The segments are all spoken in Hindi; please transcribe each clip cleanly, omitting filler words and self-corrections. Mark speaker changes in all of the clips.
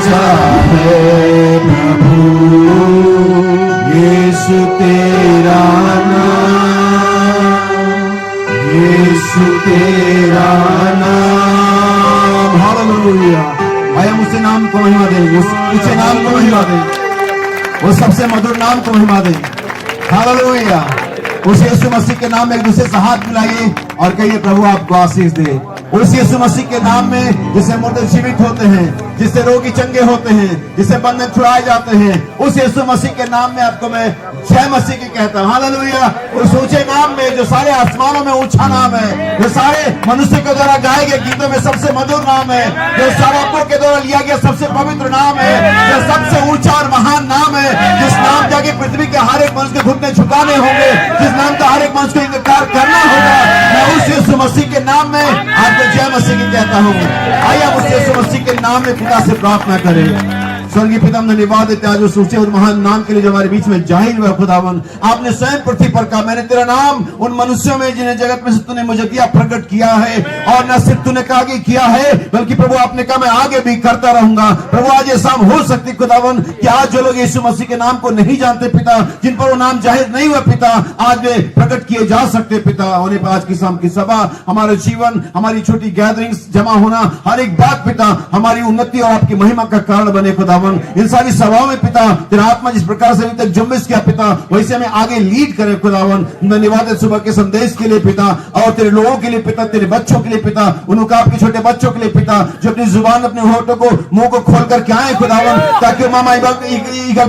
Speaker 1: सा है प्रभु यीशु तेरा नाम, यीशु तेरा नाम। हालेलुया। आया उसे नाम को महिमा दे, उस ऊंचे नाम को महिमा दे, वो सबसे मधुर नाम को महिमा दे। हालेलुया। उस यीशु मसीह के नाम में एक दूसरे से हाथ मिलाइए और कहिए प्रभु आपको आशीष दे। उस यीशु मसीह के नाम में जिससे मुर्दे जीवित होते हैं, जिससे रोगी चंगे होते हैं, जिससे बंधन छुड़ाए जाते हैं, उस यीशु मसीह के नाम में आपको मैं जय मसीह की कहता हूं। हालेलुया। उस ऊंचे नाम में जो सारे आसमानों में ऊंचा नाम है, जो सारे मनुष्य के द्वारा गाए गए गीतों में सबसे मधुर नाम है, जो सारापों के द्वारा लिया गया सबसे पवित्र नाम है, जो सबसे ऊंचा और महान नाम है, जिस नाम जाके पृथ्वी के हर एक मनुष्य के घुटने झुकाने होंगे, जिस नाम का हर एक मनुष्य को इनकार करना होगा, मैं उस यीशु मसीह के नाम में आपको जय मसीह की कहता हूँ। आइए उस यीशु मसीह के नाम में पिता से प्रार्थना करें। स्वर्गीय पिता, हमने धन्यवाद देते आज उस ऊंचे और महान नाम के लिए जो हमारे बीच में जाहिर हुआ। खुदावन, आपने स्वयं पृथ्वी पर कहा मैंने तेरा नाम उन मनुष्यों में जिन्हें जगत में से तूने मुझे दिया प्रकट किया है, और न सिर्फ तूने कहा कि किया है, बल्कि प्रभु आपने कहा मैं आगे भी करता रहूंगा। प्रभु आज ये शाम हो सकती खुदावन कि आज जो लोग यीशु मसीह के नाम को नहीं जानते पिता, जिन पर वो नाम जाहिर नहीं हुआ पिता, आज वे प्रकट किए जा सकते पिता। होने पर आज की शाम की सभा, हमारे जीवन, हमारी छोटी गैदरिंग्स जमा होना, हर एक बात पिता हमारी उन्नति और आपकी महिमा का कारण बने खुदावन। इन सारी सभाओं में पिता तेरा आत्मा जिस प्रकार से अभी तक जुम्बिश किया पिता, वैसे हमें आगे लीड करे खुदावन। धन्यवाद है सुबह के संदेश के लिए पिता, और तेरे लोगों के लिए पिता, तेरे बच्चों के लिए पिता, उनका आपके छोटे बच्चों के लिए पिता, जो अपनी जुबान अपने होठों को मुंह को खोल करके आए खुदावन, ताकि मामा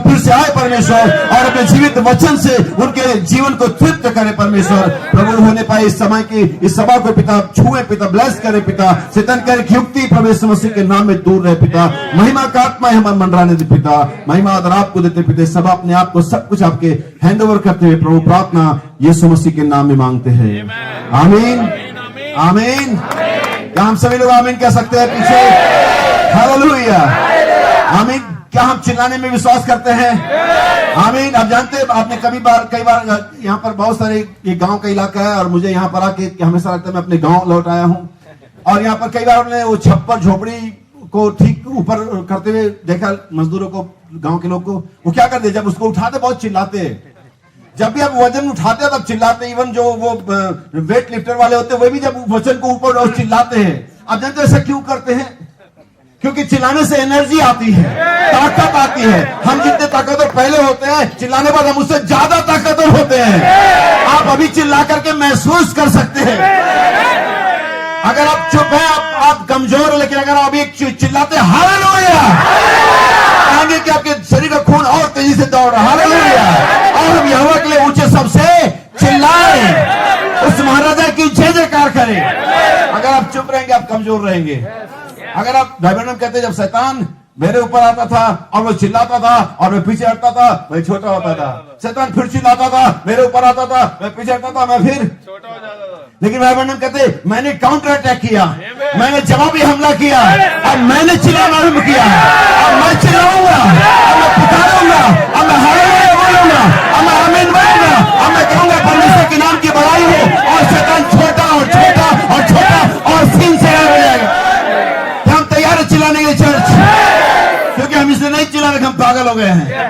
Speaker 1: फिर से आए परमेश्वर और अपने जीवित वचन से उनके जीवन को तृप्त करे परमेश्वर। प्रभु होने पाए इस समय की इस सभा को पिता छुए पिता, ब्लेस करे पिता, शैतान करे की युक्ति प्रभु मसीह के नाम में दूर रहे पिता। महिमा का आत्मा हमारे मंडराने दे पिता, महिमा आदर आपको देते पिता। सब अपने आप को सब कुछ आपके हैंड ओवर करते हुए प्रभु प्रार्थना यीशु मसीह के नाम में मांगते हैं। आमीन आमीन। क्या हम सभी लोग आमीन कह सकते हैं पीछे? हालेलुया आमीन। क्या हम चिल्लाने में विश्वास करते हैं? आमीन। आप जानते हैं, आपने कई बार यहाँ पर बहुत सारे ये गांव का इलाका है, और मुझे यहाँ पर आके हमेशा लगता है मैं अपने गांव लौट आया हूँ। और यहाँ पर कई बार हमने वो छप्पर झोपड़ी को ठीक ऊपर करते हुए देखा, मजदूरों को, गांव के लोग को। वो क्या करते, जब उसको उठाते बहुत चिल्लाते हैं। जब भी आप वजन उठाते हैं तब चिल्लाते हैं। इवन जो वो वेट लिफ्टर वाले होते हैं वे भी जब वजन को ऊपर चिल्लाते हैं। आप जानते हैं ऐसा क्यों करते हैं? क्योंकि चिल्लाने से एनर्जी आती है, ताकत आती है। हम जितने ताकतवर पहले होते हैं, चिल्लाने बाद हम उससे ज्यादा ताकतवर होते हैं। आप अभी चिल्ला करके महसूस कर सकते हैं। अगर आप चुप हैं, आप कमजोर हैं, लेकिन अगर आप एक चिल्लाते हालेलुया, आगे कि आपके शरीर का खून और तेजी से दौड़ रहा। हालेलुया। और हम यहोवा के लिए ऊंचे सबसे चिल्लाएं, उस महाराजा की जय जयकार करें। अगर आप चुप रहेंगे आप कमजोर रहेंगे। अगर आप भाई बहन कहते जब शैतान मेरे ऊपर आता था और वो चिल्लाता था और मैं पीछे हटता था, मैं छोटा होता था। शैतान फिर चिल्लाता था, मेरे ऊपर आता था, मैं पीछे हटता था, मैं फिर छोटा हो जाता था। लेकिन भाई बहन कहते मैंने काउंटर अटैक किया, मैंने जवाबी हमला किया, और मैंने चिल्लाना आरंभ किया, और मैं चिल्लाऊंगा, और मैं पुकारूंगा, और मैं हालेलुया बोलूंगा, और मैं आमीन बोलूंगा, और मैं कहूंगा परमेश्वर के नाम की बड़ाई हो, और शैतान छोटा और छोटा और छोटा और सीन से गायब हो जाएगा। हम तैयार है चिल्लाने के लिए चर्च? क्योंकि हम इसलिए नहीं चिल्ला रहे, हम पागल हो गए हैं।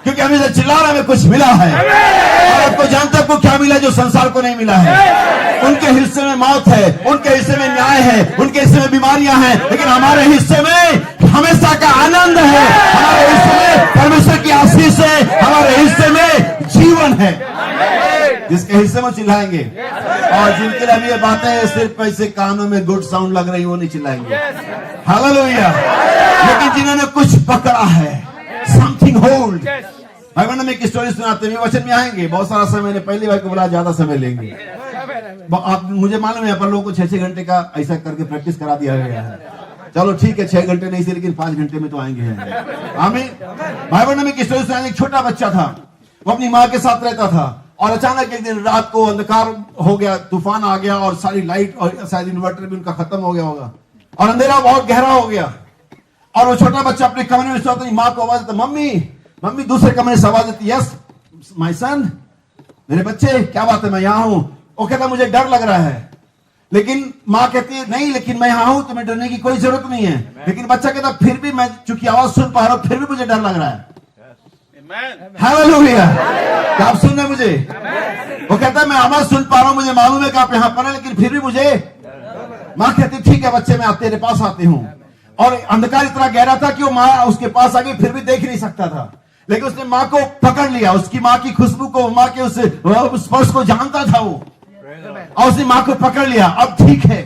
Speaker 1: क्योंकि हम इसे चिल्ला रहे, हमें कुछ मिला है। और आपको जानते हैं आपको क्या मिला जो संसार को नहीं मिला है? उनके हिस्से में मौत है, उनके हिस्से में न्याय है, उनके हिस्से में बीमारियां हैं, लेकिन हमारे हिस्से में हमेशा का आनंद है। हमारे हिस्से में परमेश्वर की आशीष है, हमारे हिस्से में जीवन है। जिसके हिस्से में चिल्लाएंगे, और जिनके लिए ये बातें सिर्फ ऐसे कानों में गुड साउंड लग रही, वो नहीं चिल्लाएंगे। हालेलुया। लेकिन जिन्होंने कुछ पकड़ा है, समथिंग होल्ड। भाई बहन में एक स्टोरी सुनाते हैं, वचन में आएंगे। बहुत सारा समय, मैंने पहली बार को बोला ज्यादा समय लेंगे। आप मुझे मालूम है यहाँ पर लोगों को 6-6 घंटे का ऐसा करके प्रैक्टिस करा दिया गया है। चलो ठीक है, 6 घंटे नहीं से, लेकिन 5 घंटे में तो आएंगे। आमीन। भाई बहन में एक स्टोरी सुनाते, एक छोटा बच्चा था, वो अपनी माँ के साथ रहता था, और अचानक एक दिन रात को अंधकार हो गया, तूफान आ गया, और सारी लाइट और शायद इन्वर्टर भी उनका खत्म हो गया होगा, और अंधेरा बहुत गहरा हो गया। और वो छोटा बच्चा अपने कमरे में सोता, माँ को आवाज देता, मम्मी मम्मी। दूसरे कमरे से आवाज देती, यस माय सन, मेरे बच्चे क्या बात है, मैं यहाँ हूं। वो कहता मुझे डर लग रहा है। लेकिन माँ कहती है नहीं, लेकिन मैं यहाँ हूं, तुम्हें डरने की कोई जरूरत नहीं है। लेकिन बच्चा कहता फिर भी मैं चूंकि आवाज सुन पा रहा हूं, फिर भी मुझे डर लग रहा है। हालेलुया, क्या आप सुन रहे मुझे? वो कहता है मैं आवाज सुन पा रहा हूं, मुझे मालूम है कि आप यहाँ पर हैं, लेकिन फिर भी मुझे। माँ कहती ठीक है बच्चे, मैं तेरे पास आती हूँ। और अंधकार इतना गहरा था कि वो माँ उसके पास आ गई, फिर भी देख नहीं सकता था। लेकिन उसने माँ को पकड़ लिया, उसकी माँ की खुशबू को, माँ के उस स्पर्श को जानता था वो, और उसने माँ को पकड़ लिया। अब ठीक है,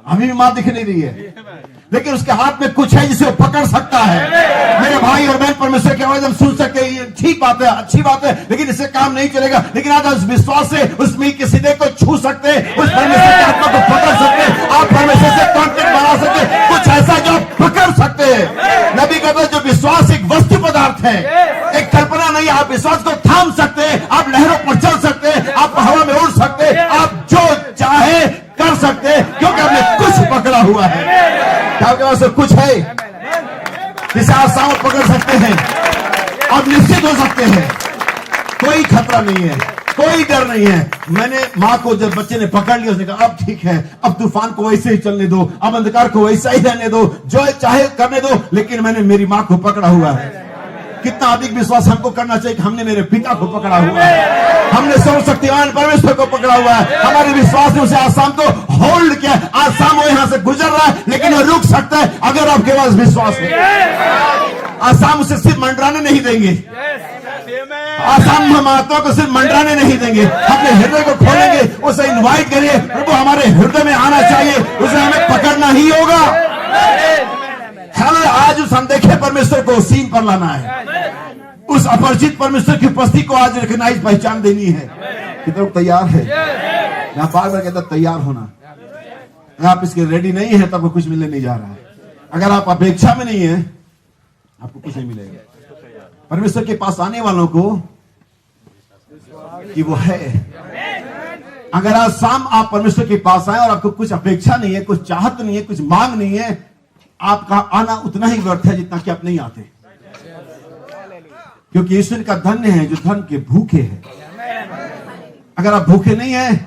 Speaker 1: अभी भी माँ दिख नहीं रही है, लेकिन उसके हाथ में कुछ है जिसे वो पकड़ सकता है। मेरे भाई और बहन, परमेश्वर की आवाज हम सुन सकते हैं, ये ठीक बात है, अच्छी बात है, लेकिन इससे काम नहीं चलेगा। लेकिन आज उस विश्वास से उस मील के सीधे को छू सकते हैं, उस परमेश्वर की आत्मा को पकड़ सकते हैं, आप परमेश्वर से कांटेक्ट बना सकते हैं, कुछ ऐसा जो आप पकड़ सकते हैं। नबी कहता है जो विश्वास एक वस्तु पदार्थ है, एक कल्पना नहीं। आप विश्वास को थाम सकते हैं, आप लहरों पर चल सकते हैं, आप हवा में उड़ सकते हैं, आप जो चाहे कर सकते हैं, क्योंकि आपने कुछ पकड़ा हुआ है। क्या आपके पास कुछ है जिसे आप सांप पकड़ सकते हैं? आप निश्चित हो सकते हैं, कोई खतरा नहीं है, कोई डर नहीं है। मैंने माँ को जब बच्चे ने पकड़ लिया, उसने कहा अब ठीक है, अब तूफान को वैसे ही चलने दो, अब अंधकार को वैसा ही रहने दो, जो चाहे करने दो, लेकिन मैंने मेरी माँ को पकड़ा हुआ है। कितना अधिक विश्वास हमको करना चाहिए कि हमने मेरे पिता को पकड़ा हुआ है, हमने सर्वशक्तिमान परमेश्वर को पकड़ा हुआ है। हमारे विश्वास ने उसे आज शाम को होल्ड किया। आज शाम वो यहां से गुजर रहा है, लेकिन वो रुक सकता है अगर आपके पास विश्वास है। आज शाम उसे सिर्फ मंडराने नहीं देंगे, आज शाम हम आत्मा को सिर्फ मंडराने नहीं देंगे, अपने हृदय को खोलेंगे, उसे इन्वाइट करिए, प्रभु हमारे हृदय में आना चाहिए, उसे हमें पकड़ना ही होगा। आज उस अनदेखे परमेश्वर को सीन पर लाना है, उस अपरिचित परमेश्वर की उपस्थिति को आज रिकॉग्नाइज, पहचान देनी है। कितने लोग तैयार है? मैं बार बार कहता तैयार होना। अगर आप इसके रेडी नहीं है तो आपको कुछ मिलने नहीं जा रहा है। अगर आप अपेक्षा में नहीं है, आपको कुछ नहीं मिलेगा। परमेश्वर के पास आने वालों को कि वो है। अगर आज शाम आप परमेश्वर के पास आए और आपको कुछ अपेक्षा नहीं है, कुछ चाहत नहीं है, कुछ मांग नहीं है, आपका आना उतना ही व्यर्थ है जितना कि आप नहीं आते। क्योंकि ईश्वर का धन्य है जो धन के भूखे है। अगर आप भूखे नहीं है,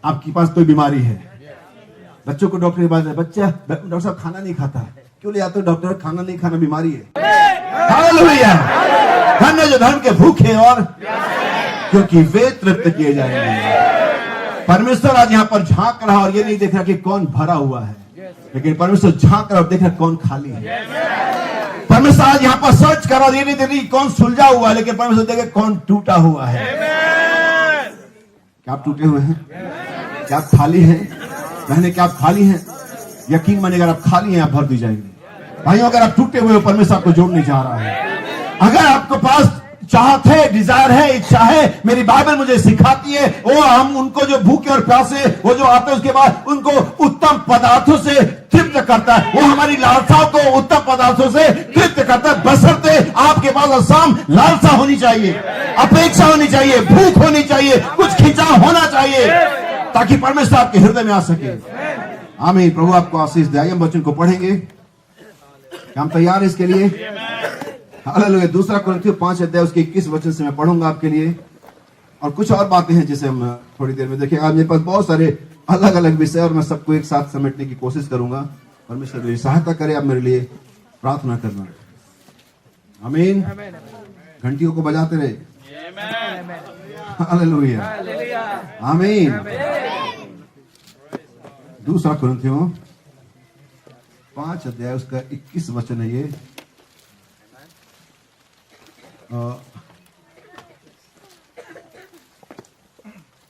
Speaker 1: आपके पास कोई बीमारी है। बच्चों को डॉक्टर के पास है, बच्चा डॉक्टर साहब खाना नहीं खाता, क्यों ले आते हो डॉक्टर? खाना नहीं खाना बीमारी है। हालेलुया, धन्य जो धन के भूखे और क्योंकि वे तृप्त किए जाएंगे। परमेश्वर आज यहाँ पर झांक रहा और ये नहीं देख रहा कि कौन भरा हुआ है, लेकिन परमेश्वर झांक रहा और देख रहा कौन खाली है। परमेश्वर आज यहाँ पर सर्च कर रहा, ये नहीं देख रही कौन सुलझा हुआ है, लेकिन परमेश्वर देखे कौन टूटा हुआ है। क्या आप टूटे हुए हैं? क्या आप खाली हैं? बहने क्या आप खाली हैं? यकीन मानिए अगर आप खाली हैं, आप भर दी जाएंगे। भाइयों अगर आप टूटे हुए हो, परमेश्वर आपको जोड़ने जा रहा है। अगर आपके पास चाहत है, डिजायर है, इच्छा है, मेरी बाइबल मुझे सिखाती है, वो हम उनको जो भूखे और प्यासे वो जो आते हैं उसके बाद उनको उत्तम पदार्थों से तृप्त करता है। वो हमारी लालसाओं को उत्तम पदार्थों से तृप्त करता है, बशर्ते आपके पास शाम लालसा होनी चाहिए, अपेक्षा होनी चाहिए, भूख होनी चाहिए, कुछ खिंचाव होना चाहिए, ताकि परमेश्वर आपके हृदय में आ सके। आमीन। प्रभु आपको आशीष दे। हम वचन को पढ़ेंगे, हम तैयार हैं इसके लिए? हालेलुया। दूसरा कुरिन्थियों 5 अध्याय उसके 21 वचन से मैं पढ़ूंगा आपके लिए, और कुछ और बातें हैं जिसे हम थोड़ी देर में देखेंगे। आज मेरे पास बहुत सारे अलग अलग विषय और मैं सबको एक साथ समेटने की कोशिश करूंगा। परमेश्वर मेरी सहायता करे। आप मेरे लिए प्रार्थना करना। आमीन। घंटियों को बजाते रहे। हालेलुया, आमीन। दूसरा कुरिन्थियों 5 अध्याय उसका 21 वचन है ये।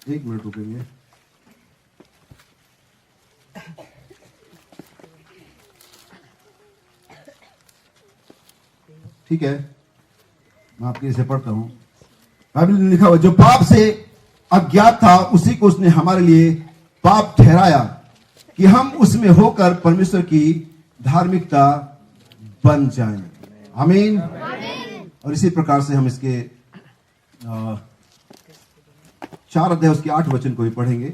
Speaker 1: एक मिनट रुकेंगे। ठीक है, मैं आपके इसे पढ़ता हूं। बाइबल में लिखा हुआ, जो पाप से अज्ञात था उसी को उसने हमारे लिए पाप ठहराया कि हम उसमें होकर परमेश्वर की धार्मिकता बन जाएं। आमीन। और इसी प्रकार से हम इसके 4 अध्याय उसके 8 वचन को भी पढ़ेंगे,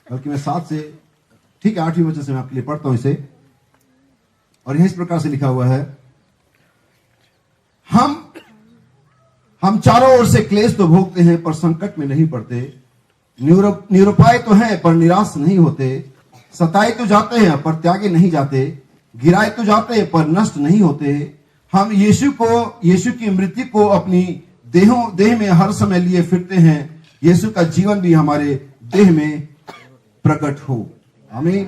Speaker 1: बल्कि मैं 7 से, ठीक है 8वें वचन से मैं आपके लिए पढ़ता हूं इसे। और यह इस प्रकार से लिखा हुआ है, हम चारों ओर से क्लेश तो भोगते हैं पर संकट में नहीं पड़ते, निरुपाय तो हैं पर निराश नहीं होते, सताए तो जाते हैं पर त्यागे नहीं जाते, गिराए तो जाते हैं पर नष्ट नहीं होते। हम यीशु की मृत्यु को अपनी देह में हर समय लिए फिरते हैं, यीशु का जीवन भी हमारे देह में प्रकट हो। आमीन।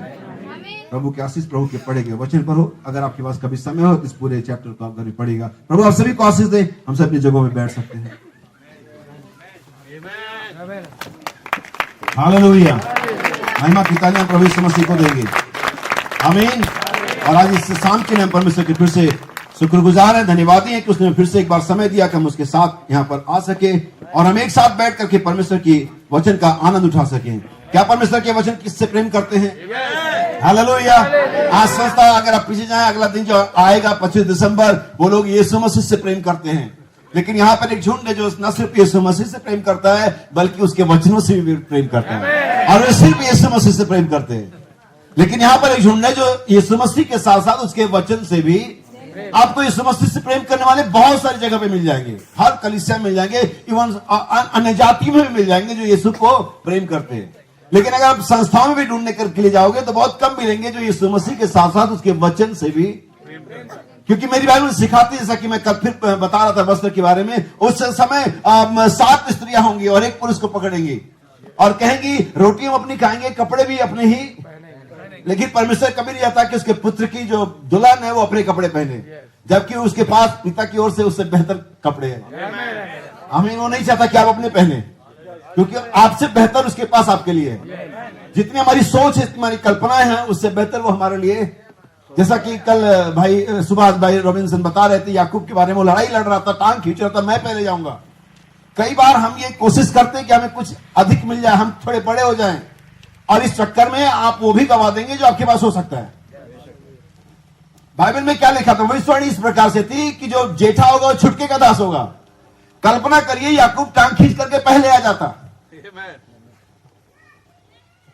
Speaker 1: प्रभु के आशीष प्रभु के पढ़े गए वचन पर हो। अगर आपके पास कभी समय हो इस पूरे चैप्टर को आप घर में पढ़ेगा। प्रभु आप सभी को आशीष दे। हम सब अपनी जगहों में बैठ सकते हैं। हालेलुया। महिमा पिता ने प्रभु यीशु मसीह को देंगे। आमीन। और आज इस शाम के लिए हम परमेश्वर के फिर से शुक्रगुजार हैं, धन्यवादी हैं कि उसने फिर से एक बार समय दिया कि हम उसके साथ यहाँ पर आ सके और हम एक साथ बैठ करके परमेश्वर की वचन का आनंद उठा सकें। क्या परमेश्वर के वचन किससे प्रेम करते हैं? हालेलुया। आज संस्था अगर आप पीछे जाएं, अगला दिन जो आएगा 25 दिसंबर, वो लोग यीशु मसीह से प्रेम करते हैं। लेकिन यहाँ पर एक झुंड है जो न सिर्फ यीशु मसीह से प्रेम करता है बल्कि उसके वचनों से भी प्रेम करता है, और वे सिर्फ यीशु मसीह से प्रेम करते हैं। लेकिन यहाँ पर एक झुंड है जो यीशु मसीह के साथ साथ उसके वचन से भी, आपको यीशु मसीह से प्रेम करने वाले बहुत सारी जगह पे मिल जाएंगे, हर कलीसिया में मिल जाएंगे, इवन अन्य जाति में भी मिल जाएंगे जो यीशु को प्रेम करते हैं। लेकिन अगर आप संस्थाओं में भी ढूंढने के लिए जाओगे तो बहुत कम मिलेंगे जो यीशु मसीह के साथ साथ उसके वचन से भी, क्योंकि मेरी बाइबल सिखाती है, जैसा कि मैं कल फिर बता रहा था वस्त्र के बारे में, उस समय 7 स्त्रियां होंगी और एक पुरुष को पकड़ेंगी और कहेंगी रोटी हम अपनी खाएंगे, कपड़े भी अपने ही। लेकिन परमेश्वर कभी नहीं चाहता कि उसके पुत्र की जो दुल्हन है वो अपने कपड़े पहने, जबकि उसके पास पिता की ओर से उससे बेहतर कपड़े हैं। हमें वो नहीं चाहता कि आप अपने पहने, क्योंकि आपसे बेहतर उसके पास आपके लिए है। जितनी हमारी सोच है, हमारी कल्पनाएं हैं, उससे बेहतर वो हमारे लिए। जैसा कि कल भाई सुभाष भाई रॉबिन्सन बता रहे थे, याकूब के बारे में, वो लड़ाई लड़ रहा था, टांग खींच रहा था, मैं पहले जाऊंगा। कई बार हम ये कोशिश करते हैं कि हमें कुछ अधिक मिल जाए, हम थोड़े बड़े हो जाएं, और इस चक्कर में आप वो भी गवा देंगे जो आपके पास हो सकता है। बाइबल में क्या लिखा था? भविष्यवाणी इस प्रकार से थी कि जो जेठा होगा वो छुटके का दास होगा। कल्पना करिए याकूब टांग खींच करके पहले आ जाता।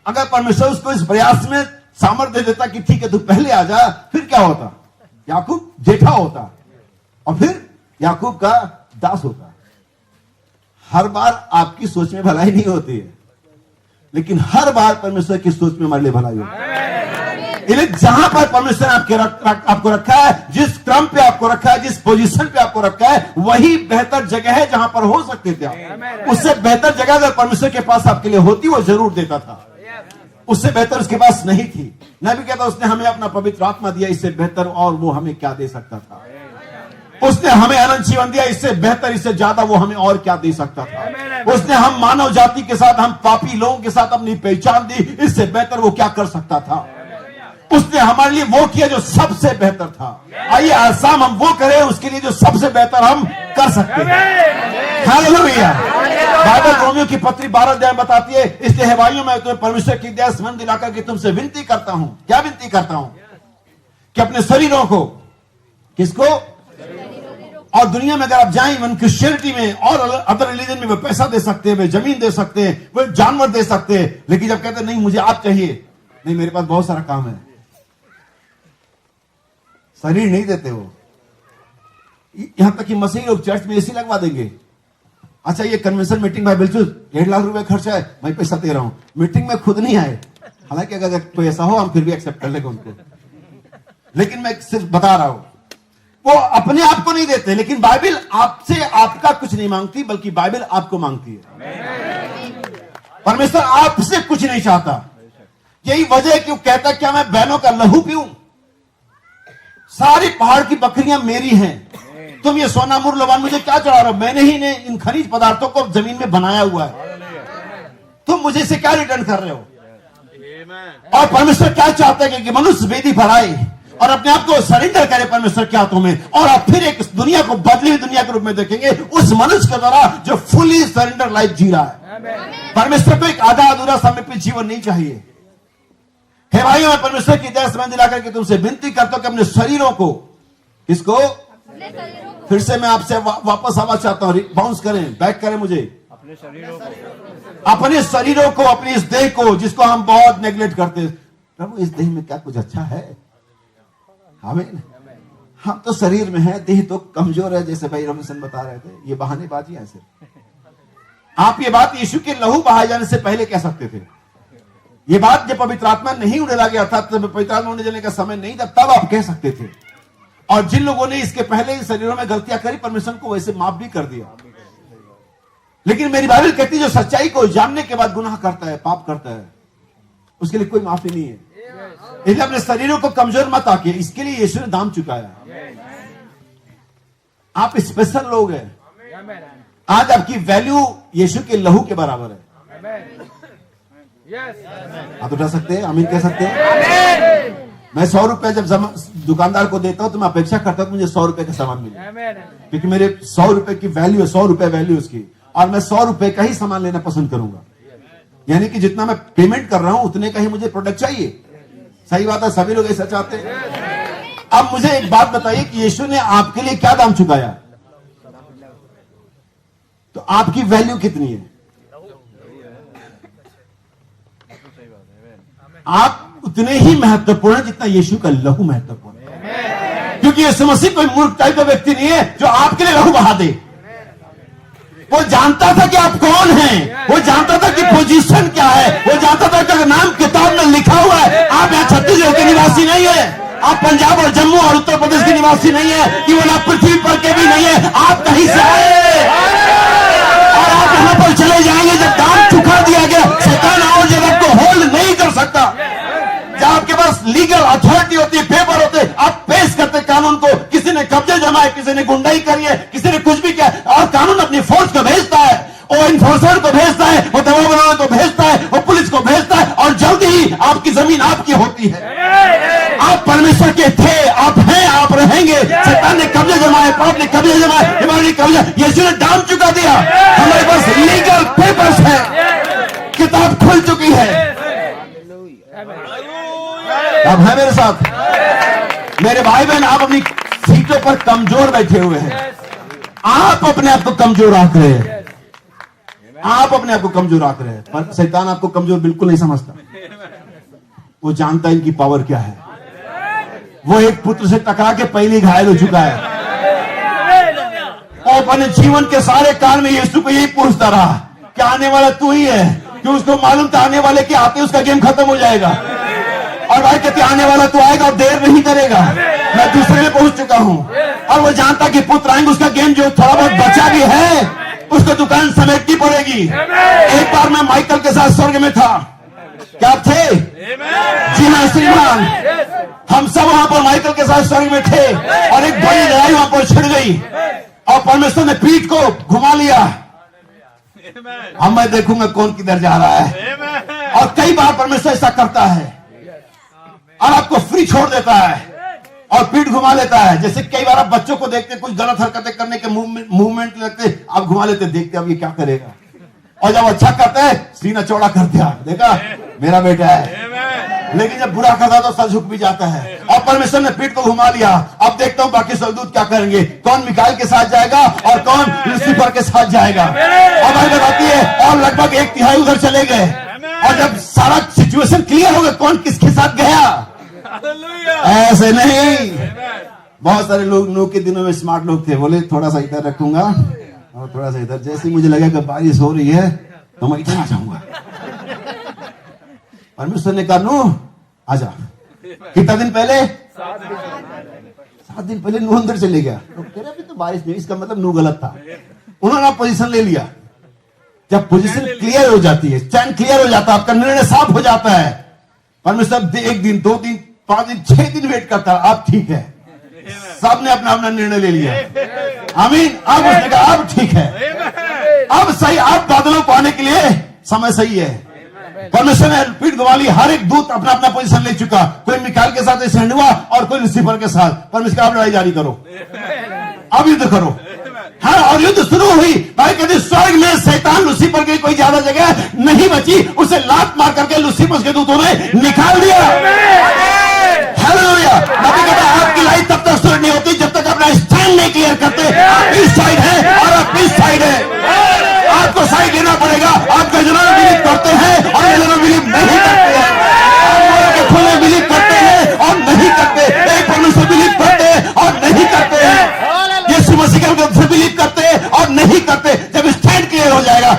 Speaker 1: अगर परमेश्वर उसको इस प्रयास में सामर्थ्य देता कि ठीक है तू पहले आ जा, फिर क्या होता? याकूब जेठा होता और फिर याकूब का दास होता। हर बार आपकी सोच में भलाई नहीं होती है, लेकिन हर बार परमेश्वर की सोच में हमारे लिए भलाई होती है। जहां पर परमेश्वर ने आपको रखा है, जिस क्रम पे आपको रखा है, जिस पोजीशन पे आपको रखा है, वही बेहतर जगह है जहां पर हो सकते थे आप। उससे बेहतर जगह अगर परमेश्वर के पास आपके लिए होती, वो जरूर देता था। उससे बेहतर उसके पास नहीं थी। मैं भी कहता उसने हमें अपना पवित्र आत्मा दिया, इससे बेहतर और वो हमें क्या दे सकता था? उसने हमें अनंत जीवन दिया, इससे बेहतर, इससे ज्यादा वो हमें और क्या दे सकता था? उसने हम मानव जाति के साथ, हम पापी लोगों के साथ अपनी पहचान दी, इससे बेहतर वो क्या कर सकता था? उसने हमारे लिए वो किया जो सबसे बेहतर था। आइए आज शाम हम वो करें उसके लिए जो सबसे बेहतर हम कर सकते हैं। हालेलुया। बाइबल रोमियो की पत्री 12 अध्याय बताती है, इसलिए हे भाइयों मैं तुम्हें परमेश्वर की दया स्मरण दिलाकर के तुमसे विनती करता हूं। क्या विनती करता हूं? कि अपने शरीरों को, किसको? और दुनिया में अगर आप जाएं, इवन क्रिश्चियनिटी में और अदर रिलीजन में, वो पैसा दे सकते हैं, वे जमीन दे सकते हैं, वो जानवर दे सकते हैं, लेकिन जब कहते हैं नहीं मुझे आप चाहिए, नहीं मेरे पास बहुत सारा काम है, शरीर नहीं देते हो। यहां तक कि मसीही लोग चर्च में एसी लगवा देंगे। अच्छा ये कन्वेंशन मीटिंग भाई बिल्कुल 1.5 लाख रुपए खर्चा है, मैं पैसा दे रहा हूं, मीटिंग में खुद नहीं आए। हालांकि अगर कोई ऐसा हो हम फिर भी एक्सेप्ट कर लेंगे उनको, लेकिन मैं सिर्फ बता रहा हूं, वो अपने आप को नहीं देते। लेकिन बाइबल आपसे आपका कुछ नहीं मांगती, बल्कि बाइबल आपको मांगती है। परमेश्वर आपसे कुछ नहीं चाहता। यही वजह है कि वो कहता क्या मैं बहनों का लहू पीऊं? सारी पहाड़ की बकरियां मेरी हैं, तुम ये सोना मूल्यवान मुझे क्या चढ़ा रहे हो? मैंने ही ने इन खनिज पदार्थों को जमीन में बनाया हुआ है, तुम मुझे से क्या रिटर्न कर रहे हो? और परमेश्वर क्या चाहते हैं कि मनुष्य वेदी पर आए और अपने आप को सरेंडर करे परमेश्वर के हाथों में, और आप फिर एक दुनिया को बदली हुई दुनिया के रूप में देखेंगे उस मनुष्य के द्वारा जो फुली सरेंडर लाइफ जी रहा है। परमेश्वर को एक आधा अधूरा समर्पित जीवन नहीं चाहिए। हे भाइयों मैं परमेश्वर की दया स्मरण दिलाकर के तुमसे विनती करता हूं कि अपने शरीरों को, किसको? फिर से मैं आपसे वापस आवाज चाहता हूं, बाउंस करें, बैक करें मुझे। अपने शरीरों को, अपनी इस देह को जिसको हम बहुत नेग्लेक्ट करते हैं। प्रभु इस देह में क्या कुछ अच्छा है? आमीन। हम तो शरीर में है, देह तो कमजोर है, जैसे भाई रमेशन बता रहे थे, ये बहानेबाजी है सिर्फ। आप ये बात यीशु के लहू बहाए जाने से पहले कह सकते थे। ये बात जब पवित्र आत्मा नहीं उड़ने लगा था, तब पवित्र आत्मा उड़ने जाने का समय नहीं था, तब आप कह सकते थे। और जिन लोगों ने इसके पहले इन शरीरों में गलतियां करी, परमेश्वर को वैसे माफ भी कर दिया। लेकिन मेरी बाइबल कहती है जो सच्चाई को जानने के बाद गुनाह करता है, पाप करता है, उसके लिए कोई माफी नहीं है। इसलिए अपने शरीरों को कमजोर मत आके, इसके लिए यीशु ने दाम चुकाया। आप स्पेशल लोग हैं। आज आपकी वैल्यू यीशु के लहू के बराबर है। आप उठा सकते हैं, आमीन कह सकते हैं। मैं 100 रुपए जब दुकानदार को देता हूं तो मैं अपेक्षा करता हूं मुझे 100 रुपए का सामान मिले, क्योंकि मेरे 100 रुपए की वैल्यू है, 100 रुपए वैल्यू उसकी, और मैं 100 रुपए का ही सामान लेना पसंद करूंगा। यानी कि जितना मैं पेमेंट कर रहा हूं उतने का ही मुझे प्रोडक्ट चाहिए। सही बात है, सभी लोग ऐसा चाहते हैं। अब मुझे एक बात बताइए कि यीशु ने आपके लिए क्या दाम चुकाया, तो आपकी वैल्यू कितनी है? आप उतने ही महत्वपूर्ण जितना यीशु का लहू महत्वपूर्ण है। क्योंकि यीशु मसीह कोई मूर्ख टाइप का व्यक्ति नहीं है जो आपके लिए लहू बहा दे। वो जानता था कि आप कौन हैं, वो जानता था कि पोजीशन क्या है, वो जानता था कि नाम किताब में लिखा हुआ है। आप यहाँ छत्तीसगढ़ के निवासी नहीं है, आप पंजाब और जम्मू और उत्तर प्रदेश के निवासी नहीं है, कि वो ना पृथ्वी पर के भी नहीं है, आप कहीं से आए और आप वहां पर चले जाएंगे। जब दाम चुका दिया गया, शैतान और जब आपको होल्ड नहीं कर सकता। जब आपके पास लीगल अथॉरिटी होती है, पेपर होते, आप पेश करते कानून को। किसी ने कब्जे जमाए, किसी ने गुंडाई करी है, किसी ने कुछ भी किया, और कानून अपनी फोर्स को भेजता है, वो इन्फोर्सर को भेजता है, वो दबाव बनाने को भेजता है, वो पुलिस को भेजता है, और जल्दी ही आपकी जमीन आपकी होती है। आप परमेश्वर के थे, आप हैं, आप रहेंगे। शैतान ने कब्जे जमाए, पाप ने कब्जे जमाए, बीमारी कब्जे, यीशु ने दाम चुका दिया। हमारे पास लीगल पेपर्स है, किताब खुल चुकी है। अब है मेरे साथ मेरे भाई बहन, आप अपनी सीटों पर कमजोर बैठे हुए हैं। आप अपने आप को कमजोर आंक रहे हैं, आप अपने आप को कमजोर आंक रहे हैं, पर शैतान आपको कमजोर बिल्कुल नहीं समझता। वो जानता है इनकी पावर क्या है। वो एक पुत्र से टकरा के पहले घायल हो चुका है। और अपने जीवन के सारे काल में यीशु को यही पूछता रहा कि आने वाला तू ही है, कि उसको मालूम था आने वाले के आते उसका गेम खत्म हो जाएगा। और भाई कहते आने वाला तो आएगा और देर नहीं करेगा, मैं दूसरे में पहुंच चुका हूं। और वो जानता कि पुत्र आएंगे, उसका गेम जो थोड़ा बहुत बचा भी है उसको दुकान समेटनी पड़ेगी। एक बार मैं माइकल के साथ स्वर्ग में था। क्या थे? जी हाँ श्रीमान, हम सब वहां पर माइकल के साथ स्वर्ग में थे, और एक बड़ी लड़ाई वहां पर छिड़ गई, और परमेश्वर ने पीठ को घुमा लिया। अब मैं देखूंगा कौन किधर जा रहा है। और कई बार परमेश्वर ऐसा करता है और आपको फ्री छोड़ देता है और पीठ घुमा लेता है। जैसे कई बार आप बच्चों को देखते, कुछ गलत हरकतें करने के मूवमेंट लगते, आप घुमा लेते, देखते अब ये क्या करेगा, और जब अच्छा करते हैं सीना चौड़ा करते हैं, देखा मेरा बेटा है। लेकिन जब बुरा करता तो सर झुक भी जाता है। और परमेश्वर ने पीठ को घुमा लिया। अब देखता हूं बाकी स्वर्गदूत क्या करेंगे, कौन मिकाएल के साथ जाएगा और कौन लूसीफर के साथ जाएगा। और भाई बताती है, और लगभग 1/3 उधर चले गए। और जब सारा सिचुएशन क्लियर हो गया कौन किसके साथ गया, ऐसे नहीं। बहुत सारे लोग नू के दिनों में स्मार्ट लोग थे, बोले थोड़ा सा इधर रखूंगा और थोड़ा सा इधर। जैसे मुझे लगा कि बारिश हो रही है तो मैं इधर आ जाऊंगा। परमेश्वर ने कहा नू आजा। कितना दिन पहले? 7 दिन पहले नू अंदर चले गया। तो कह रहे अभी तो बारिश नहीं, इसका मतलब नू गलत था। उन्होंने पोजीशन ले लिया। जब पोजीशन क्लियर हो जाती है, स्टैंड क्लियर हो जाता है, आपका निर्णय साफ हो जाता है, परमेश्वर 1 दिन 2 दिन 5 दिन 6 दिन वेट करता है, आप ठीक है। सबने अपना अपना निर्णय ले लिया, आमीन। अब उसने कहा अब ठीक है, अब सही, अब बादलों को आने के लिए समय सही है। परमेश्वर ने पीठ घुमा ली। हर एक दूत अपना अपना पोजीशन ले चुका। कोई मिकाएल के साथ स्टैंड हुआ और कोई लूसीफर के साथ। परमेश्वर आप लड़ाई जारी करो, अब युद्ध करो। हाँ, और युद्ध शुरू हुई। भाई कहते स्वर्ग में शैतान लूसीफर की कोई ज्यादा जगह नहीं बची, उसे लात मार करके लूसीफर के दूतों ने निकाल दिया। हालेलुया। नबी कहता आपकी लाइफ तब तक शुरू नहीं होती जब तक अपना स्टैंड नहीं क्लियर करते। आप इस साइड है और आप इस साइड है, आपको साइड लेना पड़ेगा। आप गजरान बिलीव करते हैं और गजरान बिलीव नहीं करते हैं, आप खुले बिलीव करते हैं और नहीं करते, एक परमेश्वर बिलीव करते हैं और नहीं करते हैं, यीशु मसीह के बिलीव करते हैं और नहीं करते। जब स्टैंड क्लियर हो जाएगा,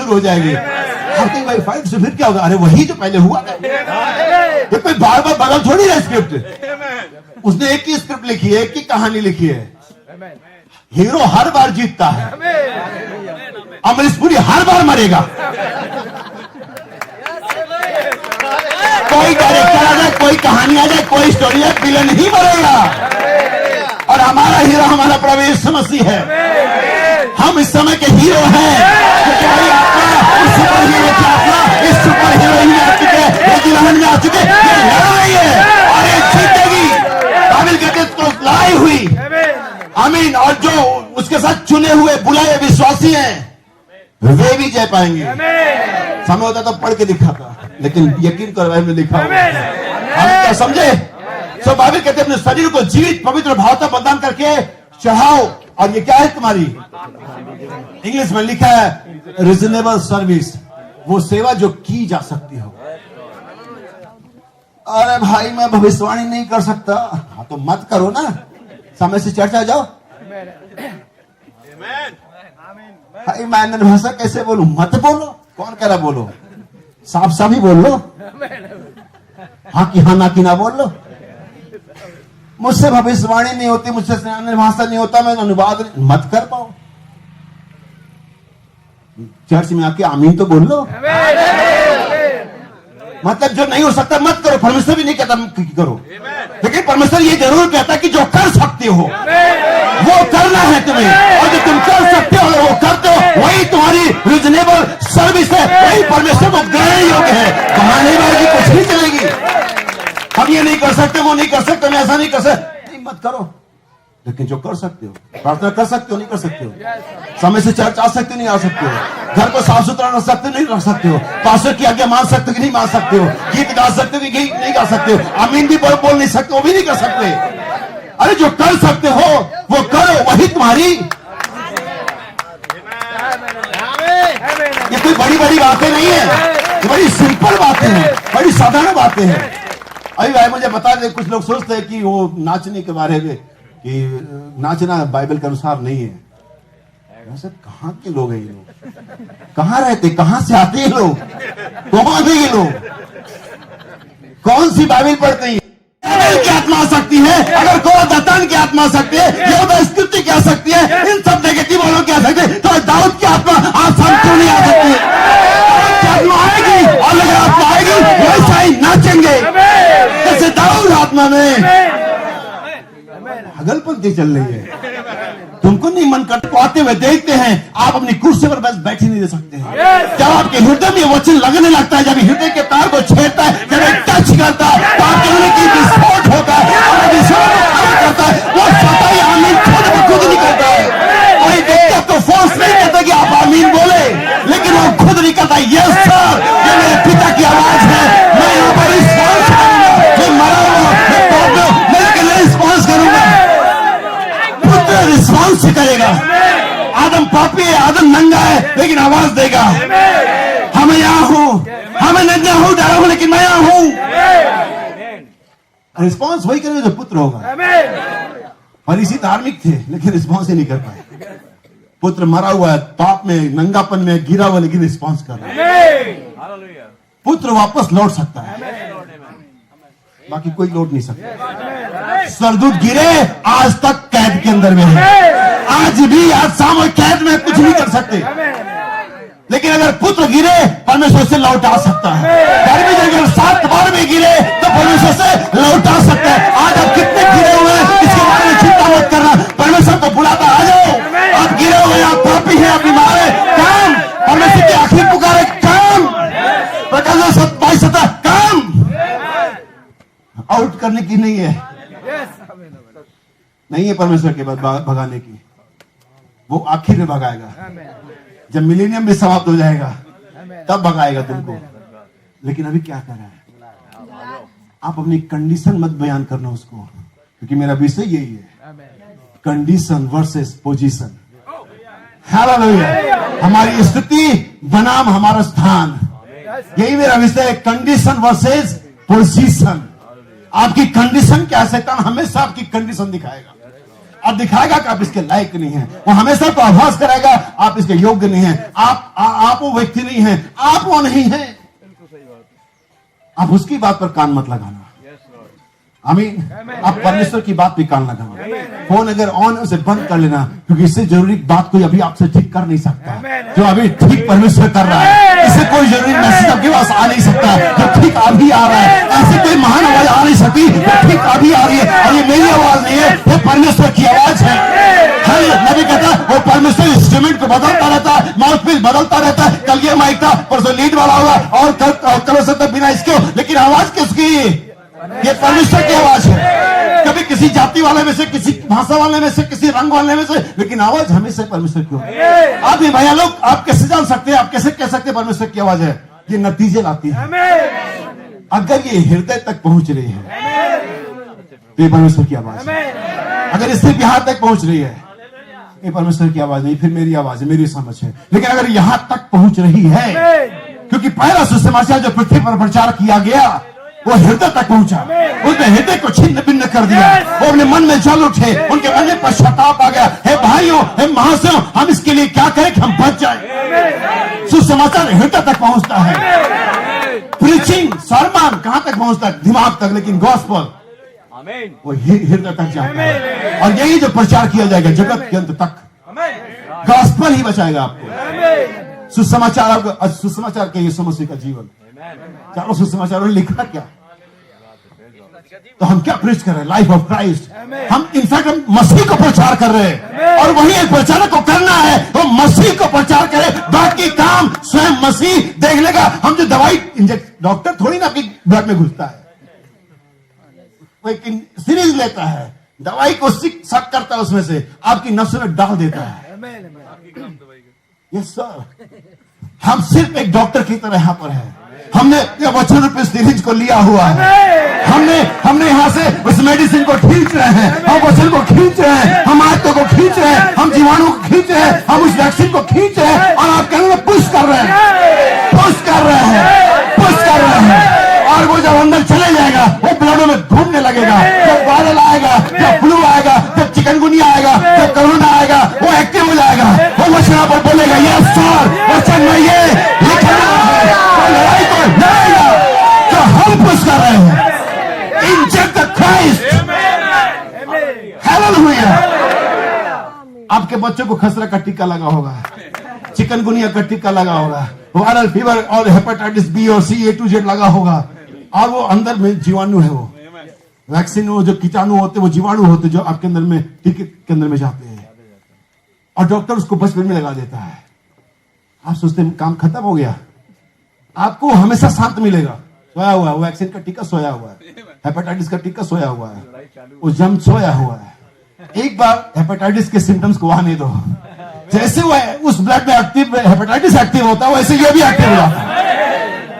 Speaker 1: शुरू हो जाएगी। आप कहीं भाई 5 से फिर क्या होगा? अरे वही जो पहले हुआ था। ये कोई बार बार बदल थोड़ी है स्क्रिप्ट। उसने एक ही स्क्रिप्ट लिखी है, एक ही कहानी लिखी है। हीरो हर बार जीतता है, अमरीश पुरी हर बार मरेगा। कोई डायरेक्टर आ जाए, कोई कहानी आ जाए, कोई स्टोरी है, विलन ही मरेगा। और हमारा हीरो हमारा प्रभु यीशु मसीह है। हम इस समय के हीरो हैं। हमारी आत्मा इस सुपर हीरो की आत्मा इस सुपर हीरोइन में आ चुके हैं, दुल्हन में आ चुके हैं। ये लड़ाई है और ये जीतेगी। बाइबल कहते तो लड़ाई हुई, आमीन। और जो उसके साथ चुने हुए बुलाए विश्वासी हैं, वे भी जय पाएंगे। समय होता तो पढ़ के दिखाता, लेकिन यकीन करो बाइबल में लिखा हुआ है। हम क्या समझे? तो बाइबल कहते अपने शरीर को जीवित पवित्र भावता प्रदान करके चढ़ाओ। और ये क्या है तुम्हारी? इंग्लिश में लिखा है रीजनेबल सर्विस, वो सेवा जो की जा सकती हो। अरे भाई मैं भविष्यवाणी नहीं कर सकता, हाँ तो मत करो ना, समय से चर्चा जाओ। भाई मैं भाषा कैसे बोलूं? मत बोलो। कौन कह रहा बोलो? साफ साफ ही बोल लो। हाँ की हाँ, ना की ना बोल लो। मुझसे भविष्यवाणी नहीं होती, मुझसे भाषा नहीं होता, मैं अनुवाद मत कर पाऊं। चर्च में आके आमीन तो बोल लो। मतलब जो नहीं हो सकता मत करो। परमेश्वर भी नहीं कहता करो, लेकिन परमेश्वर ये जरूर कहता है कि जो कर सकते हो वो करना है तुम्हें। और जो तुम कर सकते हो वो करते हो, वही तुम्हारी रीजनेबल सर्विस है, वही परमेश्वर को ग्रहण योग्य है। कहानी बाजी कुछ नहीं चलेगी। हम ये नहीं कर सकते, वो नहीं कर सकते, मैं ऐसा नहीं कर सकते, नहीं मत करो। लेकिन जो कर सकते हो, प्रार्थना कर सकते हो, नहीं कर सकते हो, समय से चर्च आ सकते हो, नहीं आ सकते हो, घर को साफ सुथरा रख सकते हो, नहीं रख सकते हो, पास्टर की आज्ञा मान सकते हो कि नहीं मान सकते हो, गीत गा सकते हो कि नहीं गा सकते हो, आमीन भी बोल नहीं सकते, वो भी नहीं कर सकते। अरे जो कर सकते हो वो करो, वही तुम्हारी। ये कोई बड़ी बड़ी बातें नहीं है, ये बड़ी सिंपल बातें हैं, बड़ी साधारण बातें हैं। अभी भाई मुझे बता दे, कुछ लोग सोचते हैं कि वो नाचने के बारे में कि नाचना बाइबल के अनुसार नहीं है। वैसे कहाँ के लोग हैं ये लोग? कहाँ रहते, कहाँ से आते हैं लोग? कौन है ये लोग? कौन सी बाइबल पढ़ते हैं? की आत्मा आ सकती है, अगर कोई दत्तान की आत्मा आ सकती है, यहोवा स्तुति की आ सकती है, इन सब नेगेटिव वालों की आ सकती है, तो दाऊद की आत्मा आज हम क्यों नहीं आ सकती? आत्मा आएगी और अगर आत्मा आएगी वैसा ही नाचेंगे जैसे दाऊद आत्मा में। पागलपंती चल रही है। तुमको नहीं मन करता, आते हुए देखते हैं, आप अपनी कुर्सी पर बस बैठे नहीं रह सकते हैं। जब आपके हृदय में वचन लगने लगता है, जब हृदय के तार को छेड़ता है, जब एक टच करता है, तो आपके हृदय की विस्फोट होता है, करता है, वो स्वतः ही आमीन खुद निकलता है। कोई व्यक्ति आपको फोर्स नहीं करता कि आप आमीन बोले, लेकिन वो खुद निकलता है। यस सर, ये मेरे पिता की आवाज है, मैं यहाँ पर रिस्पॉन्स करूंगा, मैं मरा हुआ, मैं पाप में, मैं लेकिन रिस्पॉन्स करूंगा। रिस्पॉन्स करेगा। आदम पापी है, आदम नंगा है, लेकिन आवाज देगा, हमें यहाँ हूं, हमें नंगा हूं, डरा हूं, लेकिन मैं यहाँ हूं। रिस्पॉन्स वही करेगा जो पुत्र होगा। फरीसी धार्मिक थे, लेकिन रिस्पॉन्स ही नहीं कर पाए। पुत्र मरा हुआ है, पाप में, नंगापन में गिरा हुआ, लेकिन रिस्पॉन्स कर रहा है। पुत्र वापस लौट सकता है, बाकी कोई लौट नहीं सकता। सरदूत गिरे, आज तक कैद के अंदर में है, आज भी, आज सामूहिक कैद में कुछ नहीं कर सकते। लेकिन अगर पुत्र गिरे, परमेश्वर से लौटा सकता है। घर में अगर 7 बार भी गिरे तो परमेश्वर से लौटा सकता है। आज आप कितने गिरे हुए हैं इसके बारे में चिंता मत करना, परमेश्वर को बुलाता, आ जाओ। आप गिरे हुए, आप पापी हैं, आप बीमार हैं, काम, परमेश्वर की आखिरी पुकार है, काम, प्रकाश 27 काम। आउट करने की नहीं है, नहीं है परमेश्वर के बाद भगाने की। वो आखिर में भगाएगा, जब मिलेनियम भी समाप्त हो जाएगा तब भगाएगा तुमको। लेकिन अभी क्या कर रहा है? आप अपनी कंडीशन मत बयान करना उसको, क्योंकि मेरा विषय यही है, कंडीशन वर्सेस पोजीशन। हालेलुया। हमारी स्थिति बनाम हमारा स्थान, यही मेरा विषय है, कंडीशन वर्सेस पोजीशन। आपकी कंडीशन क्या है? शैतान हमेशा आपकी कंडीशन दिखाएगा। और दिखाएगा कि आप इसके लायक नहीं हैं। वो हमेशा तो आभास कराएगा आप इसके योग्य नहीं हैं, आप वो व्यक्ति नहीं हैं, आप वो नहीं हैं। आप उसकी बात पर कान मत लगाना। आमीन। आप परमेश्वर की बात पे कान लगाना। फोन अगर ऑन है उसे बंद कर लेना, क्योंकि इससे जरूरी बात कोई अभी आपसे ठीक कर नहीं सकता। जो अभी ठीक परमेश्वर कर रहा है, इससे कोई जरूरी मैसेज आपके पास आ नहीं सकता। जो ठीक अभी आ रहा है, ऐसी कोई महान आवाज आ नहीं सकती जो ठीक अभी आ रही है। और ये मेरी आवाज नहीं है, वो परमेश्वर की आवाज है। नबी कहता वो परमेश्वर इंस्ट्रूमेंट को बदलता रहता है, माउथपीस बदलता रहता है। कल ये माइक था, परसों लीड वाला होगा, और कल से तक बिना इसके, लेकिन आवाज किसकी? ये परमेश्वर की आवाज है। कभी किसी जाति वाले में से, किसी भाषा वाले में से, किसी रंग वाले में से, लेकिन आवाज हमेशा परमेश्वर की होती है। आप ये भैया लोग, आप कैसे जान सकते हैं, आप कैसे कह सकते हैं परमेश्वर की आवाज है? ये नतीजे लाती है। अगर ये हृदय तक पहुंच रही है तो ये परमेश्वर की आवाज है। अगर इससे यहां तक पहुंच रही है, ये परमेश्वर की आवाज नहीं, फिर मेरी आवाज है, मेरी समझ है। लेकिन अगर यहां तक पहुंच रही है, क्योंकि पहला सुसमाचार जो पृथ्वी पर प्रचार किया गया वो हृदय तक पहुंचा, उसने हृदय को छिन्न भिन्न कर दिया। वो अपने मन में जल उठे, उनके मन में पश्चाताप आ गया। हे भाइयों, हे महाशयों, हम इसके लिए क्या करें कि हम बच जाएं? सुसमाचार हृदय तक पहुंचता है। प्रीचिंग, सरमन कहां तक पहुंचता है? दिमाग तक। लेकिन गॉस्पेल वो हृदय तक जाता है। और यही जो प्रचार किया जाएगा जगत के अंत तक, गॉस्पेल ही बचाएगा आपको। सुसमाचार, आपको सुसमाचार के यीशु मसीह का जीवन, चारों सुसमाचारों ने लिखा क्या? तो हम क्या प्रीच कर रहे हैं? Life of Christ. हम इनफैक्ट हम मसीह को प्रचार कर रहे हैं, और वही एक प्रचारक को करना है, वो मसीह को प्रचार करे। बाकी काम स्वयं मसीह देख लेगा। हम जो दवाई इंजेक्ट, डॉक्टर थोड़ी ना आपकी ब्लड में घुसता है, वो एक सीरीज लेता है, दवाई को सक करता है, उसमें से आपकी नफ्स में डाल देता है। यस सर, हम सिर्फ एक डॉक्टर की तरह यहां पर है। हमने वचन रूपी सीरीज को लिया हुआ है। हमने यहां से उस मेडिसिन को खींच रहे हैं, हम वचन को खींच रहे हैं, हम आत्मा को खींच रहे हैं, हम जीवाणु को खींच रहे हैं, हम उस वैक्सीन को खींच रहे हैं, और आप कहने में पुश कर रहे हैं, पुश कर रहे हैं, पुश कर रहे हैं। और वो जब अंदर चले जाएगा, वो ब्लड में घूमने लगेगा। जब वायरल आएगा, जब फ्लू आएगा, जब चिकनगुनिया आएगा, जब कोरोना आएगा, वो एक्टिव हो जाएगा। वो वचन पर बोलेगा, यस सर, वचन में ये लिखा है, तो लड़ाई को लड़ेगा। तो हम पुश कर रहे हैं, इंजेक्ट द क्राइस्ट। हालेलुया। आपके बच्चों को खसरा का टीका लगा होगा, चिकनगुनिया का टीका लगा होगा, वायरल फीवर और हेपेटाइटिस बी और सी, A to Z लगा होगा। और वो अंदर में जीवाणु है, वो वैक्सीन, वो जो कीटाणु होते, वो जीवाणु होते जो आपके अंदर में, टीके के अंदर में जाते हैं, और डॉक्टर उसको बचपन में लगा देता है। आप सोचते हैं काम खत्म हो गया। आपको हमेशा शांत मिलेगा। सोया हुआ है, वैक्सीन का टीका सोया हुआ है, हेपेटाइटिस का टीका सोया हुआ है, वो जम सोया हुआ है। एक बार हेपेटाइटिस के सिम्टम्स को आने दो। जैसे वो उस ब्लड में एक्टिव हेपेटाइटिस एक्टिव होता है, वैसे ये भी एक्टिव हो जाता है।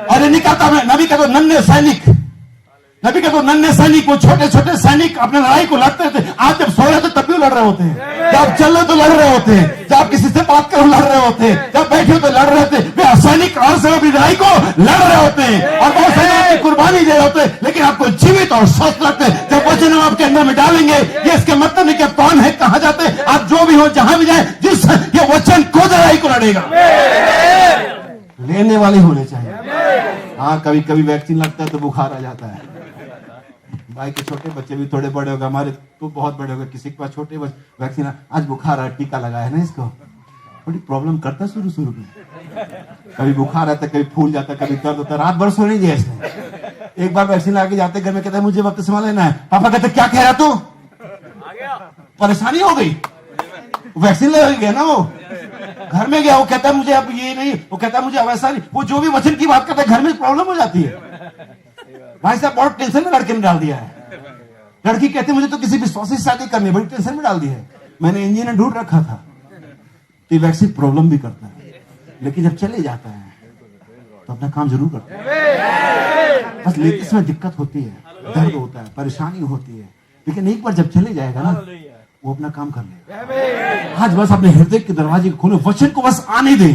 Speaker 1: और ये निकलता है। नबी का तो नन्हे सैनिक, नबी का तो नन्हे सैनिक, वो छोटे छोटे सैनिक अपने लड़ाई को लड़ते थे। आज जब सो रहे थे तब भी लड़ रहे होते हैं, जब चल रहे तो लड़ रहे होते हैं, जब किसी से बात करो लड़ रहे होते हैं, जब बैठे हो तो लड़ रहे होते हैं। वे सैनिक और से अपनी लड़ाई को लड़ रहे होते हैं, और बहुत सारे कुर्बानी दे रहे होते हैं, लेकिन आपको जीवित और स्वस्थ रखते हैं। जब वचन हम आपके अंदर में डालेंगे, ये इसके मतलब नहीं कि कौन है, कहां जाते हैं, आप जो भी हो, जहां भी जाए, जिस ये वचन को लड़ाई को लड़ेगा। लेने वाले होने चाहिए। हाँ, कभी कभी वैक्सीन लगता है तो बुखार आ जाता है। भाई के छोटे बच्चे भी थोड़े बड़े हो गए, हमारे तो बहुत बड़े हो गए, किसी के पास छोटे वैक्सीन, आज बुखार आ, टीका लगाया ना, इसको थोड़ी प्रॉब्लम करता है शुरू शुरू में। कभी बुखार आता, कभी फूल जाता, कभी दर्द होता, रात भर सो नहीं दिया इसने। एक बार वैक्सीन लगा के जाते घर में, कहता है मुझे बपतिस्मा लेना है। पापा कहते क्या कह रहा तू? परेशानी हो गई, वैक्सीन लगा गया ना, वो घर में गया, वो कहता है मुझे अब ये नहीं, वो कहता है मुझे वैसा नहीं। वो जो भी वचन की बात करता है, घर में प्रॉब्लम हो जाती है। भाई साहब बहुत टेंशन में लड़के ने डाल दिया है। लड़की कहती मुझे तो किसी विश्वासी से शादी करनी है, बड़ी टेंशन में डाल दी है। मैंने इंजीनियर ढूंढ रखा था। तो ये वैक्सीन प्रॉब्लम भी करता है, लेकिन जब चले जाता है तो अपना काम जरूर करता है। बस लेकिन इसमें दिक्कत होती है, दर्द होता है, परेशानी होती है, लेकिन एक बार जब चले जाएगा ना, वो अपना काम कर लेगा। आज बस अपने हृदय के दरवाजे को खोलो, वचन को बस आने दे।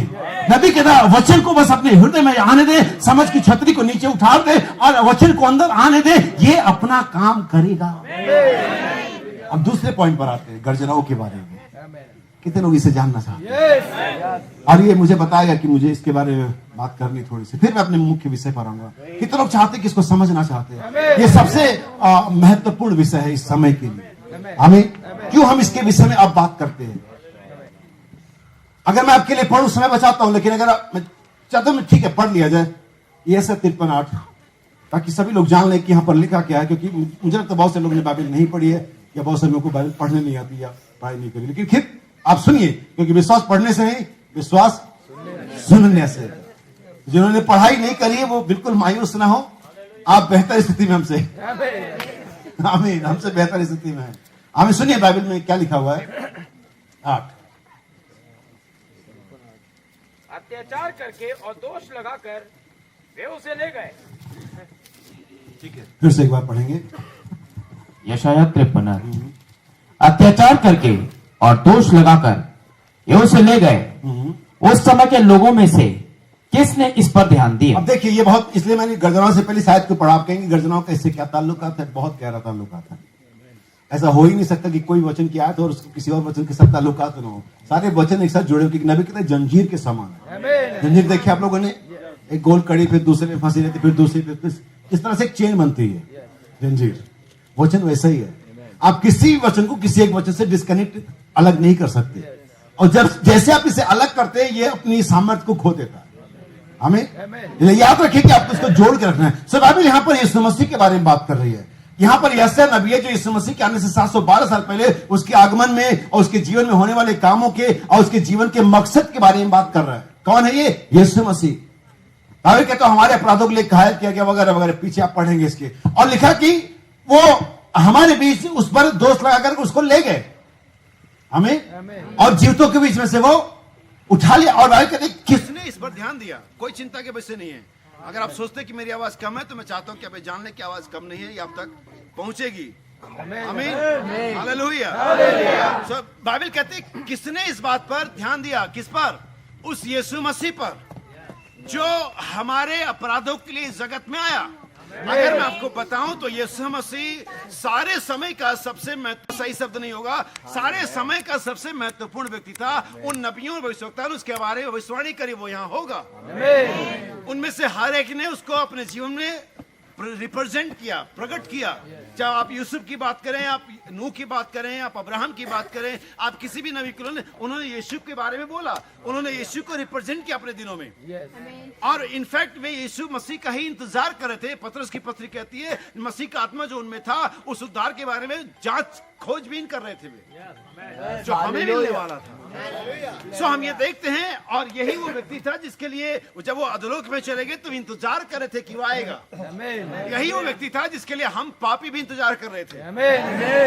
Speaker 1: नबी कहता है वचन को बस अपने हृदय में आने दे, समझ की छतरी को नीचे उठा दे और वचन को अंदर आने दे, ये अपना काम करेगा। हम दूसरे पॉइंट पर आते हैं, गर्जनाओं के बारे में। कितने लोग इसे जानना चाहते हैं? और ये मुझे बताएगा कि मुझे इसके बारे में बात करनी थोड़ी सी, फिर मैं अपने मुख्य विषय पर आऊंगा। कितने लोग चाहते हैं कि इसको समझना चाहते हैं? ये सबसे महत्वपूर्ण विषय है इस समय के लिए। हमें क्यों हम इसके विषय में अब बात करते हैं? अगर मैं आपके लिए पढ़ूं, समय बचाता हूं, लेकिन अगर मैं चाहता हूं ठीक है पढ़ लिया जाए, ये ऐसा 53:8, ताकि सभी लोग जान लें कि यहाँ पर लिखा क्या है। क्योंकि मुझे लगता है बहुत से लोगों ने बाइबल नहीं पढ़ी है, या बहुत से लोगों को बाइबल पढ़ने नहीं आती या पढ़ाई नहीं करी। लेकिन फिर आप सुनिए, क्योंकि विश्वास पढ़ने से नहीं, विश्वास सुनने से। जिन्होंने पढ़ाई नहीं करी है वो बिल्कुल मायूस ना हो, आप बेहतर स्थिति में हमसे, आमीन, हमसे बेहतर स्थिति में है। हमें सुनिए बाइबल में क्या लिखा हुआ है। 8,
Speaker 2: अत्याचार करके और दोष लगाकर वे उसे ले गए।
Speaker 1: ठीक है, फिर से एक बार पढ़ेंगे।
Speaker 3: यशायाह 53। अत्याचार करके और दोष लगाकर ये उसे ले गए। उस समय के लोगों में से किसने इस पर ध्यान दिया?
Speaker 1: अब देखिए, ये बहुत, इसलिए मैंने गर्जनाओं से पहले शायद को पढ़ा। आप कहेंगे गर्जनाओं का इससे क्या ताल्लुकात है? बहुत गहरा ताल्लुकात है। ऐसा हो ही नहीं सकता कि कोई वचन की आयत और उसको किसी और वचन के साथ ताल्लुकात न हो। सारे वचन एक साथ जुड़े हुए, नबी कहते हैं जंजीर के समान है। जंजीर देखिए आप लोगों ने, एक गोल कड़ी, फिर दूसरे में फंसी रहती, फिर दूसरी पे, इस तरह से एक चेन बनती है जंजीर। वचन वैसा ही है। आप किसी वचन को किसी एक वचन से डिस्कनेक्ट, अलग नहीं कर सकते। और जब जैसे आप इसे अलग करते हैं, ये अपनी सामर्थ्य को खो देता है। हमें याद रखिए कि आपको इसको जोड़ के रखना है। सो बाइबल यहां पर यीशु मसीह के बारे में बात कर रही है। यहां पर यशायाह नबी है जो यीशु मसीह के आने से 712 साल पहले उसके आगमन में और उसके जीवन में होने वाले कामों के और उसके जीवन के मकसद के बारे में बात कर रहा है। कौन है ये? यीशु मसीह। बाइबल कहता है हमारे अपराधों के लिए घायल किया गया, वगैरह वगैरह। पीछे आप पढ़ेंगे इसके, और लिखा कि वो हमारे बीच उस पर दोष लगाकर उसको ले गए, हमें, और जीवितों के बीच में से वो उठा लिया। और बाइबल कहते किसने इस पर ध्यान दिया? कोई चिंता के विषय नहीं है। अगर आप सोचते हैं कि मेरी आवाज कम है, तो मैं चाहता हूं कि आप जान लें कि आवाज कम नहीं है, ये आप तक पहुंचेगी। आमीन, हालेलुया। सो बाइबल कहती है किसने इस बात पर ध्यान दिया? किस पर? उस यीशु मसीह पर, जो हमारे अपराधों के लिए इस जगत में आया। अगर मैं आपको बताऊं तो यीशु मसीह सारे समय का सबसे सही शब्द नहीं होगा, सारे समय का सबसे महत्वपूर्ण व्यक्ति था। उन नबियों और भविष्यवक्ताओं ने उसके बारे में भविष्यवाणी करी, वो यहाँ होगा। उनमें से हर एक ने उसको अपने जीवन में रिप्रेजेंट किया, प्रकट किया। चाहे आप यूसुफ की बात करें, आप नूह की बात करें, आप अब्राहम की बात करें, आप किसी भी नबी को, उन्होंने यीशु के बारे में बोला। उन्होंने यीशु को रिप्रेजेंट किया अपने दिनों में। और इनफैक्ट वे यीशु मसीह का ही इंतजार कर रहे थे। पतरस की पत्री कहती है मसीह का आत्मा जो उनमें था, उस उद्धार के बारे में जांच खोजबीन कर रहे थे वे, जो हमें मिलने वाला था। सो हम ये देखते हैं, और यही वो व्यक्ति था जिसके लिए जब वो अधोलोक में चले गए तो इंतजार कर रहे थे कि वो आएगा। यही वो व्यक्ति था जिसके लिए हम पापी भी इंतजार कर रहे थे।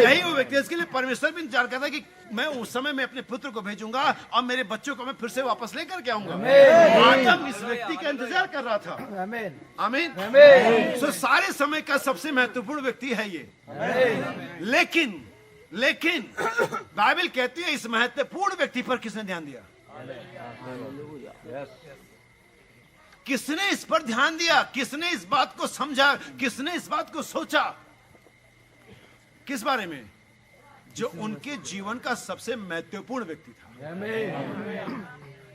Speaker 1: यही वो व्यक्ति जिसके लिए परमेश्वर भी इंतजार करता कि मैं उस समय में अपने पुत्र को भेजूंगा और मेरे बच्चों को मैं फिर से वापस लेकर के आऊंगा। आदम इस व्यक्ति का इंतजार कर रहा था। आमीन। सो सारे समय का सबसे महत्वपूर्ण व्यक्ति है ये। लेकिन बाइबल कहती है इस महत्वपूर्ण व्यक्ति पर किसने ध्यान दिया? किसने इस पर ध्यान दिया? किसने इस बात को समझा? किसने इस बात को सोचा? किस बारे में? जो उनके जीवन का सबसे महत्वपूर्ण व्यक्ति था।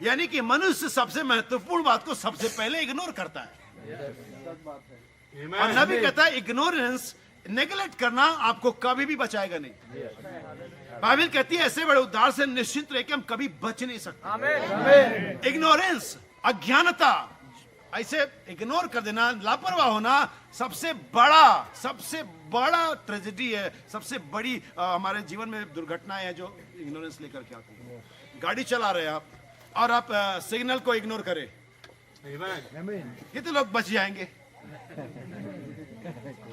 Speaker 1: यानी कि मनुष्य सबसे महत्वपूर्ण बात को सबसे पहले इग्नोर करता है। और नबी कहता है इग्नोरेंस, नेगलेक्ट करना आपको कभी भी बचाएगा नहीं। बाइबल कहती है ऐसे बड़े उद्धार से निश्चिंत रह के हम कभी बच नहीं सकते। इग्नोरेंस, अज्ञानता, ऐसे इग्नोर कर देना, लापरवाह होना सबसे बड़ा ट्रेजेडी है। सबसे बड़ी हमारे जीवन में दुर्घटनाएं हैं जो इग्नोरेंस लेकर के आती है। गाड़ी चला रहे आप और आप सिग्नल को इग्नोर करें, कितने लोग बच जाएंगे?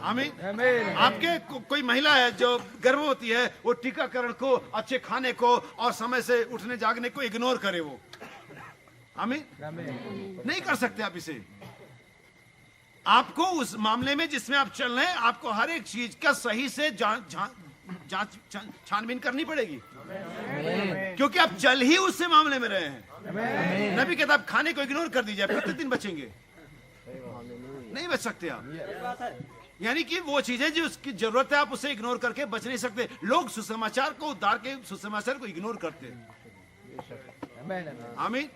Speaker 1: आमीन। आपके कोई महिला है जो गर्भवती है, वो टीकाकरण को, अच्छे खाने को और समय से उठने जागने को इग्नोर करे, वो आमीन नहीं कर सकते आप इसे। आपको उस मामले में जिसमें आप चल रहे हैं, आपको हर एक चीज का सही से छानबीन करनी पड़ेगी, क्योंकि आप चल ही उससे मामले में रहे हैं। नबी कहता आप खाने को इग्नोर कर दीजिए, कितने दिन बचेंगे? नहीं बच सकते आप।
Speaker 4: यानी कि वो चीजें जो उसकी जरूरत है आप उसे इग्नोर करके बच नहीं सकते। लोग सुसमाचार को, उद्धार के सुसमाचार को इग्नोर करते हैं। आमीन।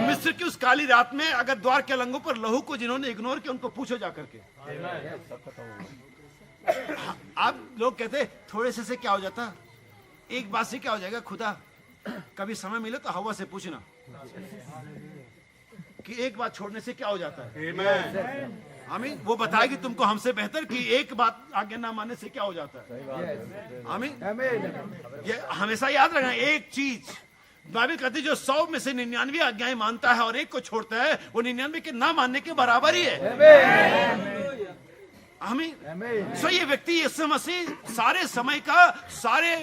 Speaker 4: मिस्र की उस काली रात में अगर द्वार के अलंगों पर लहू को जिन्होंने इग्नोर किया उनको पूछो जाकर के। आप लोग कहते थोड़े से क्या हो जाता, एक बात से क्या हो जाएगा। खुदा कभी समय मिले तो हवा से पूछना कि एक बात छोड़ने से क्या हो जाता है। आमीन। वो बताएगी तुमको हमसे बेहतर कि एक बात आगे ना मानने से क्या हो जाता है। आमीन। ये हमेशा याद रखना, एक चीज बाइबल कहती है जो 100 में से 99 आज्ञाएं मानता है और एक को छोड़ता है वो 99 के ना मानने के बराबर ही है। आमीन। सो ये व्यक्ति यीशु मसीह सारे समय का सारे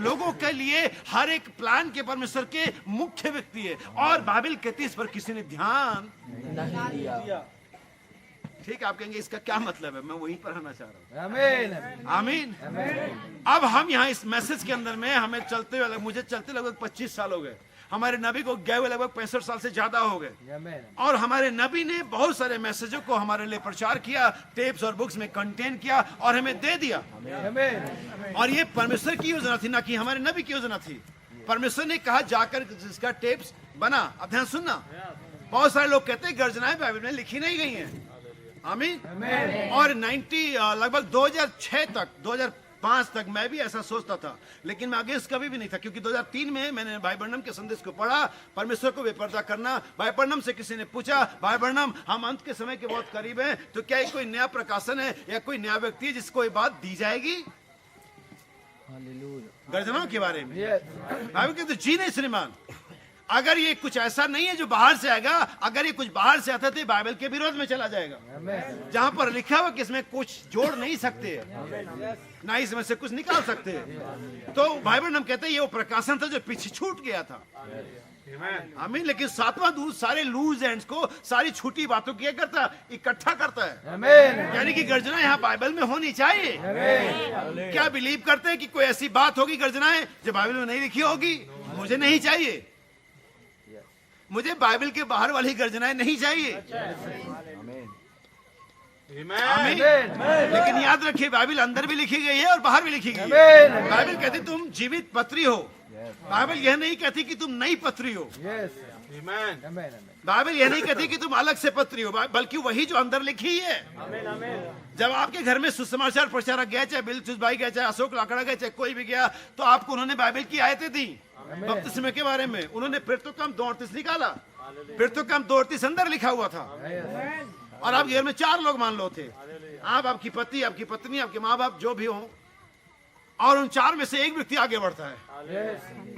Speaker 4: लोगों के लिए हर एक प्लान के परमेश्वर के मुख्य व्यक्ति है और बाइबल कहती है इस पर किसी ने ध्यान नहीं दिया। ठीक, आप कहेंगे इसका क्या मतलब है, मैं वहीं पर आना चाह रहा हूँ। आमीन। अब हम यहाँ इस मैसेज के अंदर में हमें चलते हुए, मुझे चलते लगभग 25 साल हो गए, हमारे नबी को गए हुए लगभग 65 साल से ज्यादा हो गए और हमारे नबी ने बहुत सारे मैसेजों को हमारे लिए प्रचार किया, टेप्स और बुक्स में कंटेन किया और हमें दे दिया। और ये परमेश्वर की योजना थी, ना कि हमारे नबी की योजना थी। परमेश्वर ने कहा जाकर जिसका टेप्स बना। अब ध्यान सुनना, बहुत सारे लोग कहते हैं गर्जनाएं बाइबल में लिखी नहीं गई हैं। आमीन। और 90 लगभग 2006 तक 2005 तक मैं भी ऐसा सोचता था, लेकिन मैं अगेंस्ट कभी भी नहीं था, क्योंकि 2003 में मैंने भाई बर्नम के संदेश को पढ़ा, परमेश्वर को बेपर्दा करना। भाई बर्नम से किसी ने पूछा, भाई बर्नम हम अंत के समय के बहुत करीब हैं, तो क्या कोई नया प्रकाशन है या कोई नया व्यक्ति है जिसको ये बात दी जाएगी गर्जनाओं के बारे में। बाइबल कहते जी नहीं श्रीमान, अगर ये कुछ ऐसा नहीं है जो बाहर से आएगा, अगर ये कुछ बाहर से आता है तो बाइबल के विरोध में चला जाएगा, जहां पर लिखा हुआ कि इसमें कुछ जोड़ नहीं सकते ना इसमें से कुछ निकाल सकते। तो बाइबल हम कहते हैं ये वो प्रकाशन था जो पीछे छूट गया था। आमीन। लेकिन 7वां दूत सारे लूज एंड्स को, सारी छूटी बातों की करता, इकट्ठा करता है। यानी कि गर्जना यहाँ बाइबल में होनी चाहिए। क्या बिलीव करते हैं कि कोई ऐसी बात होगी गर्जनाएं जो बाइबल में नहीं लिखी होगी? मुझे नहीं चाहिए, मुझे बाइबल के बाहर वाली गर्जनाएं नहीं चाहिए। आमीन। लेकिन याद रखिए बाइबल अंदर भी लिखी गई है और बाहर भी लिखी गई है। बाइबल कहती तुम जीवित पत्री हो, बाइबल यह नहीं कहती कि तुम नई पत्री हो। बाइबल यह नहीं कहती कि तुम अलग से पत्री हो, बल्कि वही जो अंदर लिखी है। जब आपके घर में सुसमाचार प्रचारक गया, चाहे बिलचुस भाई गया, चाहे अशोक लाकड़ा गया, चाहे कोई भी गया, तो आपको उन्होंने बाइबल की आयतें दी बपतिस्मे के बारे में। उन्होंने फिर तो कम 2:38 निकाला, फिर तो कम 2:38 अंदर लिखा हुआ था। और आप घर में 4 लोग मान लो थे, आप, आपकी पति, आपकी पत्नी, आपके माँ बाप जो भी हो, और उन 4 में से एक व्यक्ति आगे बढ़ता है,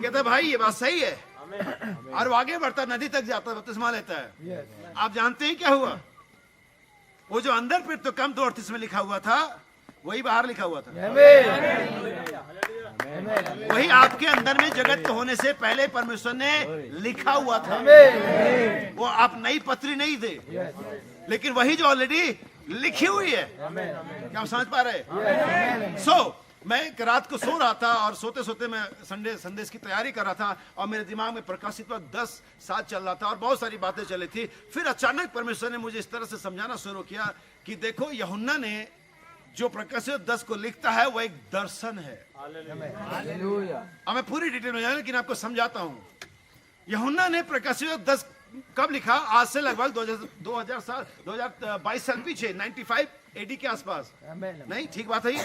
Speaker 4: कहता है भाई ये बात सही है, और वो आगे बढ़ता नदी तक जाता है, बपतिस्मा लेता है। आप जानते हैं क्या हुआ? वो जो अंदर फिर तो कम 2:38 में लिखा हुआ था वही बाहर लिखा हुआ था। वही आपके अंदर में जगत होने से पहले परमेश्वर ने लिखा हुआ था। वो आप नई पत्री नहीं थे, लेकिन वही जो ऑलरेडी लिखी हुई है। क्या आप समझ पा रहे? मैं एक रात को सो रहा था और सोते सोते मैं संडे संदेश की तैयारी कर रहा था और मेरे दिमाग में प्रकाशित 10:7 चल रहा था और बहुत सारी बातें चली थी। फिर अचानक परमेश्वर ने मुझे इस तरह से समझाना शुरू किया कि देखो यूहन्ना ने जो प्रकाशित 10 को लिखता है वो एक दर्शन है। अब मैं पूरी डिटेल में जाऊं लेकिन आपको समझाता हूं। यूहन्ना ने प्रकाशित 10 कब लिखा? आज से लगभग 2022 साल पीछे, 95 AD के आसपास। नहीं, ठीक बात है ये?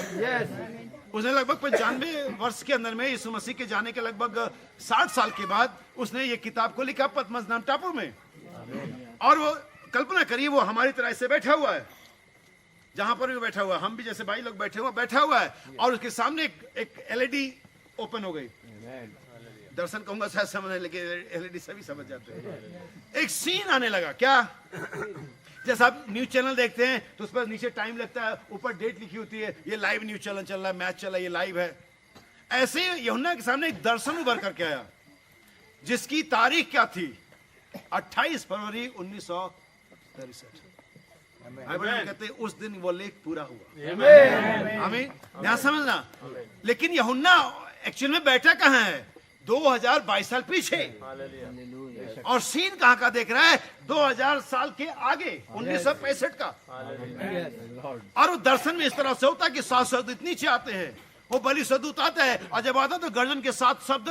Speaker 4: उसने लगभग 95 वर्ष के अंदर में यीशु मसीह के जाने के लगभग 60 साल के बाद उसने ये किताब को लिखा पतमस नाम टापू में। और वो कल्पना करिए वो हमारी तरह से बैठा हुआ है, जहां पर भी बैठा हुआ है, हम भी जैसे भाई लोग बैठा हुआ है, और उसके सामने एक LED ओपन हो गई। दर्शन कहूंगा शायद समझ, लेकिन LED सभी समझ जाते हैं। एक सीन आने लगा। क्या? जैसे आप न्यूज चैनल देखते हैं तो उस पर नीचे टाइम लगता है, ऊपर डेट लिखी होती है, ये लाइव न्यूज चैनल चल रहा है, मैच चल रहा है, ये लाइव है। ऐसे ही यूहन्ना के सामने एक दर्शन उभर करके आया जिसकी तारीख क्या थी? 28 फरवरी 1963। कहते हैं उस दिन वो लेख पूरा हुआ। आमीन। ध्यान समझना। लेकिन यूहन्ना एक्चुअल में बैठा कहाँ है? 2022 साल पीछे, और सीन कहां का देख रहा है? 2000 साल के आगे, 1965 का। और वो दर्शन में इस तरह से होता है कि 7 शब्द नीचे आते हैं, वो बलि सदूत आता है, और जब आता तो गर्जन के 7 शब्द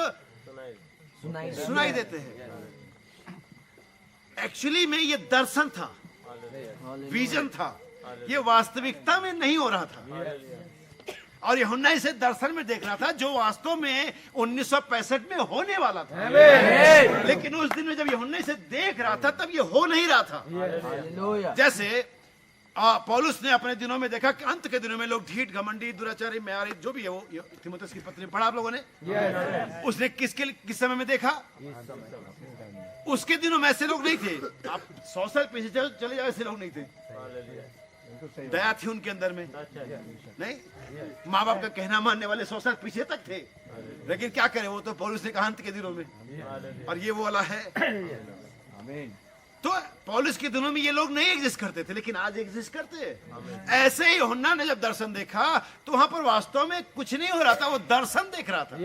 Speaker 4: सुनाई देते हैं। एक्चुअली में ये दर्शन था, विजन था, ये वास्तविकता में नहीं हो रहा था। और यूहन्ना इसे दर्शन में देख रहा था, जो वास्तव में 1965 में होने वाला था। लेकिन उस दिन में जब यूहन्ना इसे देख रहा था, तब ये हो नहीं रहा था। जैसे पौलुस ने अपने दिनों में देखा कि अंत के दिनों में लोग ढीठ, घमंडी, दुराचारी, म्यारी, जो भी है वो, तीमुथियुस की पत्री पढ़ा आप लोगों ने। उसने किस समय में देखा? उसके दिनों में ऐसे लोग नहीं थे। आप 100 साल पीछे चले जाओ, ऐसे लोग नहीं थे। दया थी उनके अंदर में, नहीं? माँ बाप का कहना मानने वाले 100 साल पीछे तक थे। लेकिन क्या करें, वो तो पौलुस ने कहा अंत के दिनों में, और ये वो वाला है। तो पौलुस के दिनों में ये लोग नहीं एग्जिस्ट करते थे, लेकिन आज एग्जिस्ट करते हैं। ऐसे ही यूहन्ना ने जब दर्शन देखा, तो वहां पर वास्तव में कुछ नहीं हो रहा था, वो दर्शन देख रहा था।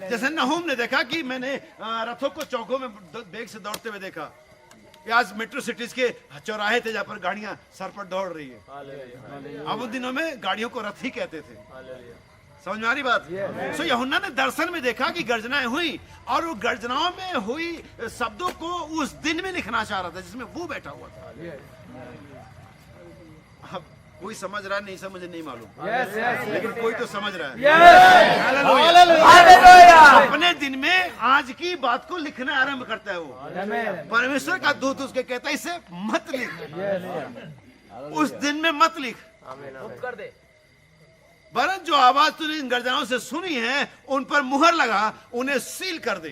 Speaker 4: जैसे नहूम ने देखा कि मैंने रथों को चौकों में बेग से दौड़ते हुए देखा। आज मेट्रो सिटीज के चौराहे थे जहां पर गाड़ियां सर पर दौड़ रही है। अब उन दिनों में गाड़ियों को रथ ही कहते थे। समझ में आ रही बात? सो यूहन्ना ने दर्शन में देखा कि गर्जनाएं हुई, और वो गर्जनाओं में हुई शब्दों को उस दिन में लिखना चाह रहा था जिसमें वो बैठा हुआ था। अब कोई समझ रहा है, नहीं समझ, नहीं मालूम, लेकिन कोई तो समझ रहा है। अपने दिन में आज की बात को लिखना आरंभ करता है वो। परमेश्वर का दूत उसके कहता है इसे मत लिख, उस दिन में मत लिख,
Speaker 2: कर दे।
Speaker 4: वरन जो आवाज तूने इन गर्जनाओं से सुनी है, उन पर मुहर लगा, उन्हें सील कर दे।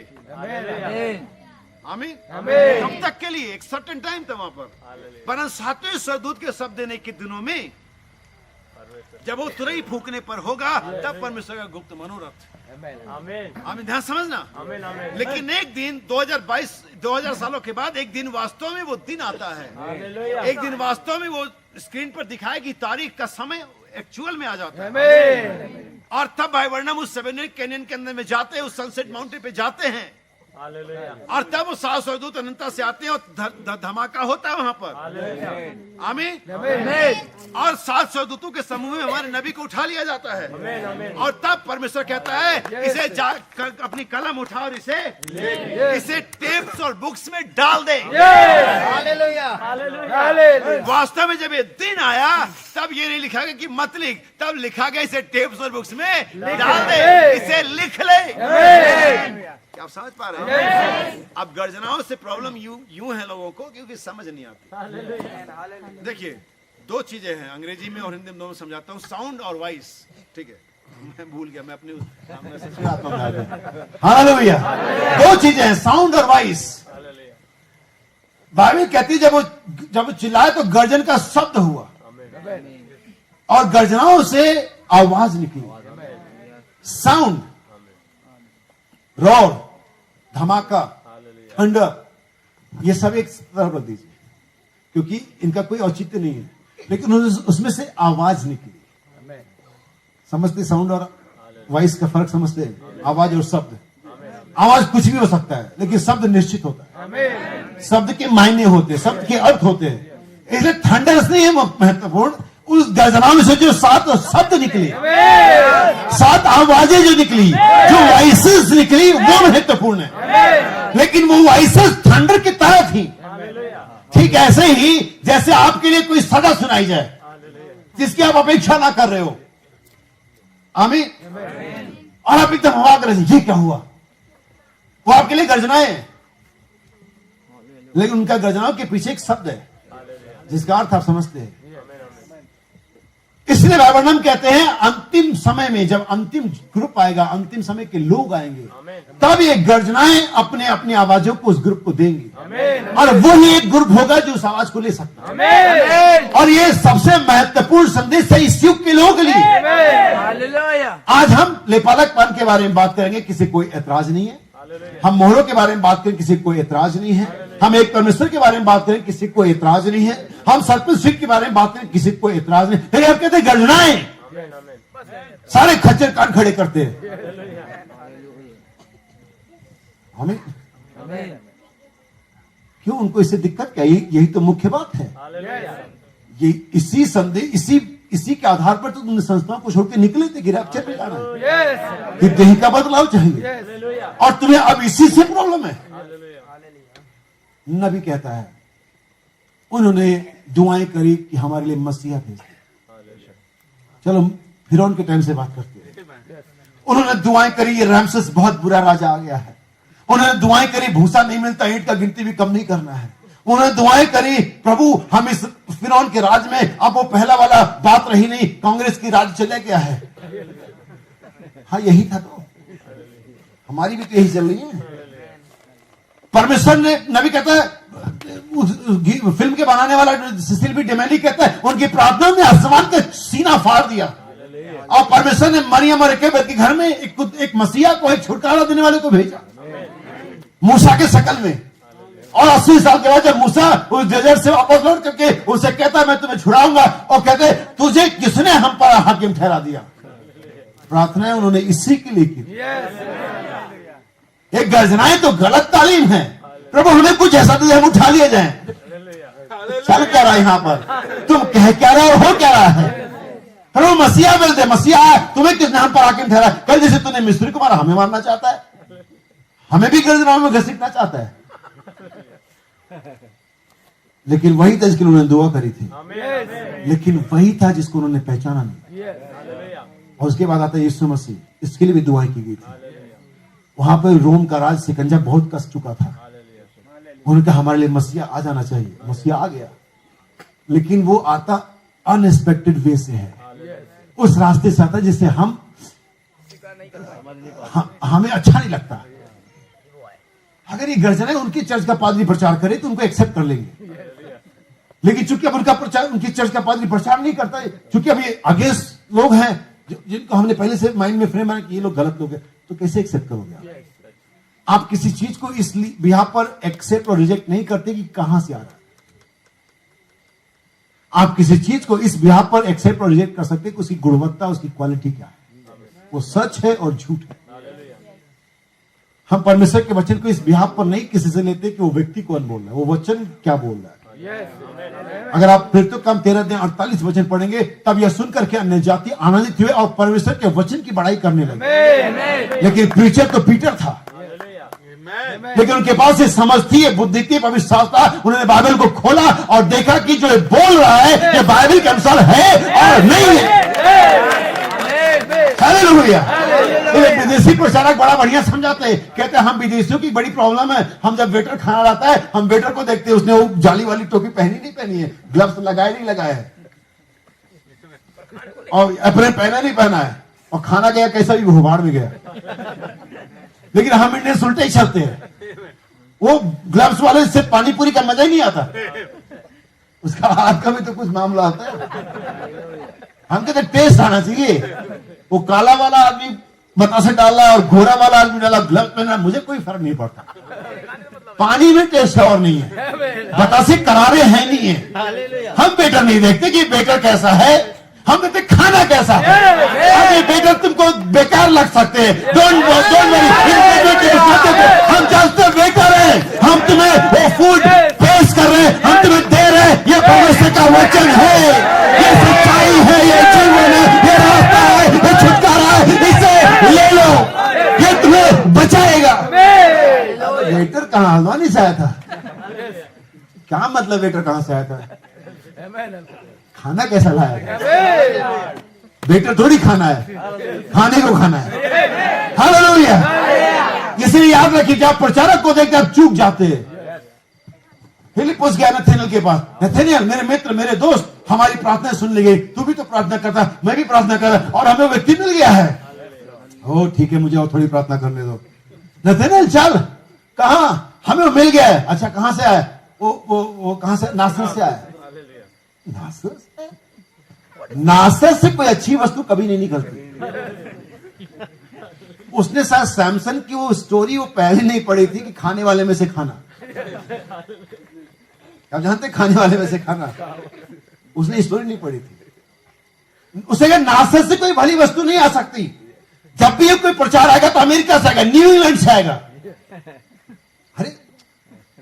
Speaker 4: आमीन। कब तक के लिए? एक सर्टेन टाइम था वहां पर। वरन 7वें स्वर्गदूत के शब्द देने के दिनों में, जब वो तुरही फूकने पर होगा, तब परमेश्वर का गुप्त मनोरथ। आमीन। ध्यान समझना। लेकिन एक दिन 2000 सालों के बाद एक दिन वास्तव में वो दिन आता है। एक दिन वास्तव में वो स्क्रीन पर दिखाएगी, तारीख का समय एक्चुअल में आ जाता है। और तब भाई वर्णम उस सेवेनियर कैनियन के अंदर में जाते हैं, उस सनसेट माउंटेन पे जाते हैं, और तब वो 7 स्वर्गदूत अनंतता से आते हैं, और धमाका होता है वहां पर। आमीन। और 7 स्वर्गदूतों के समूह में हमारे नबी को उठा लिया जाता है, और तब परमेश्वर कहता है इसे अपनी कलम उठा और इसे टेप्स और बुक्स में डाल दे। वास्तव में जब ये दिन आया, तब ये नहीं लिखा गया कि मत लिख, तब लिखा गया इसे टेप्स और बुक्स में डाल दे, इसे लिख ले। आप समझ पा रहे हैं? अब गर्जनाओं से प्रॉब्लम यूं है लोगों को, क्योंकि समझ नहीं आती। देखिए, 2 चीजें हैं, अंग्रेजी में और हिंदी में दोनों समझाता हूँ, साउंड और वॉइस। ठीक है, मैं भूल गया, मैं अपने
Speaker 1: हालेलुया। 2 चीजें हैं, साउंड और वॉइस। बाइबल कहती है जब वो चिल्लाए तो गर्जन का शब्द हुआ, और गर्जनाओं से आवाज निकली। साउंड, रोर, धमाका, थंडर, ये सब एक तरफ रख दीजिए, क्योंकि इनका कोई औचित्य नहीं है, लेकिन उसमें से आवाज निकली। समझते? साउंड और वॉइस का फर्क समझते हैं? आवाज और शब्द। आवाज कुछ भी हो सकता है, लेकिन शब्द निश्चित होता है। शब्द के मायने होते हैं, शब्द के अर्थ होते हैं। इसलिए थंडर्स नहीं है महत्वपूर्ण, उस गर्जनाओं में से जो 7 शब्द निकले, 7 आवाजें जो निकली, जो वॉइसेस निकली, वो महत्वपूर्ण है। लेकिन वो वॉइसेस थंडर की तरह थी। ठीक ऐसे ही जैसे आपके लिए कोई सदा सुनाई जाए, जिसकी आप अपेक्षा ना कर रहे हो। आमीन। और आप एकदम अवाक रहे, ये क्या हुआ? वो आपके लिए गर्जनाएं हैं, लेकिन उनका गर्जनाओं के पीछे एक शब्द है, जिसका अर्थ आप समझते हैं। इसलिए वर्णन कहते हैं, अंतिम समय में जब अंतिम ग्रुप आएगा, अंतिम समय के लोग आएंगे, तब ये गर्जनाएं अपने अपनी आवाजों को उस ग्रुप को देंगी, और वो ही एक ग्रुप होगा जो उस आवाज को ले सकता है। और ये सबसे महत्वपूर्ण संदेश है इस युग के लोगों के लिए। आज हम लेपालकपन के बारे में बात करेंगे, किसी कोई ऐतराज नहीं है। हम मोहरों के बारे में बात करें, किसी को ऐतराज नहीं है। हम एक परमेश्वर के बारे में बात करें, किसी को ऐतराज नहीं है। हम सर्पदंश के बारे में बात करें, किसी को ऐतराज नहीं। लेकिन हम कहते हैं गर्जनाएं, सारे खच्चर कान खड़े करते हैं। हमें क्यों, उनको इससे दिक्कत क्या? यही तो मुख्य बात है। ये इसी संदेश, इसी के आधार पर तो तुमने संस्थाओं को छोड़ के निकले थे कि रैप्चर में जाना है, कि देह का बदलाव चाहिए, और तुम्हें अब इसी से प्रॉब्लम है। नबी कहता है उन्होंने दुआएं करी कि हमारे लिए मसीहा भेज दे। चलो फिरौन के टाइम से बात करते हैं। उन्होंने दुआएं करी, ये रामसेस बहुत बुरा राजा आ गया है। उन्होंने दुआएं करी, भूसा नहीं मिलता, ईंट का गिनती भी कम नहीं करना है। उन्होंने दुआएं करी, प्रभु हम इस फिरौन के राज में, अब वो पहला वाला बात रही नहीं, कांग्रेस की राज चले गया है। हाँ यही था, तो हमारी भी तो यही चल रही है। परमेश्वर ने, नबी कहता है, फिल्म के बनाने वाला सिसिल बी डेमेली कहता है, उनकी प्रार्थना ने आसमान का सीना फाड़ दिया, और परमेश्वर ने मरियम और एलिजाबेथ के घर में एक मसीहा को, एक छुटकारा देने वाले को भेजा, मूसा के शकल में। और 80 साल के बाद जब मूसा उस डेजर्ट से वापस लौट करके उसे कहता है मैं तुम्हें छुड़ाऊंगा, और कहते तुझे किसने हम पर हाकिम ठहरा दिया। प्रार्थनाएं उन्होंने इसी के लिए की। एक गर्जनाएं तो गलत तालीम है, प्रभु हमें कुछ ऐसा दे हम उठा लिए जाएं। चल क्या रहा है यहां पर, तुम कह क्या रहे हो क्या रहा है? प्रभु मसीहा मिल दे, मसीहा तुम्हें किसने हम पर हाकिम ठहरा? कल जैसे तूने मिस्री को मारा, हमें मारना चाहता है, हमें भी गर्जनाओं में घसीटना चाहता है। लेकिन वही था जिसके उन्होंने दुआ करी थी, लेकिन वही था जिसको उन्होंने पहचाना नहीं। और उसके बाद आता है यीशु मसीह, इसके लिए भी दुआएं की गई थी। वहां पर रोम का राज सिकंजा बहुत कस चुका था। उन्होंने कहा हमारे लिए मसीहा आ जाना चाहिए, मसीहा आ गया, लेकिन वो आता अनएक्सपेक्टेड वे से है, उस रास्ते से आता जिससे हमें अच्छा नहीं लगता। अगर ये गर्जनाएं उनकी चर्च का पादरी प्रचार करे तो उनको एक्सेप्ट कर लेंगे, लेकिन चूंकि अब उनका प्रचार, उनकी चर्च का पादरी प्रचार नहीं करता है, चूंकि अब ये अगेंस्ट लोग हैं जिनको हमने पहले से माइंड में फ्रेम है कि ये लोग गलत लोग हैं, तो कैसे एक्सेप्ट करोगे आप किसी चीज को इस बिहाफ पर एक्सेप्ट और रिजेक्ट नहीं करते कि कहां से आ रहा है। आप किसी चीज को इस बिहाफ पर एक्सेप्ट और रिजेक्ट कर सकते कि उसकी गुणवत्ता, उसकी क्वालिटी क्या है, वो सच है और झूठ है। हम परमेश्वर के वचन को इस बिहाफ पर नहीं किसी से लेते कि वो व्यक्ति कौन बोल रहा है, वो वचन क्या बोल रहा है। अगर आप फिर तो कम 13 दिन 48 वचन पढ़ेंगे, तब यह सुनकर के अन्य जाति आनंदित हुए और परमेश्वर के वचन की बड़ाई करने लगे। लेकिन प्रीचर तो पीटर था, लेकिन उनके पास ये समझ थी, ये बुद्धि थी, पवित्र शास्त्र था। उन्होंने बाइबल को खोला और देखा कि जो ये बोल रहा है ये बाइबल के अनुसार है और नहीं है। हालेलुया। विदेशी प्रचारक बड़ा बढ़िया समझाते हैं, कहते हैं हम विदेशियों की बड़ी प्रॉब्लम है, हम जब वेटर खाना लाता है हम वेटर को देखते हैं उसने वो जाली वाली टोपी पहनी नहीं पहनी है, ग्लव्स लगाए नहीं लगाए है, और अप्रैल पहना नहीं पहना है, और खाना गया कैसा भी भुबाड़ में गया। लेकिन हम इंडियन उल्टे ही चलते हैं, वो ग्लव्स वाले से पानी पूरी का मजा ही नहीं आता, उसका हाथ का भी तो कुछ मामला आता है। हम कहते टेस्ट आना चाहिए। वो काला वाला आदमी बतासे डाल रहा है और गोरा वाला आदमी डाला, ग्लव्स पहना, मुझे कोई फर्क नहीं पड़ता। पानी में टेस्ट है और नहीं है, बतासे करारे हैं नहीं है। हम बेटर नहीं देखते कि बेटर कैसा है, हम कहते खाना कैसा है। अरे बेटर तुमको बेकार लग सकते हैं, डोंट वरी, हम जानते बेकार है, हम तुम्हें वो फूड पेश कर रहे हैं, हम तुम्हें दे रहे हैं, ये परमेश्वर का वचन है, ये सच्चाई है, ये जीवन है, ये रास्ता है, ये छुटकारा है, इसे ले लो, ये तुम्हें बचाएगा। वेटर कहाँ हलवानी से आया था? क्या मतलब वेटर कहां से आया था? खाना कैसा लाया था? वेटर थोड़ी खाना है, खाने को खाना है। हालेलुया। इसलिए याद रखिए कि आप प्रचारक को देखकर आप चूक जाते हैं। फिलिप्पुस गया नथानिएल के पास, नथानिएल मेरे मित्र, मेरे दोस्त, हमारी प्रार्थना सुन ली गई, तू भी तो प्रार्थना करता, मैं भी प्रार्थना कर रहा, और हमें व्यक्ति मिल गया है। ओ ठीक है, मुझे और थोड़ी प्रार्थना करने दो। नथानिएल चल, कहा? हमें वो मिल गया है। अच्छा कहां से आया? वो कहां से? नासरत से आया। नासरत से कोई अच्छी वस्तु कभी नहीं निकलती। उसने शायद सैमसन की वो स्टोरी वो पहले नहीं पढ़ी थी कि खाने वाले में से खाना, आप जानते खाने वाले में से खाना, उसने स्टोरी नहीं पढ़ी थी। उसे कहा नासरत से कोई भली वस्तु नहीं आ सकती। जब भी कोई प्रचार आएगा तो अमेरिका से आएगा, न्यूजीलैंड से आएगा,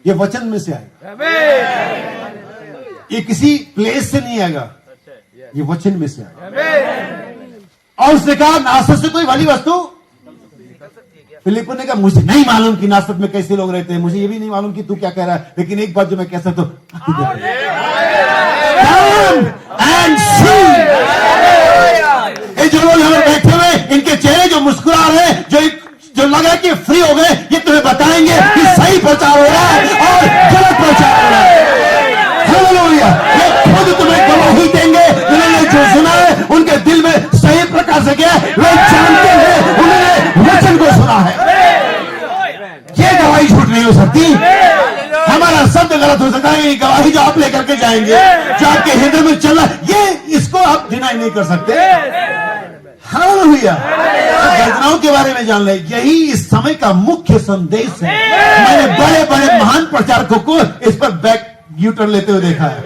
Speaker 4: ये वचन में से आएगा, ये किसी प्लेस से नहीं आएगा, ये वचन में से आएगा। और उसने कहा नासरत से कोई भली वस्तु, फिलिप्पो ने कहा मुझे नहीं मालूम कि नासरत में कैसे लोग रहते हैं, मुझे ये भी नहीं मालूम कि तू क्या कह रहा है, लेकिन एक बात जो मैं कह सकता हूं, एंड सी, ये जो लोग यहाँ बैठे हुए इनके चेहरे जो मुस्कुरा रहे हैं, जो लगा कि फ्री हो गए, ये तुम्हें बताएंगे कि सही प्रचार हो रहा है और गलत प्रचार हो रहा है। हालेलुया। ये खुद तुम्हें गवाही देंगे, उन्होंने जो सुना है उनके दिल में सही प्रकार से गया, वे जानते हैं उन्होंने वचन को सुना है। ये गवाही झूठ नहीं हो सकती, हमारा शब्द गलत हो सकता है, ये गवाही जो आप लेकर के जाएंगे, जो आपके हृदय में चल रहा है, ये इसको आप डिनाई नहीं कर सकते। हालेलुया। गर्जनाओं के बारे में जान ले, यही इस समय का मुख्य संदेश है। मैंने बड़े बड़े महान प्रचारकों को इस पर बैक यूटर्न लेते हुए देखा है,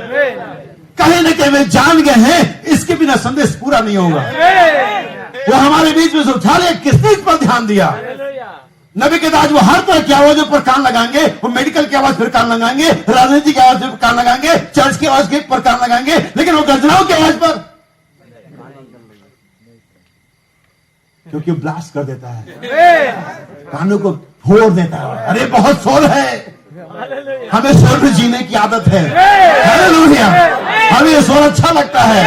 Speaker 4: कहीं न कहीं वे जान गए हैं इसके बिना संदेश पूरा नहीं होगा। वो हमारे बीच में से उठा ले, किसने इस पर ध्यान दिया? नबी के आज वो हर तरह की आवाजों पर कान लगाएंगे, वो मेडिकल की आवाज पर कान लगाएंगे, राजनीति की आवाज पर कान लगाएंगे, चर्च की आवाज पर कान लगाएंगे, लेकिन वो गर्जनाओं की आवाज पर, क्योंकि ब्लास्ट कर देता है, कानों को फोड़ देता है। अरे बहुत शोर है, हमें शोर में जीने की आदत है। हालेलुया। हमें ये शोर अच्छा लगता है।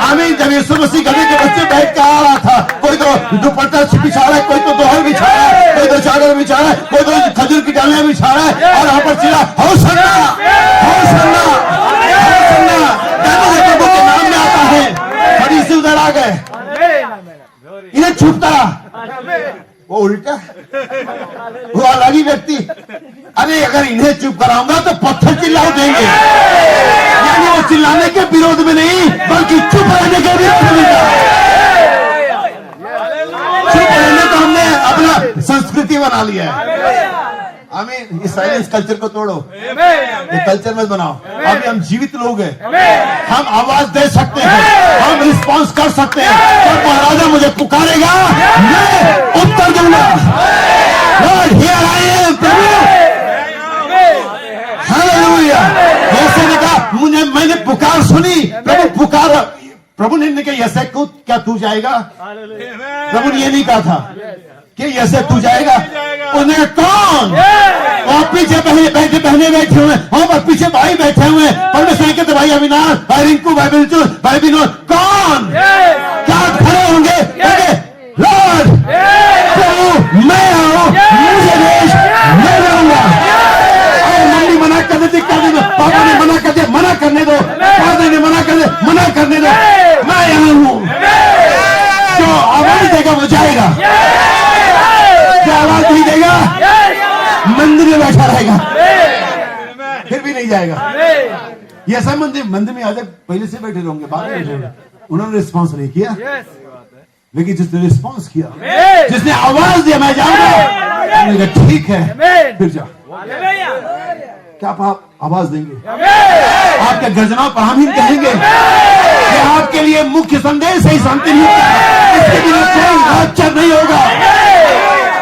Speaker 4: आमीन। जब यीशु मसीह गधे के बच्चे बैठ कर आ रहा था, कोई तो दुपट्टा बिछा रहा है, कोई तो दोहर बिछा रहा है, कोई तो चादर बिछा रहा है, कोई तो खजूर की डालियां बिछा रहा है, और यहाँ पर चिल्ला होशन्ना, होशन्ना, होशन्ना, प्रभु के नाम में आता है। फरीसी उधर आ गए, इन्हें छुपता, वो उल्टा, वो अलग ही व्यक्ति। अरे अगर इन्हें चुप कराऊंगा तो पत्थर चिल्ला देंगे, यानी वो चिल्लाने के विरोध में नहीं, बल्कि चुप रहने के विरोध में। चुप रहने तो हमने अपना संस्कृति बना लिया है। आमीन। इस साइलेंस कल्चर को तोड़ो, ये कल्चर मत बनाओ। अभी हम जीवित लोग हैं, हम आवाज दे सकते हैं, हम रिस्पांस कर सकते हैं। जब महाराजा मुझे पुकारेगा, मैं उत्तर दूंगा। लॉर्ड हियर आई एम, प्रभु। हालेलुया। यीशु ने कहा, मैंने पुकार सुनी, प्रभु पुकार। प्रभु ने कहा यीशु को क्या तू जाएगा? प्रभु ने ये नहीं कहा था कि यीशु तू जाएगा। उन्हें कौन? और पीछे बहने बैठे हुए, वहां पर पीछे भाई बैठे हुए, परमेश्वर के भाई अविनाश, भाई रिंकू, भाई बिल्चू, भाई विनोद, कौन क्या खड़े होंगे? लॉर्ड प्रभु मैं आऊं, मुझे भेज, मैं रहूंगा। मम्मी मना कर देती, पापा ने मना कर दिया, मना करने दो, फादर ने मना कर दिया, मना करने दो, मैं यहाँ हूं। जो आवाज देगा वो जाएगा, जो आवाज नहीं देगा मंदिर में बैठा रहेगा, फिर भी नहीं जाएगा। ये ऐसा मंदिर में आज पहले से बैठे रहेंगे, बाद में बैठे होंगे। उन्होंने रिस्पॉन्स नहीं किया, लेकिन जिसने रिस्पॉन्स किया, जिसने आवाज दिया मैं जाऊंगा, ठीक है फिर जाओ। क्या आप आवाज देंगे? आपके गर्जनाओं पर हम ही कहेंगे कि आपके लिए मुख्य संदेश है शांति, इसके बिना कोई रैप्चर नहीं होगा।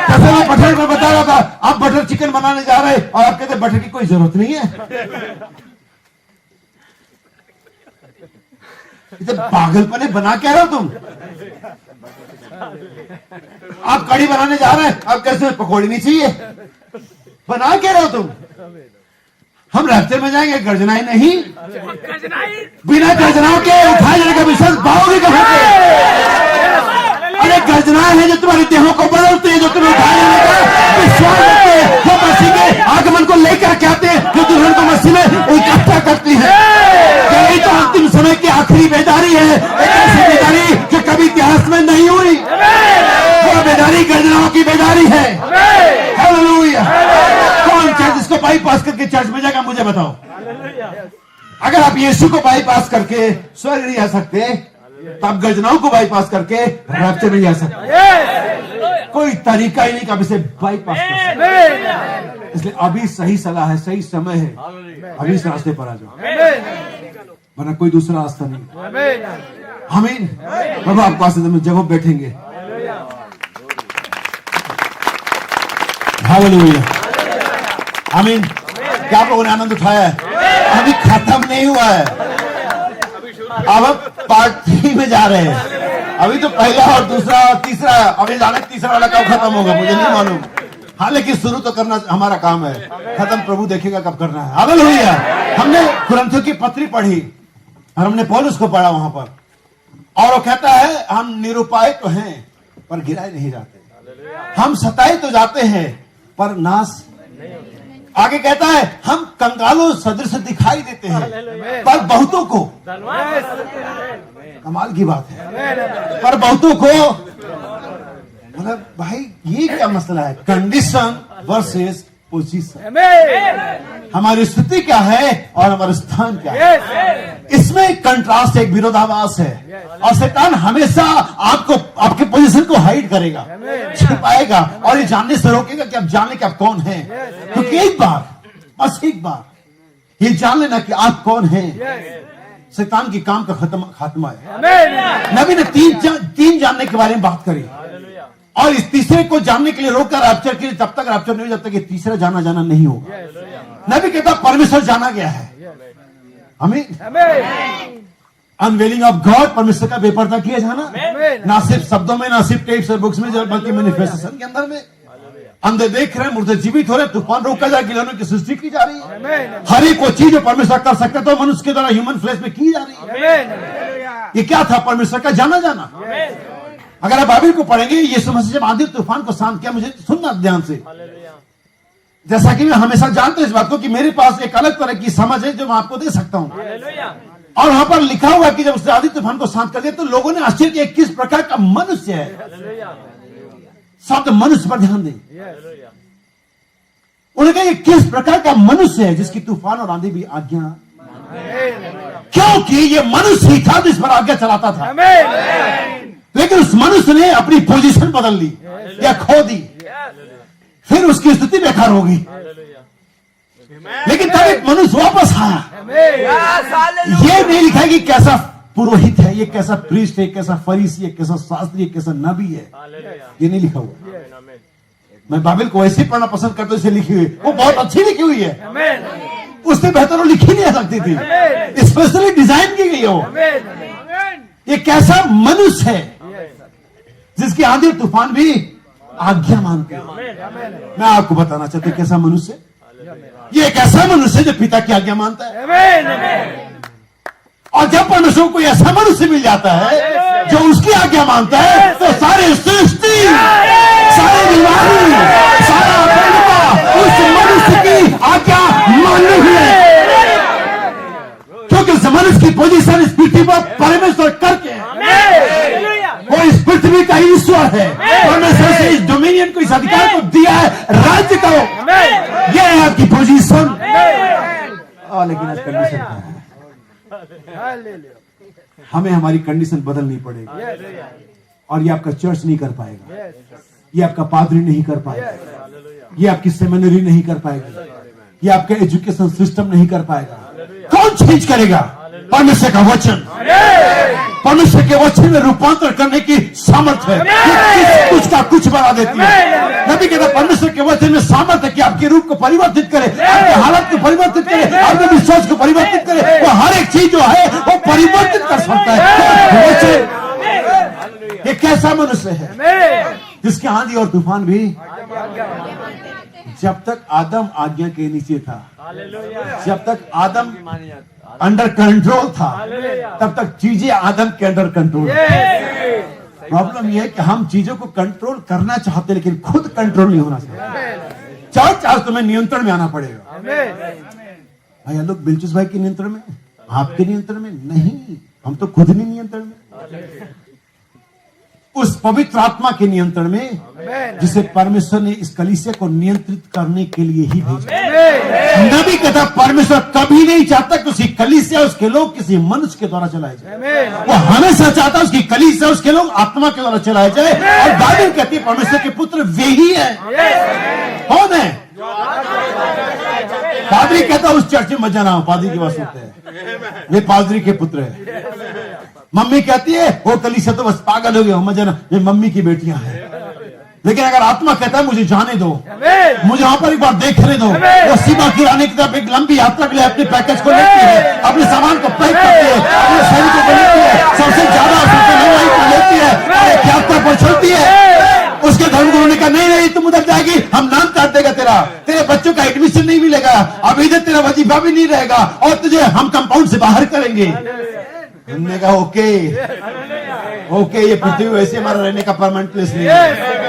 Speaker 4: जैसे मैं बटर में बता रहा था, आप बटर चिकन बनाने जा रहे हैं और आप कहते बटर की कोई जरूरत नहीं है। इसे पागलपने बना क्या रहे हो तुम? आप कड़ी बनाने जा रहे हैं, आप कैसे पकौड़ी नहीं चाहिए? बना क्या रहे हो तुम? हम रैप्चर में जाएंगे, गर्जनाएं नहीं। बिना गर्जनाओं के उठाए जाने का विश्वास पाओगे कहां से? अरे गर्जनाएं हैं जो तुम्हारी देहों को बदलते हैं, जो तुम्हें उठाए जाने का विश्वास रखते हैं, जो मसीह के आगमन को लेकर के आते हैं, जो दुल्हन को मसीह में इकट्ठा करती है। यही तो अंतिम समय की आखिरी बेदारी है, एक ऐसी बेदारी जो कभी इतिहास में नहीं हुई। वो बेदारी गर्जनाओं की बेदारी है। हालेलुया। कौन चर्च इसको बाईपास करके चर्च में जाएगा? मुझे बताओ। अगर आप यीशु को बाईपास करके स्वर्ग नहीं आ सकते, तो आप गर्जनाओं को बाईपास करके रैप्चर नहीं आ सकते। कोई तरीका ही नहीं कि आप इसे बाईपास कर सकते। इसलिए अभी सही सलाह है, सही समय है, अभी इस रास्ते पर आ जाओ, वरना कोई दूसरा रास्ता नहीं। आमीन। प्रभु आपको आशीष दे। जब आप बैठेंगे, हालेलुया, आमीन।
Speaker 1: क्या आप लोगों ने आनंद उठाया है? अभी खत्म नहीं हुआ है, अब हम पार्ट 3 में जा रहे हैं। अभी तो पहला और दूसरा और तीसरा, अभी जाने तीसरा वाला कब खत्म होगा मुझे नहीं मालूम। हाँ, लेकिन शुरू तो करना हमारा काम है, खत्म प्रभु देखेगा कब करना है। हालेलुया। हमने कुरिन्थियों की पत्री पढ़ी और हमने पौलुस को पढ़ा वहां पर, और वो कहता है हम निरुपाय तो हैं पर गिराए नहीं जाते, हम सताए तो जाते हैं पर नाश। आगे कहता है हम कंगालों सदृश दिखाई देते हैं पर बहुतों को, कमाल की बात है, पर बहुतों को, मतलब भाई ये क्या मसला है? कंडीशन वर्सेस पोजीशन, हमारी स्थिति क्या है और हमारा स्थान क्या है, इसमें कंट्रास्ट, एक विरोधाभास है। और शैतान हमेशा आपको, आपके पोजीशन को हाइड करेगा, छिपाएगा और ये जानने से रोकेगा कि आप जाने कि आप कौन हैं। क्योंकि एक बार, बस एक बार ये जान लेना कि आप कौन हैं, शैतान की काम का खात्मा है। नबी ने तीन जानने के बारे में बात करी, और इस तीसरे को जानने के लिए रोका रैप्चर के लिए, तब तक रैप्चर नहीं हो, जब तक ये तीसरा जाना नहीं होगा। नबी कहता परमेश्वर जाना गया है, हमें अनवेलिंग ऑफ गॉड, परमेश्वर का बेपर्दा किया जाना, ना सिर्फ शब्दों में, ना सिर्फ टेप्स और बुक्स में, बल्कि मैनिफेस्टेशन के अंदर में। अंधे देख रहे हैं, मुर्दे जीवित हो रहे, तूफान रोका जा, गिलहनों की सृष्टि की जा रही है। हर एक वो चीज जो परमेश्वर कर सकते तो मनुष्य के द्वारा ह्यूमन फ्लेश में की जा रही है। ये क्या था? परमेश्वर का जाना। अगर आप बाइबल को पढ़ेंगे, यीशु मसीह जब आंधी तूफान को शांत किया, मुझे सुनना ध्यान से, जैसा कि मैं हमेशा जानता हूं इस बात को कि मेरे पास एक अलग तरह की समझ है जो मैं आपको दे सकता हूं। और वहां पर लिखा हुआ कि जब उसने आंधी तूफान को शांत कर दिया तो लोगों ने आश्चर्य किया किस प्रकार का मनुष्य है। शब्द मनुष्य पर ध्यान दें। उन्होंने कहा ये किस प्रकार का मनुष्य है जिसकी तूफान और आंधी भी आज्ञा, क्योंकि ये मनुष्य ही था जिस पर आज्ञा चलाता था। लेकिन उस मनुष्य ने अपनी पोजीशन बदल ली या खो दी, फिर उसकी स्थिति बेकार हो गई। लेकिन तब एक मनुष्य वापस आया। ये नहीं लिखा कि कैसा पुरोहित है, ये कैसा प्रीस्ट है, कैसा फरीसी है, कैसा शास्त्री है, कैसा नबी है, ये नहीं लिखा हुआ। मैं बाइबल को वैसे पढ़ना पसंद करता हूं, इसे लिखी हुई, वो बहुत अच्छी लिखी हुई है, उससे बेहतर वो लिखी नहीं आ सकती थी, स्पेशली डिजाइन की गई है वो। ये कैसा मनुष्य है जिसकी आंधी तूफान भी आज्ञा मानते हैं। मैं आपको बताना चाहता हूं कैसा मनुष्य, ये एक ऐसा मनुष्य जो पिता की आज्ञा मानता है। और जब परमेश्वर को ऐसा मनुष्य मिल जाता है जो उसकी आज्ञा मानता है, तो सारे सृष्टि, सारे बीमारी, सारा उस मनुष्य की आज्ञा माननी है। क्योंकि उस मनुष्य की पोजीशन इस पृथ्वी पर परमेश्वर करके, वो इस पृथ्वी का ईश्वर है। परमेश्वर से इस डोमिनियन को, इस अधिकार को दिया है, राज्य को। यह है आपकी पोजीशन। लेकिन आज कंडीशन क्या है? हमें हमारी कंडीशन बदलनी पड़ेगी, और ये आपका चर्च नहीं कर पाएगा, ये आपका पादरी नहीं कर पाएगा, ये आपकी सेमिनरी नहीं कर पाएगी, ये आपका एजुकेशन सिस्टम नहीं कर पाएगा। कौन चेंज करेगा? परमेश्वर का वचन। परमेश्वर के वचन में रूपांतर करने की सामर्थ्य है, कुछ का कुछ बना देती है। नबी कहता परमेश्वर के वचन में सामर्थ्य है कि आपके रूप को परिवर्तित करे, आपके हालत को परिवर्तित करे, आपके विश्वास को परिवर्तित करे। वो हर एक चीज जो है वो परिवर्तित कर सकता है। ये कैसा मनुष्य है जिसकी आंधी और तूफान भी, जब तक आदम आज्ञा के नीचे था, जब तक आदम अंडर कंट्रोल था, तब तक चीजें आदम के अंडर कंट्रोल। प्रॉब्लम यह है कि हम चीजों को कंट्रोल करना चाहते लेकिन खुद कंट्रोल नहीं होना चाहते। चार तुम्हें नियंत्रण में आना पड़ेगा। भाई लोग बिलचुस भाई के नियंत्रण में, आपके नियंत्रण में नहीं, हम तो खुद नहीं नियंत्रण में, उस पवित्र आत्मा के नियंत्रण में जिसे परमेश्वर ने इस कलीसिया को नियंत्रित करने के लिए ही भेजा। नबी कहता परमेश्वर कभी नहीं चाहता कि उसकी कलीसिया, उसके लोग किसी मनुष्य के द्वारा चलाए जाए। वो हमेशा चाहता उसकी कलीसिया, उसके लोग आत्मा के द्वारा चलाए जाए। और बाइबल कहती है परमेश्वर के पुत्र वे ही है। कौन है? पादरी कहता उस चर्च में मत जाना, पादरी के पास होते हैं, वे पादरी के पुत्र है। मम्मी कहती है वो कलीसिया तो बस पागल हो गया, मत जाना, ये मम्मी की बेटियां हैं। लेकिन अगर आत्मा कहता है मुझे जाने दो,
Speaker 2: आमीन।
Speaker 1: मुझे वहां पर एक बार देखने दो,
Speaker 2: आमीन।
Speaker 1: वो सीमा गिराने की तरफ एक लंबी यात्रा के लिए अपने पैकेज को लेती है, अपने सामान को पैक करती है, अपने शरीर को लेती है, सबसे ज्यादा सबसे महंगाई को लेती है और एक यात्रा पर चलती है। उसके धर्मगुरु ने कहा नहीं नहीं तुम उधर जाएगी, हम नाम काट देगा तेरा, तेरे बच्चों का एडमिशन नहीं मिलेगा, अब इधर तेरा वजीफा भी नहीं रहेगा और तुझे हम कंपाउंड से बाहर करेंगे। हमने कहा ओके ओके, ये पृथ्वी वैसे हमारा रहने का परमानेंट प्लेस नहीं है।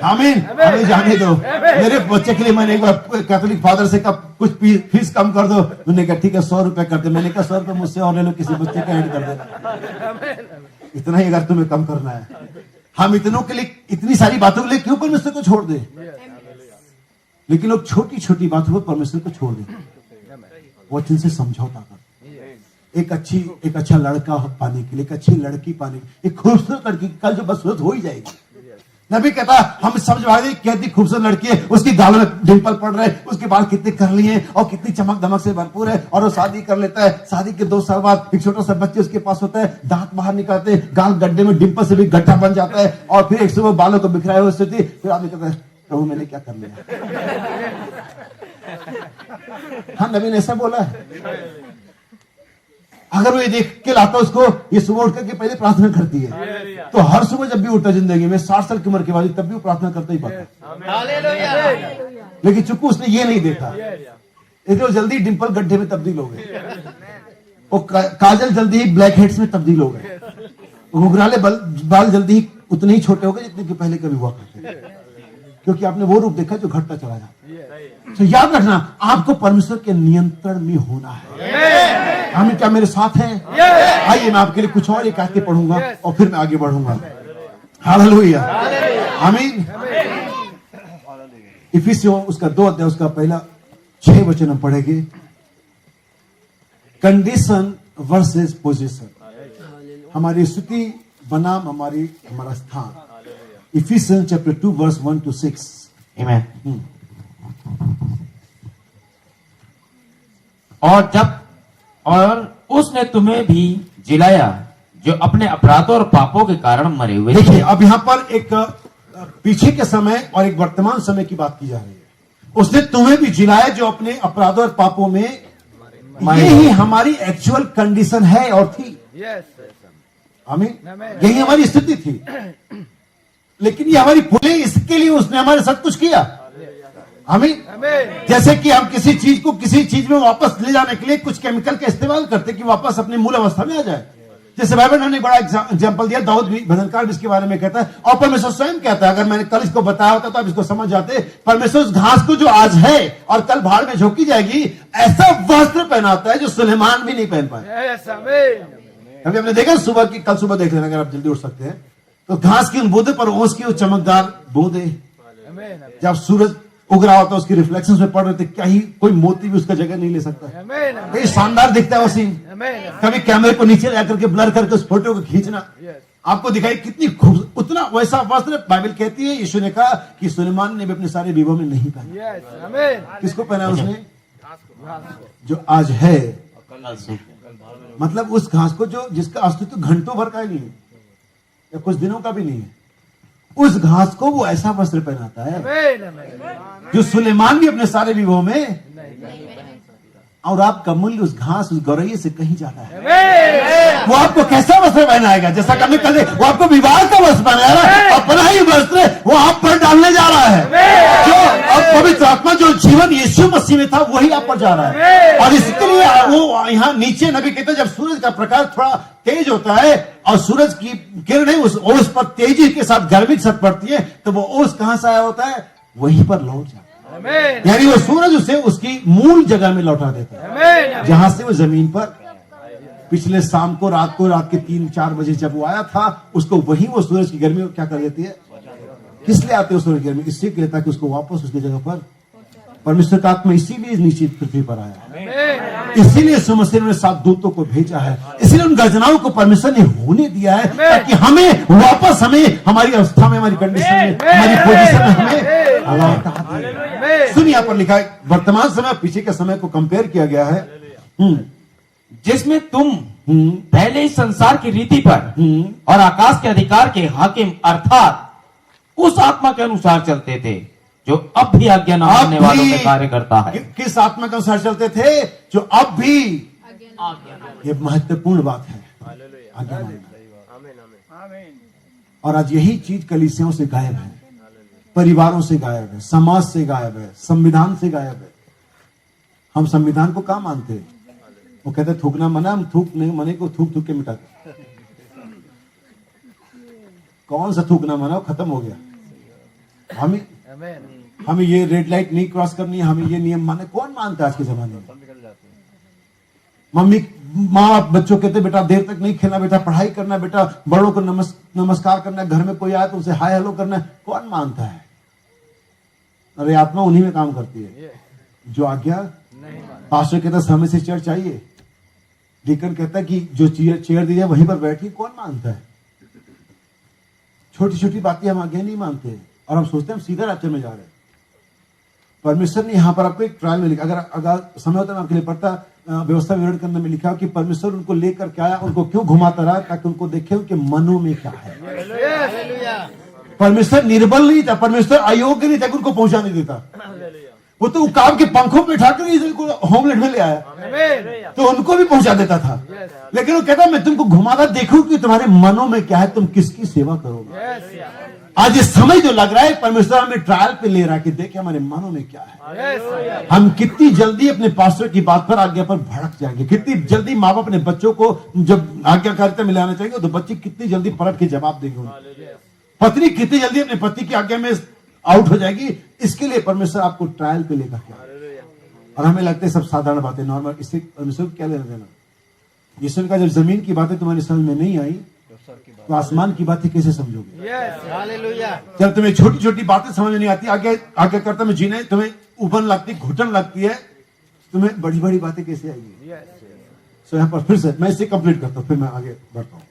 Speaker 1: आमीन, हमें जाने दो। मेरे बच्चे के लिए मैंने एक बार कैथोलिक फादर से कहा कुछ फीस कम कर दो, उन्होंने कहा ठीक है 100 रुपए कर दे। मैंने कहा 100 रुपए मुझसे और ले लो, किसी बच्चे का ऐड कर देना, इतना ही अगर तुम्हें कम करना है। हम इतनों के लिए, इतनी सारी बातों के लिए क्यों परमेश्वर को छोड़ दे? लेकिन लोग छोटी छोटी बातों पर परमेश्वर को छोड़ दे, वचन से समझौता कर। एक अच्छा लड़का पाने के लिए, एक अच्छी लड़की पाने के लिए, एक खूबसूरत लड़की कल जो बस हो ही जाएगी। नबी कहता हम समझ पा रहे कितनी खूबसूरत लड़की है, उसकी गाल में डिंपल पड़ रहे, उसके बाल कितने करली हैं और कितनी चमक दमक से भरपूर है, और वो शादी कर लेता है। शादी के 2 साल बाद एक छोटा सा बच्चे उसके पास होता है, दांत बाहर निकलते, गाल गड्ढे में डिंपल से भी गड्ढा बन जाता है, और फिर एक सुबह बालों को बिखराए हुए स्थिति, फिर आदमी कहता है प्रभु मैंने क्या कर लिया। हाँ, नबी ने ऐसा बोला है। अगर वो ये देख के लाता उसको, ये सुबह उठ करके पहले प्रार्थना करती है, तो हर सुबह जब भी उठता जिंदगी में 60 साल की उम्र के बाद तब भी वो प्रार्थना करता ही पाता। लेकिन चूंकि उसने ये नहीं देखा, इसलिए वो जल्दी डिंपल गड्ढे में तब्दील हो गए, वो काजल जल्दी ही ब्लैक हेड्स में तब्दील हो गए, घुघराले बाल जल्दी ही उतने ही छोटे हो गए जितने कि पहले कभी हुआ करते थे, क्योंकि आपने वो रूप देखा जो घटता चला जाता। तो याद रखना, आपको परमेश्वर के नियंत्रण में होना है। हम क्या मेरे साथ हैं? आइए मैं आपके लिए कुछ और एक आयतें पढ़ूंगा और फिर मैं आगे बढ़ूंगा। हालेलुया, आमीन। इफिसियों उसका 2 अध्याय उसका पहला 6 वचन हम पढ़ेंगे। कंडीशन वर्सेस पोजीशन, हमारी स्थिति बनाम हमारा स्थान। Efficiency chapter 2 verse 1 to 6।
Speaker 3: आमीन। और उसने तुम्हें भी जिलाया जो अपने अपराधों और पापों के कारण मरे हुए।
Speaker 1: देखिए, अब यहां पर एक पीछे के समय और एक वर्तमान समय की बात की जा रही है। उसने तुम्हें भी जिलाया जो अपने अपराधों और पापों में, ये ही हमारी एक्चुअल कंडीशन है और थी। आमीन, यही हमारी स्थिति थी। लेकिन ये हमारी भूले, इसके लिए उसने हमारे साथ कुछ किया। आमीन। जैसे कि हम किसी चीज में वापस ले जाने के लिए कुछ केमिकल का इस्तेमाल करते कि वापस अपनी मूल अवस्था में आ जाए। जैसे बाइबल ने बड़ा एग्जांपल दिया, दाऊद भी भजनकार भी इसके बारे में कहता है, और परमेश्वर स्वयं कहता है। अगर मैंने कल इसको बताया होता तो आप इसको समझ जाते। परमेश्वर उस घास को जो आज है और कल भाड़ में झोंकी जाएगी, ऐसा वस्त्र पहनाता है जो सुलेमान भी नहीं पहन पाए। अभी हमने देखा सुबह की, कल सुबह देख लेना अगर आप जल्दी उठ सकते हैं, तो घास की उन बूंदे पर ओस की वो चमकदार बूंदे, जब सूरज उग रहा होता उसकी रिफ्लेक्शन में पड़ रहे थे, क्या ही कोई मोती भी उसका जगह नहीं ले सकता। ये शानदार दिखता है वो सीन। कभी कैमरे को नीचे ला करके ब्लर करके उस फोटो को खींचना, आपको दिखाई कितनी खूबसूरत। उतना वैसा वस्त्र बाइबल कहती है, यीशु ने कहा कि सुलेमान ने भी अपने सारे विभव में नहीं पहना। किसको पहना उसने? जो आज है, मतलब उस घास को जो जिसका अस्तित्व घंटों भर का ही नहीं है या कुछ दिनों का भी नहीं है, उस घास को वो ऐसा वस्त्र पहनाता है जो सुलेमान भी अपने सारे विभव में, और आपका मूल्य उस घास, उस गौरैया से कहीं ज्यादा है। वो आपको कैसा वस्त्र पहनाएगा? जैसा कभी कल वो आपको विवाह का वस्त्र पहनाएगा, अपना ही वस्त्र वो आप पर डालने जा रहा है। जो अब पवित्र आत्मा जो जीवन यीशु मसीह में था वही आप पर जा रहा है। और इसके लिए वो यहाँ नीचे नबी कहते हैं, जब सूरज का प्रकाश थोड़ा तेज होता है और सूरज की किरणें उस ओस पर तेजी के साथ गर्मी के साथ पड़ती है, तो वो ओस कहां से आया होता है? वहीं पर लौट जाता है। यानी वो सूरज उसे उसकी मूल जगह में लौटा देता है, जहां से वो जमीन पर पिछले शाम को रात के 3-4 बजे जब वो आया था, उसको वही वो सूरज की गर्मी क्या कर देती है? किस लिए आते हैं सूरज की गर्मी? इसलिए कहता है कि उसको वापस उसकी जगह पर परमेश्वर का आत्मा इसीलिए नीचे पृथ्वी पर आया, इसीलिए मसीह ने 7 दूतों को भेजा है, इसीलिए उन गर्जनाओं को परमेश्वर ने होने दिया है, ताकि हमें वापस हमारी अवस्था में, हमारी कंडीशन में, हमारी पोजीशन में हमें लौटा दे। सुन, यहाँ पर लिखा है वर्तमान समय पीछे के समय को कंपेयर किया गया है,
Speaker 3: जिसमें तुम पहले इस संसार की रीति पर और आकाश के अधिकार के हाकिम अर्थात उस आत्मा के अनुसार चलते थे जो अब भी आज्ञा न मानने
Speaker 1: अब
Speaker 3: वालों
Speaker 1: भी
Speaker 3: में कार्य करता है।
Speaker 1: किस आत्मा के अनुसार चलते थे? जो अब भी, ये महत्वपूर्ण बात है, आज्ञा मानना। और आज यही चीज कलीसियाओं से गायब है, परिवारों से गायब है, समाज से गायब है, संविधान से गायब है। हम संविधान को कहाँ मानते हैं? वो कहते थूकना मना, हम थूक नहीं मने को थूक थूक के मिटाते। कौन सा थूकना मना? वो खत्म हो गया। हमें ये रेड लाइट नहीं क्रॉस करनी है, हमें ये नियम माने। कौन मानता है आज के जमाने में? मम्मी माँ बाप बच्चों कहते बेटा देर तक नहीं खेलना, बेटा पढ़ाई करना, बेटा बड़ों को नमस्कार करना, घर में कोई आए तो उसे हाय हेलो करना। कौन मानता है? अरे आत्मा उन्हीं में काम करती है जो आज्ञा। पास्टर कहता समय से चेयर चाहिए, डीकन कहता है कि जो चेयर दी जाए वहीं पर बैठिए। कौन मानता है? छोटी छोटी बातें हम आज्ञा नहीं मानते और हम सोचते हैं हम सीधा राज्य में जा रहे हैं। परमेश्वर ने यहाँ पर आपको एक ट्रायल में लिखा, अगर समय होता है मैं आपके लिए पढ़ता, व्यवस्था विवरण करने में लिखा कि परमेश्वर उनको लेकर के आया, उनको क्यों घुमाता रहा? ताकि उनको देखे उनके मनों में क्या है। परमेश्वर निर्बल नहीं था, परमेश्वर अयोग्य नहीं था कि उनको पहुंचा नहीं देता। वो तो उकाब के पंखों पे उठाकर इसको होमलैंड में ले आया तो उनको भी पहुंचा देता था। लेकिन वो कहता मैं तुमको घुमाता देखूं कि तुम्हारे मनों में क्या है, तुम किसकी सेवा करोगे। आज ये समय जो लग रहा है परमेश्वर हमें ट्रायल पे ले रहा है कि देखे हमारे मनों में क्या है। हम कितनी जल्दी अपने पास्टर की बात पर आज्ञा पर भड़क जाएंगे, कितनी जल्दी माँ बाप अपने बच्चों को जब आज्ञाकारिता में लाना चाहेंगे तो बच्चे कितनी जल्दी पलट के जवाब देंगे। पत्नी कितनी जल्दी अपने पति की आज्ञा में आउट हो जाएगी। इसके लिए परमेश्वर आपको ट्रायल पे लेकर के आया। और हमें लगता है सब साधारण बातें, नॉर्मल, इससे परमेश्वर क्या लेना देना। ईश्वर का जब जमीन की बातें तुम्हारी समझ में नहीं आई तो आसमान की बातें कैसे समझोगे। जब तुम्हें छोटी छोटी बातें समझ में नहीं आती, आगे करता में जीने तुम्हें उबन लगती, घुटन लगती है, तुम्हें बड़ी बड़ी बातें कैसे आएगी। सो यहाँ पर फिर से मैं इसे कंप्लीट करता हूँ, फिर मैं आगे बढ़ता हूँ।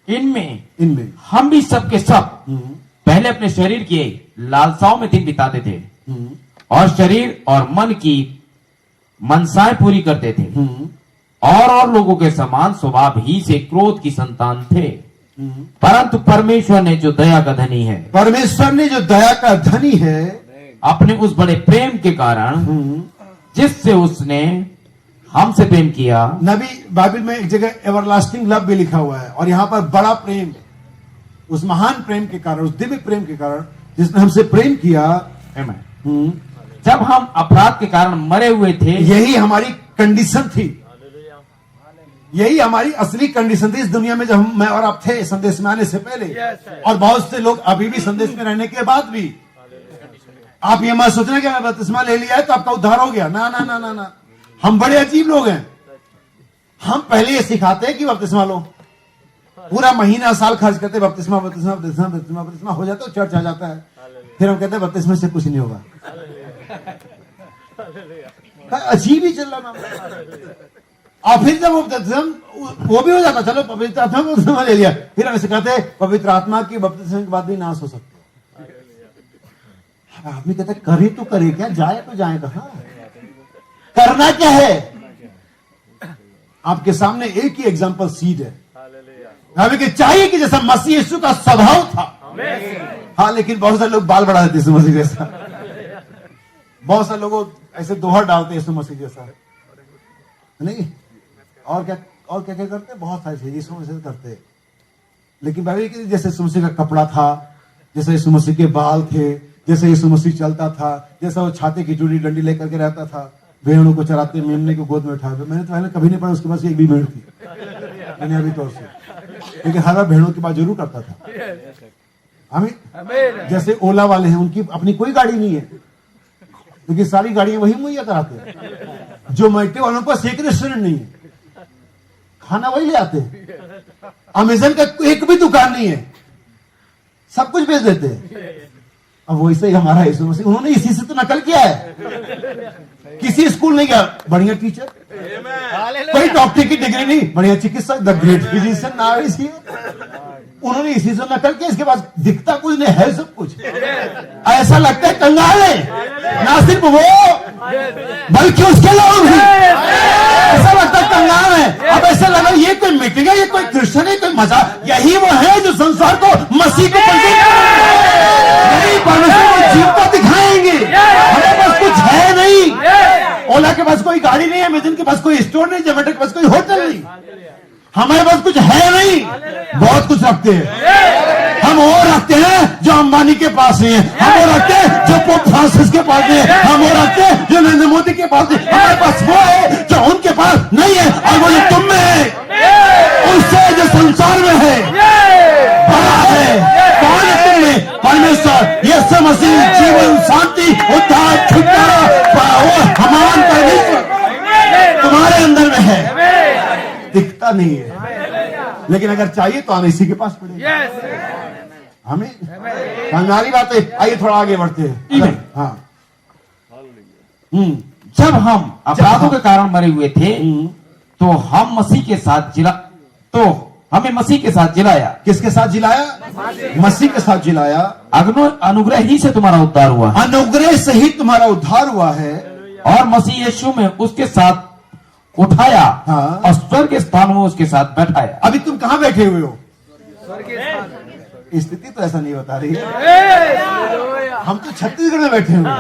Speaker 3: इनमें हम भी सब के सब पहले अपने शरीर की लालसाओं में दिन बिताते थे और शरीर और मन की मनसाएं पूरी करते थे और लोगों के समान स्वभाव ही से क्रोध की संतान थे। परंतु परमेश्वर ने जो दया का धनी है,
Speaker 1: परमेश्वर ने जो दया का धनी है,
Speaker 3: अपने उस बड़े प्रेम के कारण जिससे उसने हमसे प्रेम किया।
Speaker 1: नबी बाइबल में एक जगह एवरलास्टिंग लव भी लिखा हुआ है और यहाँ पर बड़ा प्रेम, उस महान प्रेम के कारण, उस दिव्य प्रेम के कारण जिसने हमसे प्रेम किया।
Speaker 3: जब हम अपराध के कारण मरे हुए थे,
Speaker 1: यही हमारी कंडीशन थी, यही हमारी असली कंडीशन थी इस दुनिया में जब मैं और आप थे संदेश में आने से पहले। और बहुत से लोग अभी भी संदेश में रहने के बाद भी। आप ये मत सोचना कि मैं बपतिस्मा ले लिया है तो आपका उद्धार हो गया। ना ना ना ना ना, हम बड़े अजीब लोग हैं। हम पहले ये सिखाते हैं कि बपतिस्मा लो, पूरा महीना साल खर्च करते बपतिस्मा बपतिस्मा बपतिस्मा बपतिस्मा बपतिस्मा हो जाता है, चर्च आ जाता है, फिर हम कहते हैं बपतिस्मा से कुछ नहीं होगा। अजीब ही चल रहा है। और फिर जब वो भी हो जाता, चलो पवित्र आत्मा को बपतिस्मा ले लिया, फिर हम सिखाते हैं पवित्र आत्मा की बपतिस्मा के बाद भी नाश हो सकता है। आदमी कहता है करे तो करे क्या, जाए तो जाए कहाँ, करना क्या है। आपके सामने एक ही एग्जांपल सीड है। हमें कि चाहिए कि जैसा मसीह यीशु का स्वभाव था। हाँ, लेकिन बहुत सारे लोग बाल बढ़ा देते यीशु मसीह जैसा, बहुत सारे लोग ऐसे दोहर डालते यीशु मसीह जैसा नहीं। और क्या करते हैं, बहुत सारी चीजें यीशु मसीह करते हैं। लेकिन बाइबल की जैसे यीशु मसीह का कपड़ा था, जैसे यीशु मसीह के बाल थे, जैसे यीशु मसीह चलता था, जैसा वो छाते की चूड़ी डंडी लेकर के रहता था, भेड़ों को चराते, मेमने को गोद में उठाते। मैंने तो पहले कभी नहीं पढ़ा उसके पास एक भी भेड़ थी, मैंने अभी तौर से, लेकिन हर बार भेड़ों की बात जरूर करता था। हमें जैसे ओला वाले हैं, उनकी अपनी कोई गाड़ी नहीं है, क्योंकि सारी गाड़ियां वही मुहैया कराते हैं। जो मैटे वालों के पास एक रेस्टोरेंट नहीं है, खाना वही ले आते हैं। अमेज़न का एक भी दुकान नहीं है, सब कुछ बेच देते हैं। अब वैसे ही हमारा यीशु मसीह, उन्होंने इसी से तो नकल किया है। किसी स्कूल नहीं गया, बढ़िया टीचर, कोई डॉक्टर की डिग्री नहीं, बढ़िया चिकित्सक, the great physician now is here. उन्होंने इसी से नकल किया, इसके बाद दिखता कुछ नहीं है, सब कुछ ऐसा लगता है कंगाल है। ना सिर्फ वो बल्कि उसके लोग भी ऐसा लगता है कंगाल है। अब ऐसा लगा ये कोई मीटिंग है, ये कोई क्रिश्चियन है, कोई मजा। यही वो है जो संसार को मसीह को नहीं, परमेश्वर को जीवता दिखाएंगे। हमारे पास कुछ है नहीं। ओला के पास कोई गाड़ी नहीं है, मिथुन के पास कोई स्टोर नहीं, जोमेटो के पास कोई होटल नहीं। हमारे पास कुछ है नहीं, बहुत कुछ रखते हैं। हम वो रखते हैं जो अंबानी के पास नहीं है, हम वो रखते हैं जो पोप फ्रांसिस के पास नहीं है, हम वो रखते हैं जो नरेंद्र मोदी के पास नहीं। हमारे पास वो है जो उनके पास नहीं है, और वो जो तुम में है उससे जो संसार में है बड़ा है। कौन है तुम में? परमेश्वर यीशु मसीह, जीवन, शांति, उद्धार, छुटकारा, वो हमारा परमेश्वर तुम्हारे अंदर में है। दिखता नहीं है, लेकिन अगर चाहिए तो हम इसी के पास पड़ेंगे। हमें कंगाली बात है। आइए थोड़ा आगे बढ़ते हैं। हाँ,
Speaker 3: जब हम अपराधों के कारण मरे हुए थे तो हम मसीह के साथ हमें मसीह के साथ जिलाया।
Speaker 1: किसके साथ जिलाया? मसीह के साथ जिलाया।
Speaker 3: अनुग्रह ही से तुम्हारा उद्धार हुआ,
Speaker 1: अनुग्रह से ही तुम्हारा उद्धार हुआ है,
Speaker 3: और मसीह यीशु में उसके साथ उठाया।
Speaker 1: हाँ।
Speaker 3: और स्वर्ग के स्थान में उसके साथ बैठाया।
Speaker 1: अभी तुम कहाँ बैठे हुए हो? स्थिति तो ऐसा नहीं बता रही है। हम तो छत्तीसगढ़ में बैठे हुए हैं,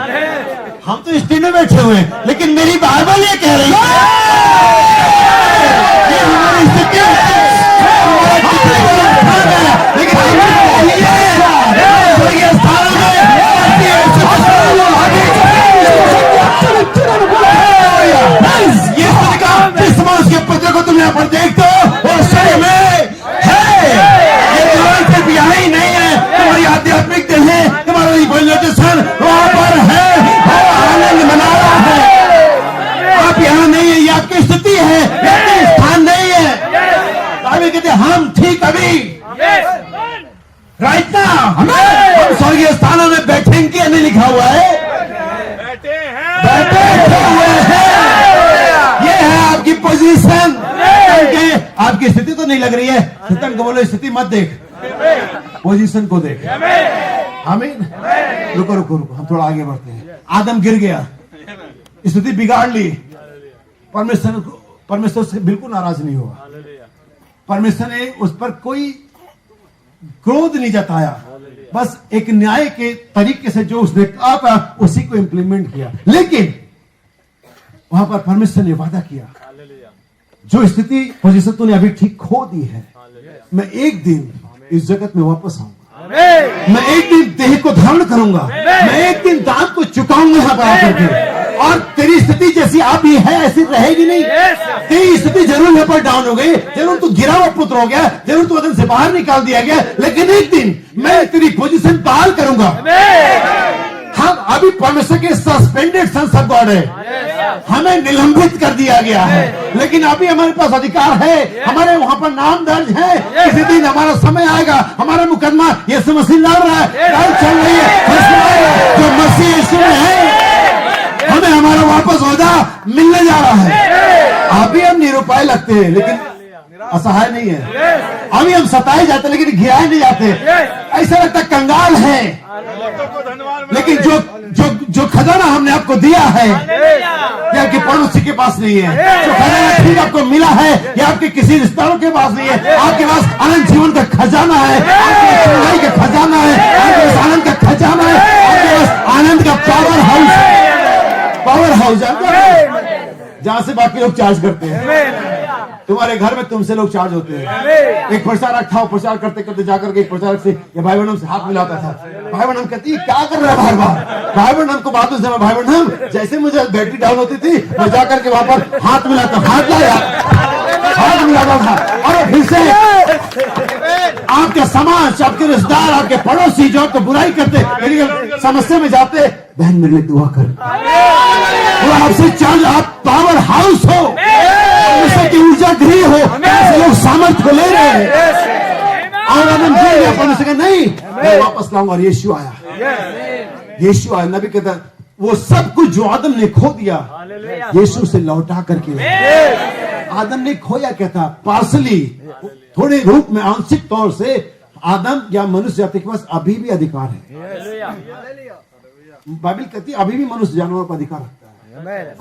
Speaker 1: हम तो स्टेट में बैठे हुए हैं, लेकिन मेरी बाइबल ये कह रही है कि हमारी स्थिति लेकिन स्वर्गीय स्थान में जिस मनुष्य के पत्र को तुम यहाँ पर देखते हो वो स्वर्ग में है। ये केवल सिर्फ यहाँ ही नहीं है, तुम्हारी आध्यात्मिक देह, तुम्हारा रिवॉल्यूशन वहां पर है, वो आनंद मना रहा है। आप यहाँ नहीं है, ये आपकी स्थिति है, ये आपकी स्थान नहीं है। अभी कहते हम ठीक अभी राइट ना हम स्वर्गीय स्थानों में बैठेंगे, नहीं लिखा हुआ है, बैठे हुए हैं। ये है आपकी पोजीशन। आपकी स्थिति तो नहीं लग रही है, शैतान को बोलो स्थिति मत देख, पोजीशन को देख। आमीन। रुको रुको रुको, हम थोड़ा आगे बढ़ते हैं। आदम गिर गया, स्थिति बिगाड़ ली, परमेश्वर से बिल्कुल नाराज नहीं हुआ। परमेश्वर ने उस पर कोई क्रोध नहीं जताया, बस एक न्याय के तरीके से जो उसने कहा था उसी को इंप्लीमेंट किया। लेकिन वहां पर परमेश्वर ने वादा किया, जो स्थिति पोजीशन तूने अभी ठीक खो दी है, मैं एक दिन इस जगत में वापस आऊंगा, मैं एक दिन देह को धारण करूंगा, मैं एक दिन दांत को चुकाऊंगा यहाँ पर आकर के, और तेरी स्थिति जैसी अभी है ऐसी रहेगी नहीं। तेरी स्थिति जरूर यहाँ पर डाउन हो गई, जरूर तू गिरा हुआ पुत्र हो गया, जरूर तू वतन से बाहर निकाल दिया गया, लेकिन एक दिन मैं तेरी पोजीशन बहाल करूंगा। हम अभी परमेश्वर के सस्पेंडेड सन्स ऑफ गॉड है, हमें निलंबित कर दिया गया है, लेकिन अभी हमारे पास अधिकार है, हमारे वहां पर नाम दर्ज है। किसी दिन हमारा समय आएगा, हमारा मुकदमा यीशु मसीह लड़ रहा है, चल रही है, जो मसीह यीशु में है, हमें हमारा वापस होदा मिलने जा रहा है। अभी हम निरुपाय लगते हैं, लेकिन असहाय नहीं है। अभी हम सताए जाते लेकिन घिराए नहीं जाते। ऐसा लगता कंगाल है, लेकिन जो जो जो खजाना हमने आपको दिया है ये आपके पड़ोसी के पास नहीं है। जो खजाना ठीक आपको मिला है ये आपके किसी रिश्तेदारों के पास नहीं है। आपके पास अनंत जीवन का खजाना है, आपके पास चंगाई का खजाना है, आपके पास आनंद का खजाना है, आपके पास आनंद का पावर हाउस जानते हो, जहां से बाकी लोग चार्ज करते हैं। तुम्हारे घर में तुमसे लोग चार्ज होते हैं। एक प्रचारक था, प्रचार करते करते जाकर के एक प्रचारक से ये भाई बहन से हाथ मिलाता था। भाई बहन कहती क्या कर रहा है बार बार। भाई बहन को बातों से भाई बहन जैसे मुझे बैटरी डाउन होती थी मैं जाकर के वहां पर हाथ मिलाता, हाथ लाया, हाथ मिलाता था। और फिर से आपके समाज, आपके रिश्तेदार, आपके पड़ोसी जो आपको बुराई करते, मेरी समस्या में जाते, बहन मेरे लिए दुआ कर, वो आपसे चार्ज, आप पावर हाउस हो, की ऊर्जा गृह हो, ऐसे लोग सामर्थ्य को ले रहे हैं। और आनंद जी नहीं मैं वापस लाऊंगा। और यीशु आया, यीशु आया। नबी कहता वो सब कुछ जो आदम ने खो दिया यीशु से लौटा करके। आदम ने खोया क्या था? पार्सली, थोड़े रूप में, आंशिक तौर से आदम या मनुष्य जाति के पास अभी भी अधिकार है। बाइबल कहती है अभी भी मनुष्य जानवरों पर अधिकार रखता है।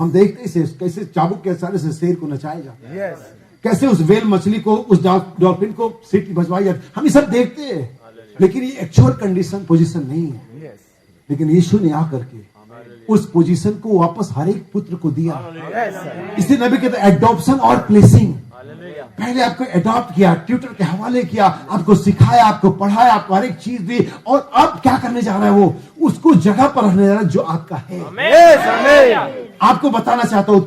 Speaker 1: हम देखते इसे कैसे चाबुक के सारे से शेर को नचाया जाता है, कैसे उस वेल मछली को, उस डॉल्फिन को सीटी बजवाई जाती, हम ये सब देखते हैं। लेकिन ये एक्चुअल कंडीशन पोजीशन नहीं है। लेकिन यीशु ने आकर के उस पोजीशन को वापस हर एक पुत्र को दिया। इसलिए नबी कहते हैं एडॉप्शन और प्लेसिंग। पहले आपको अडॉप्ट किया, ट्यूटर के हवाले किया, आपको सिखाया, आपको पढ़ाया, आपको हर एक चीज दी, और अब क्या करने जा रहा है वो, उसको जगह पर रखने जा रहा है जो आपका है। आपको बताना चाहता हूं,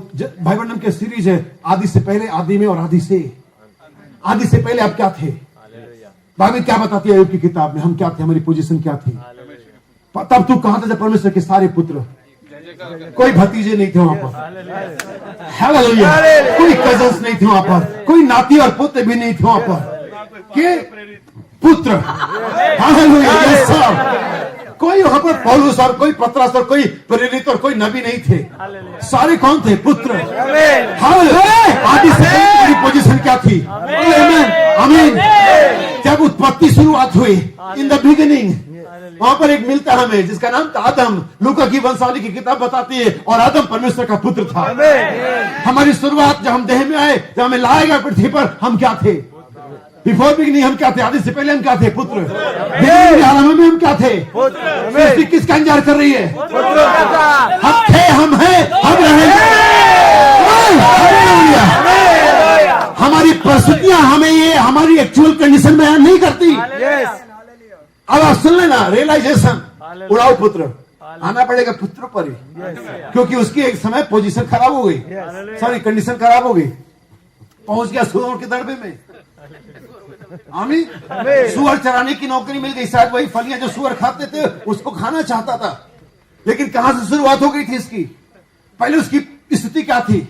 Speaker 1: भाई बहन के सीरीज है आदि से पहले, आदि में और आदि से। आदि से पहले आप क्या थे? बाइबल क्या बताती है अय्यूब की किताब में, हम क्या थे, हमारी पोजीशन क्या थी? तब तू कहां था जब परमेश्वर के सारे पुत्र, कोई भतीजे नहीं थे वहां पर, हालेलुया, कोई कजन्स नहीं थे वहां पर, कोई नाती और पुत्र भी नहीं थे वहां पर, के पुत्र, हालेलुया, यस सर। कोई वहां पर पौलुस और कोई पतरस और कोई प्रेरित और कोई नबी नहीं थे, सारे कौन थे? पुत्र। हालेलुया। आदि से पहले पोजीशन क्या थी? आमीन। जब उत्पत्ति शुरुआत हुई, इन द बिगिनिंग, वहां पर एक मिलता हमें जिसका नाम था आदम। लूका की वंशावली की किताब बताती है, और आदम परमेश्वर का पुत्र था। हमारी शुरुआत जब हम देह में आए, जब हमें लाया गया पृथ्वी पर, हम क्या थे? बिफोर बिगिनिंग हम क्या थे? आदि से पहले हम क्या थे? पुत्र। बिगिनिंग आलम में हम क्या थे? सृष्टि किसका इंतजार कर रही है? हम थे, हम हैं, हम रहेंगे। हमारी परिस्थितियां हमें ये हमारी एक्चुअल कंडीशन बयान नहीं करती। अब आप सुन लेना, रियलाइजेशन, उड़ाओ पुत्र, आना पड़ेगा पुत्र पर ही, क्योंकि उसकी एक समय पोजीशन खराब हो गई, सारी कंडीशन खराब हो गई, पहुंच गया सुअर के दड़बे में। आमीन। सुअर चराने की नौकरी मिल गई, शायद वही फलियां जो सुअर खाते थे उसको खाना चाहता था। लेकिन कहां से शुरुआत हो गई थी इसकी? पहले उसकी स्थिति क्या थी?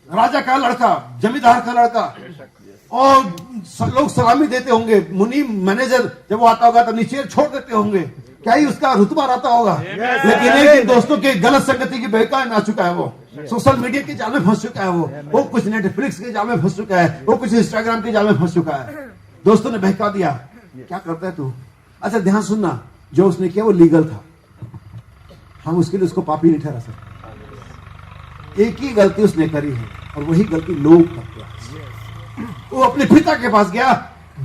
Speaker 1: राजा का लड़का, जमींदार का लड़का, और लोग सलामी देते होंगे, मुनि मैनेजर जब वो आता होगा तो नीचे छोड़ देते होंगे, क्या ही उसका रुतबा रहता होगा। लेकिन एक दोस्तों के गलत संगति की बहका में आ चुका है, वो सोशल मीडिया के जाल में फंस चुका है, वो कुछ नेटफ्लिक्स के जाल में फंस चुका है, वो कुछ इंस्टाग्राम के जाल में फंस चुका है। दोस्तों ने बहका दिया, क्या करता है तू? अच्छा ध्यान सुनना, जो उसने किया वो लीगल था, हम उसके लिए उसको पापी नहीं ठहरा सकते। एक ही गलती उसने करी है, और वही गलती लोग करते हैं। वो अपने पिता के पास गया,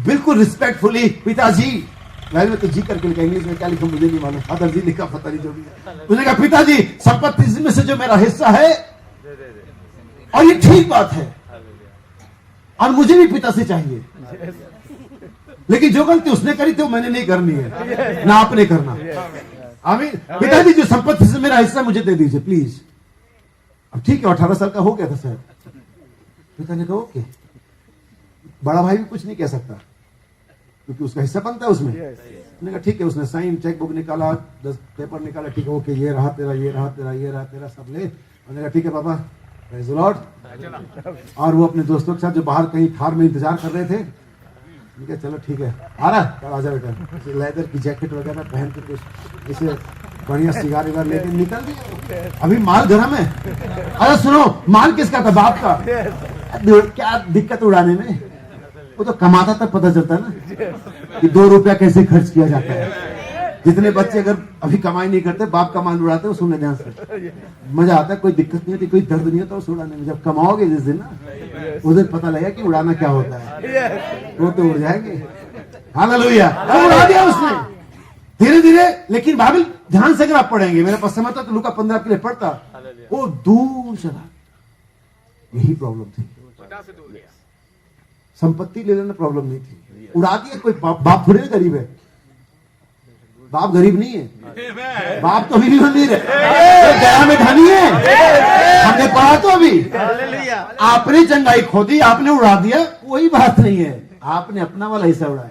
Speaker 1: बिल्कुल रिस्पेक्टफुली, पिताजी, में तो जी करके लिखा, इंग्लिश में क्या लिखा मुझे नहीं मालूम, फादर जी लिखा, पता नहीं जो भी है। उसने कहा पिताजी संपत्ति में से जो मेरा हिस्सा है, और ये ठीक बात है, और मुझे भी पिता से चाहिए, लेकिन जो गलती उसने करी थी वो मैंने नहीं करनी है, ना आपने करना। आमीन। पिताजी जो संपत्ति से मेरा हिस्सा मुझे दे दीजिए प्लीज। अब ठीक है, 18 साल का हो गया था शायद। पिता ने कहा ओके, बड़ा भाई भी कुछ नहीं कह सकता क्योंकि उसका हिस्सा बनता है उसमें। उसने कहा ठीक है, उसने साइन, चेक बुक निकाला, 10 पेपर निकाला, ठीक है ओके, ये रहा तेरा, ये रहा तेरा, ये रहा तेरा, सब ले। उसने कहा ठीक है पापा, प्रेज़ द लॉर्ड। और वो अपने दोस्तों के साथ जो बाहर कहीं थार में इंतजार कर रहे थे, ठीक है चलो ठीक है, आ रहा है, आजा बेटा, लेदर की जैकेट वगैरह पहन के कुछ इसे बढ़िया सिगार विगार लेके निकल दिया। अभी माल घर में। अरे सुनो, माल किसका था? बाप का। क्या दिक्कत उड़ाने में? वो तो कमाता तब पता चलता है ना कि 2 रुपया कैसे खर्च किया जाता है। जितने बच्चे अगर अभी कमाई नहीं करते, बाप का माल उड़ाते, वो सुनने ध्यान से, मजा आता है, कोई दिक्कत नहीं होती, कोई दर्द नहीं होता उस उड़ाने में। जब कमाओगे जिस दिन ना, उस दिन पता लगेगा कि उड़ाना क्या होता है, वो तो उड़ जाएंगे। हालेलुया। उड़ा दिया उसने धीरे धीरे। लेकिन बाइबल ध्यान से अगर आप पढ़ेंगे, मेरे पास समय था तो लूका 15 के लिए पढ़ता, वो दूर चला। यही प्रॉब्लम थी, संपत्ति ले लेना प्रॉब्लम नहीं थी, उड़ा दिया। कोई बाप थोड़े गरीब है, बाप गरीब नहीं है, बाप तो अभी भी अमीर है, गया में धनी है। हमने पढ़ा तो अभी, आपने चंगाई खो दी, आपने उड़ा दिया, कोई बात नहीं है, आपने अपना वाला हिस्सा उड़ाया,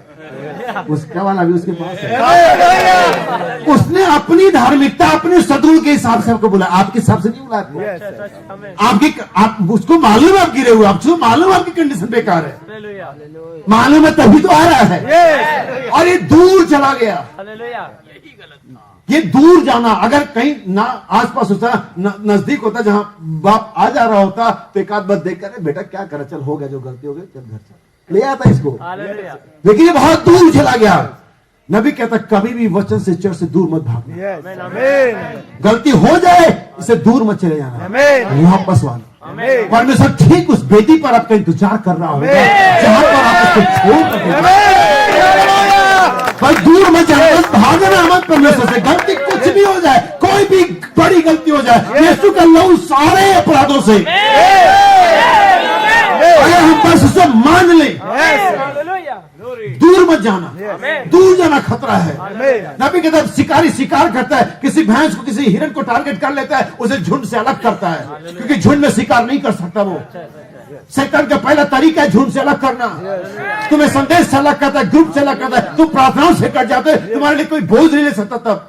Speaker 1: उसका वाला भी उसके पास है। उसने अपनी धार्मिकता, अपने सदगुण के हिसाब से आपको बोला, आपके हिसाब से नहीं बुलाया। आप उसको मालूम है आप गिरे हुए, आपको मालूम है आपकी कंडीशन बेकार है, मालूम है तभी तो आ रहा है, और ये दूर चला गया। ये दूर जाना, अगर कहीं ना आसपास होता, नजदीक होता, जहां बाप आ जा रहा होता, तो एक आध बार देख कर बेटा क्या करा, चल हो गया जो गलती हो गई, चल घर चल, ले आता इसको। लेकिन ये बहुत दूर चला गया। नबी कहता कभी भी वचन से, चर्च से दूर मत भागना। गलती हो जाए इसे दूर मत चले जाना,
Speaker 5: आमीन।
Speaker 1: वापस आना।
Speaker 5: आमीन।
Speaker 1: परमेश्वर ठीक उस बेटी पर आपका इंतजार कर रहा होगा जहां पर आप उसको छोड़ कर पर दूर मत जाना, भागना मत परमेश्वर से। गलती कुछ भी हो जाए, कोई भी बड़ी गलती हो जाए, यीशु का लहू सारे अपराधों से, अगर हम बस उसे मान लें, दूर मत जाना, दूर जाना खतरा है। नबी कहता है शिकारी शिकार करता है, किसी भैंस को किसी हिरण को टारगेट कर लेता है, उसे झुंड से अलग करता है, क्योंकि झुंड में शिकार नहीं कर सकता वो। शैतान का पहला तरीका है झुंड से अलग करना। तुम्हें संदेश से अलग करता है, ग्रुप से अलग करता है, तुम प्रार्थनाओं से कट जाते हो, तुम्हारे लिए कोई बोझ नहीं ले सकता तब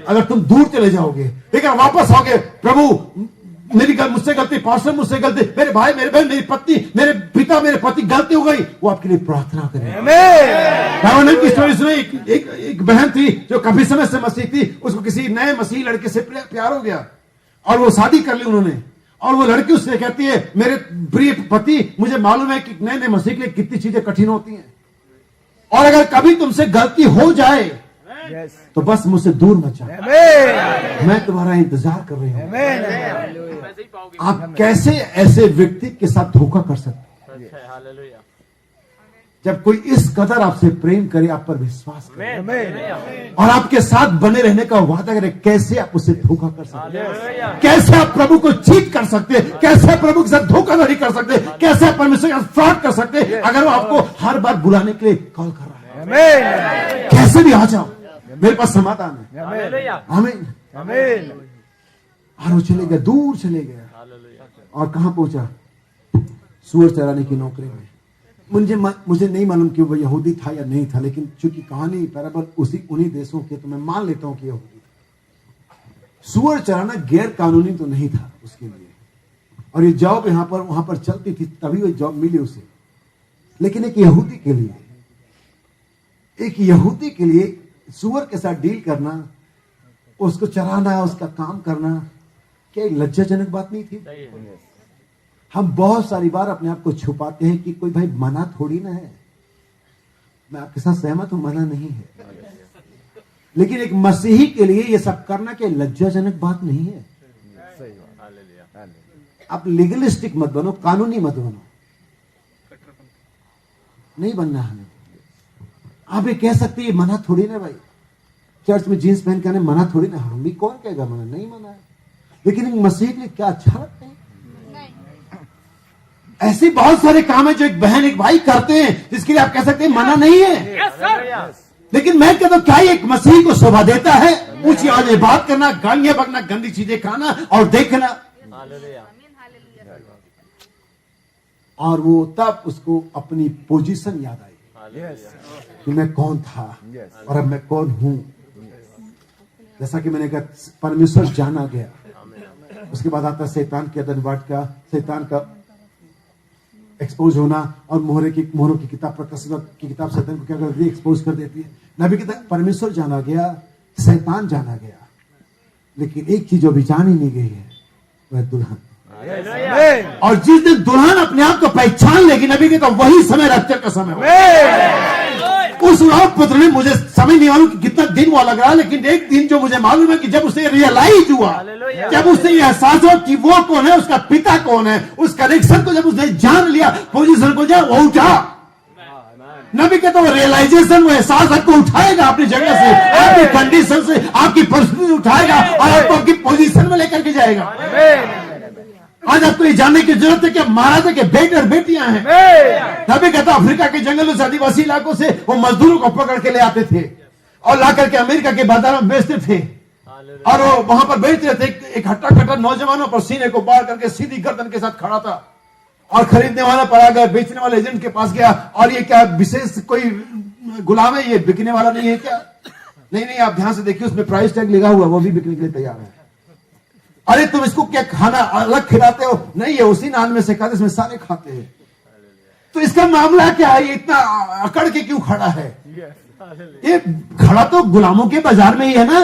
Speaker 1: अगर तुम दूर चले जाओगे। लेकिन वापस आओगे, प्रभु मेरी मुझसे गलती, पास्टर मुझसे गलती, मेरे भाई, मेरे बहन, मेरी पत्नी, मेरे पिता, मेरे पति गलती हो गई, वो आपके लिए प्रार्थना करें। की स्टोरी सुने, एक बहन थी जो काफी समय से मसीह थी, उसको किसी नए मसीह लड़के से प्यार हो गया और वो शादी कर ली उन्होंने। और वो लड़की उससे कहती है, मेरे प्रिय पति, मुझे मालूम है कि नए नए मसीह के लिए कितनी चीजें कठिन होती हैं, और अगर कभी तुमसे गलती हो जाए तो बस मुझसे दूर मत जाओ, मैं तुम्हारा इंतजार कर रही हूं। आप कैसे ऐसे व्यक्ति के साथ धोखा कर सकते हैं? जब कोई इस कदर आपसे प्रेम करे, आप पर विश्वास करे और आपके साथ बने रहने का वादा करे, कैसे आप उससे धोखा कर सकते हैं? कैसे आप प्रभु को चीट कर सकते हैं? कैसे आप प्रभु के साथ धोखाधड़ी कर सकते हैं? कैसे आप परमेश्वर के साथ फ्रॉड कर सकते हैं अगर वो आपको हर बार बुलाने के लिए कॉल कर रहा है? कैसे भी आ जाओ, मेरे पास समाधान है। आमीन आमीन। और वो चले गए, दूर चले गए, और कहां पहुंचा? सूअर चराने की नौकरी में। मुझे नहीं मालूम कि वो यहूदी था या नहीं था, लेकिन चूंकि कहानी पैराबल उन्हीं देशों के, तो मैं मान लेता हूं कि यहूदी था। सूअर चराना गैर कानूनी तो नहीं था उसके लिए, और ये जॉब वहां पर चलती थी, तभी वो जॉब मिली उसे। लेकिन एक यहूदी के लिए सूअर के साथ डील करना, उसको चराना, उसका काम करना, क्या लज्जाजनक बात नहीं थी? हम बहुत सारी बार अपने आप को छुपाते हैं कि कोई भाई मना थोड़ी ना है। मैं आपके साथ सहमत हूं, मना नहीं है, लेकिन एक मसीही के लिए ये सब करना क्या लज्जाजनक बात नहीं है? आप लीगलिस्टिक मत बनो, कानूनी मत बनो, नहीं बनना हमें। आप ये कह सकते हैं मना थोड़ी ना भाई, चर्च में जींस पहन के आने मना थोड़ी ना, हम भी कौन कहेगा मना, नहीं मना है। लेकिन एक मसीह के लिए क्या अच्छा लगता है? ऐसे बहुत सारे काम है जो एक बहन एक भाई करते हैं जिसके लिए आप कह सकते हैं मना नहीं है। लेकिन मैं कहता हूं क्या एक मसीह को शोभा देता है? ऊंची आवाज में बात करना, गालियां बकना, गंदी चीजें खाना और देखना। और वो तब उसको अपनी पोजीशन याद आई कि मैं कौन था और अब मैं कौन हूं। जैसा कि मैंने कहा, परमेश्वर जाना गया, उसके बाद आता है शैतान के दंडवाट का, शैतान का एक्सपोज होना, और मोहरों की किताब, प्रकाशित की किताब शैतान को क्या करती है? एक्सपोज कर देती है। नबी कहता है परमेश्वर जाना गया, शैतान जाना गया, लेकिन एक चीज अभी जान ही नहीं गई है, वह दुल्हन। और जिस दिन दुल्हन अपने आप को पहचान लेगी, नबी कहता वही समय रैप्चर का समय होगा। उस पुत्र ने, मुझे समझ नहीं मालूम कि कितना दिन वो लग रहा है, लेकिन एक दिन जो मुझे मालूम है कि जब उसे रियलाइज हुआ, जब उसे यह एहसास हुआ कि वो कौन है, उसका पिता कौन है, उस कनेक्शन को जब उसने जान लिया, पोजीशन को जब वो उठा। नबी कहता वो रियलाइजेशन, वो एहसास आपको उठाएगा अपनी जगह से, आपकी कंडीशन से, आपकी परिस्थिति उठाएगा और आपको आपकी पोजीशन में लेकर के जाएगा। आज आपको ये जानने की जरूरत है कि महाराजा के बेटे और बेटियां हैं। नबी कहता अफ्रीका के जंगलों से, आदिवासी इलाकों से वो मजदूरों को पकड़ के ले आते थे और ला करके अमेरिका के बाजारों में बेचते थे, और वो वहां पर बेचते थे। एक हट्टा कट्टा नौजवानों पर सीने को बाढ़ करके सीधी गर्दन के साथ खड़ा था, और खरीदने वाला पर आ गया, बेचने वाले एजेंट के पास गया, और ये क्या विशेष कोई गुलाम है, ये बिकने वाला नहीं है क्या? नहीं, आप ध्यान से देखिए, उसमें प्राइस टैग लगा हुआ, वो भी बिकने के लिए तैयार है। अरे तुम इसको क्या खाना अलग खिलाते हो? नहीं, ये उसी नान में से खाते, इसमें सारे खाते हैं। तो इसका मामला क्या है? ये इतना अकड़ के क्यों खड़ा है? ये खड़ा तो गुलामों के बाजार में ही है ना,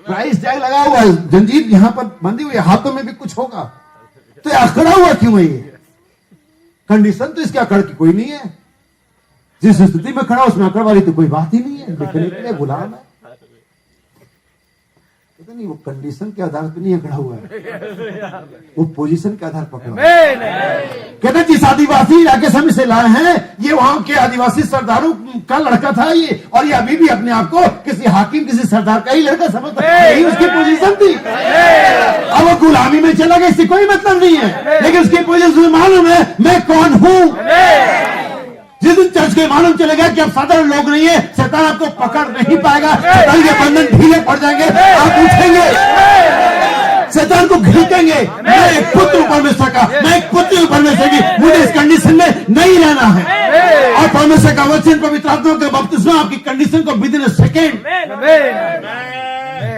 Speaker 1: प्राइस टैग लगा हुआ है, जंजीर यहां पर बंधी हुई है, हाथों में भी कुछ होगा, तो ये अकड़ा हुआ क्यों है? ये कंडीशन तो इसके अकड़ की कोई नहीं है। जिस स्थिति में खड़ा उसमें अकड़ वाली तो कोई बात ही नहीं है, देखने के लिए गुलाम है। कहते नहीं वो कंडीशन के आधार पर नहीं खड़ा हुआ है, वो पोजीशन के आधार पर खड़ा है। कहते जिस आदिवासी इलाके से हम इसे लाए हैं, ये वहां के आदिवासी सरदारों का लड़का था ये, और ये अभी भी अपने आप को किसी हाकिम किसी सरदार का ही लड़का समझता है, यही उसकी पोजीशन थी। अब वो गुलामी में चला गया, इससे कोई मतलब नहीं है, लेकिन उसकी पोजीशन मालूम है मैं कौन हूं। जिस दिन चर्च के मालूम चलेगा कि अब साधारण लोग नहीं है, शैतान आपको पकड़ नहीं पाएगा, शैतान के बंधन ढीले पड़ जाएंगे, आप उठेंगे, शैतान को घसीटेंगे। मैं एक पुत्र परमेश्वर का, मैं एक पुत्र परमेश्वर की, मुझे इस कंडीशन में नहीं रहना है। और परमेश्वर का वचन पवित्र आत्मा का बपतिस्मा आपकी कंडीशन को विदिन सेकेंड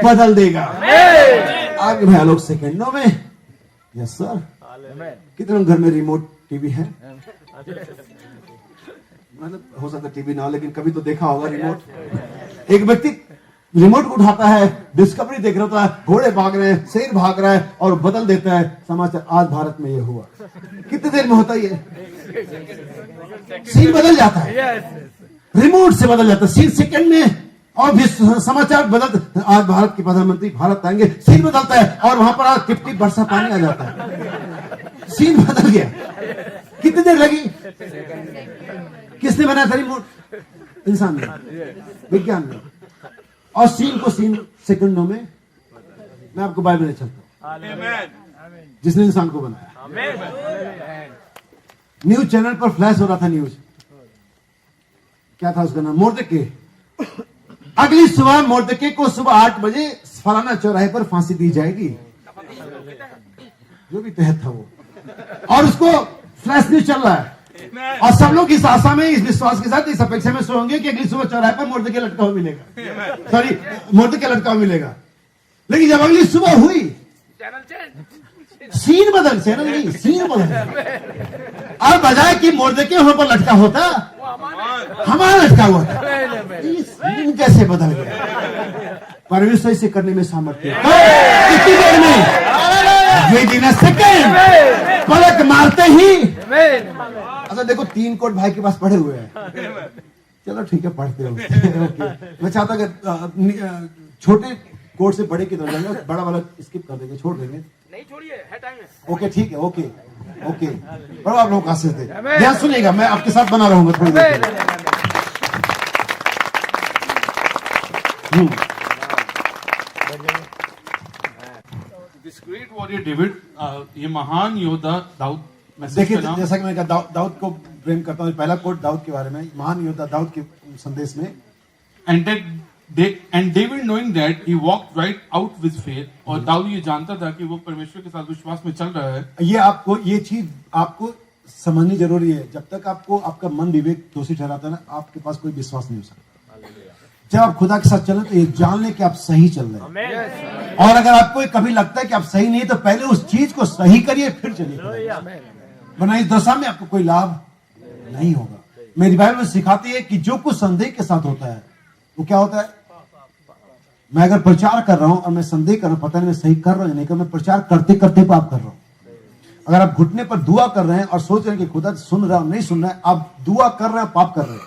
Speaker 1: बदल देगा। आगे भैया लोग सेकेंडों में, यस सर, कितने घर में रिमोट टीवी है? मतलब हो सकता है टीवी ना हो, लेकिन कभी तो देखा होगा रिमोट। एक व्यक्ति रिमोट को उठाता है, डिस्कवरी देख रहा होता है, घोड़े भाग रहे हैं, शेर भाग रहा है, और बदल देता है समाचार, आज भारत में ये हुआ। कितने देर में होता है ये? सीन बदल जाता है, रिमोट से बदल जाता है, सीन सेकंड में, और भी समाचार बदल, आज भारत के प्रधानमंत्री भारत आएंगे, सीन बदलता है, और वहां पर आज टिप टिप बरसा पानी आ जाता है, सीन बदल गया। कितनी देर लगी? किसने बनाया था रिमोट? इंसान ने, विज्ञान ने। और सीन को सीन सेकंडों में, मैं आपको बाइबल में चलता हूं, जिसने इंसान को बनाया। न्यूज चैनल पर फ्लैश हो रहा था न्यूज, क्या था उसका नाम? मोर्दके। अगली सुबह मोर्दके को सुबह 8 बजे फलाना चौराहे पर फांसी दी जाएगी, जो भी तहत था वो, और उसको फ्लैश न्यूज चल रहा है, और सब लोग इस आशा में, इस विश्वास के साथ, इस अपेक्षा में सोएंगे कि अगली सुबह चौराहे पर मोर्दके लटका हुआ मिलेगा, सॉरी मोर्दके लटका हुआ मिलेगा। लेकिन जब अगली सुबह हुई, सीन बदल, चैनल नहीं, सीन बदल। और बजाय कि मोर्दके वहां पर लटका होता, हमारा लटका हुआ था। सीन कैसे बदल गया? परमेश्वर इसे करने में सामर्थ्य है। कितनी देर में? विदिन सेकेंड, पलक मारते ही। अच्छा देखो, 3 कोट भाई के पास पढ़े हुए हैं, चलो ठीक है पढ़ते हो। मैं चाहता कि छोटे कोट से बड़े की तरफ जाएंगे, बड़ा वाला स्किप कर देंगे, छोड़ देंगे।
Speaker 2: नहीं छोड़िए, है टाइम है।
Speaker 1: ओके ठीक है, ओके ओके, बड़ा आप लोग आशीष दे, ध्यान सुनिएगा, मैं आपके साथ बना रहूंगा थोड़ी देर।
Speaker 5: This great warrior David, ये महान योद्धा दाऊद,
Speaker 1: देखिए जैसा कि मैंने कहा, दाऊद को प्रेम करता हूँ। पहला कोट दाऊद के बारे में, महान योद्धा दाऊद के संदेश में,
Speaker 5: and David knowing that he walked right out with faith, और दाऊद ये जानता था कि वो परमेश्वर के साथ विश्वास में चल रहा है।
Speaker 1: ये आपको, ये चीज आपको समझनी जरूरी है। जब तक आपको आपका मन विवेक दोषी ठहराता है ना, आपके पास कोई विश्वास नहीं हो सकता। जब आप खुदा के साथ चलें तो ये जान लें कि आप सही चल रहे हैं, और अगर आपको कभी लगता है कि आप सही नहीं, तो पहले उस चीज को सही करिए, फिर चलिए, वरना इस दशा में आपको कोई लाभ नहीं होगा। मेरी बाइबल में सिखाती है कि जो कुछ संदेह के साथ होता है वो क्या होता है? मैं अगर प्रचार कर रहा हूं और मैं संदेह कर रहा हूं, पता नहीं मैं सही कर रहा हूं या नहीं, मैं प्रचार करते करते पाप कर रहा हूं। अगर आप घुटने पर दुआ कर रहे हैं और सोच रहे हैं कि खुदा सुन रहा हूं, नहीं सुन रहा है, आप दुआ कर रहे हैं, पाप कर रहे हैं।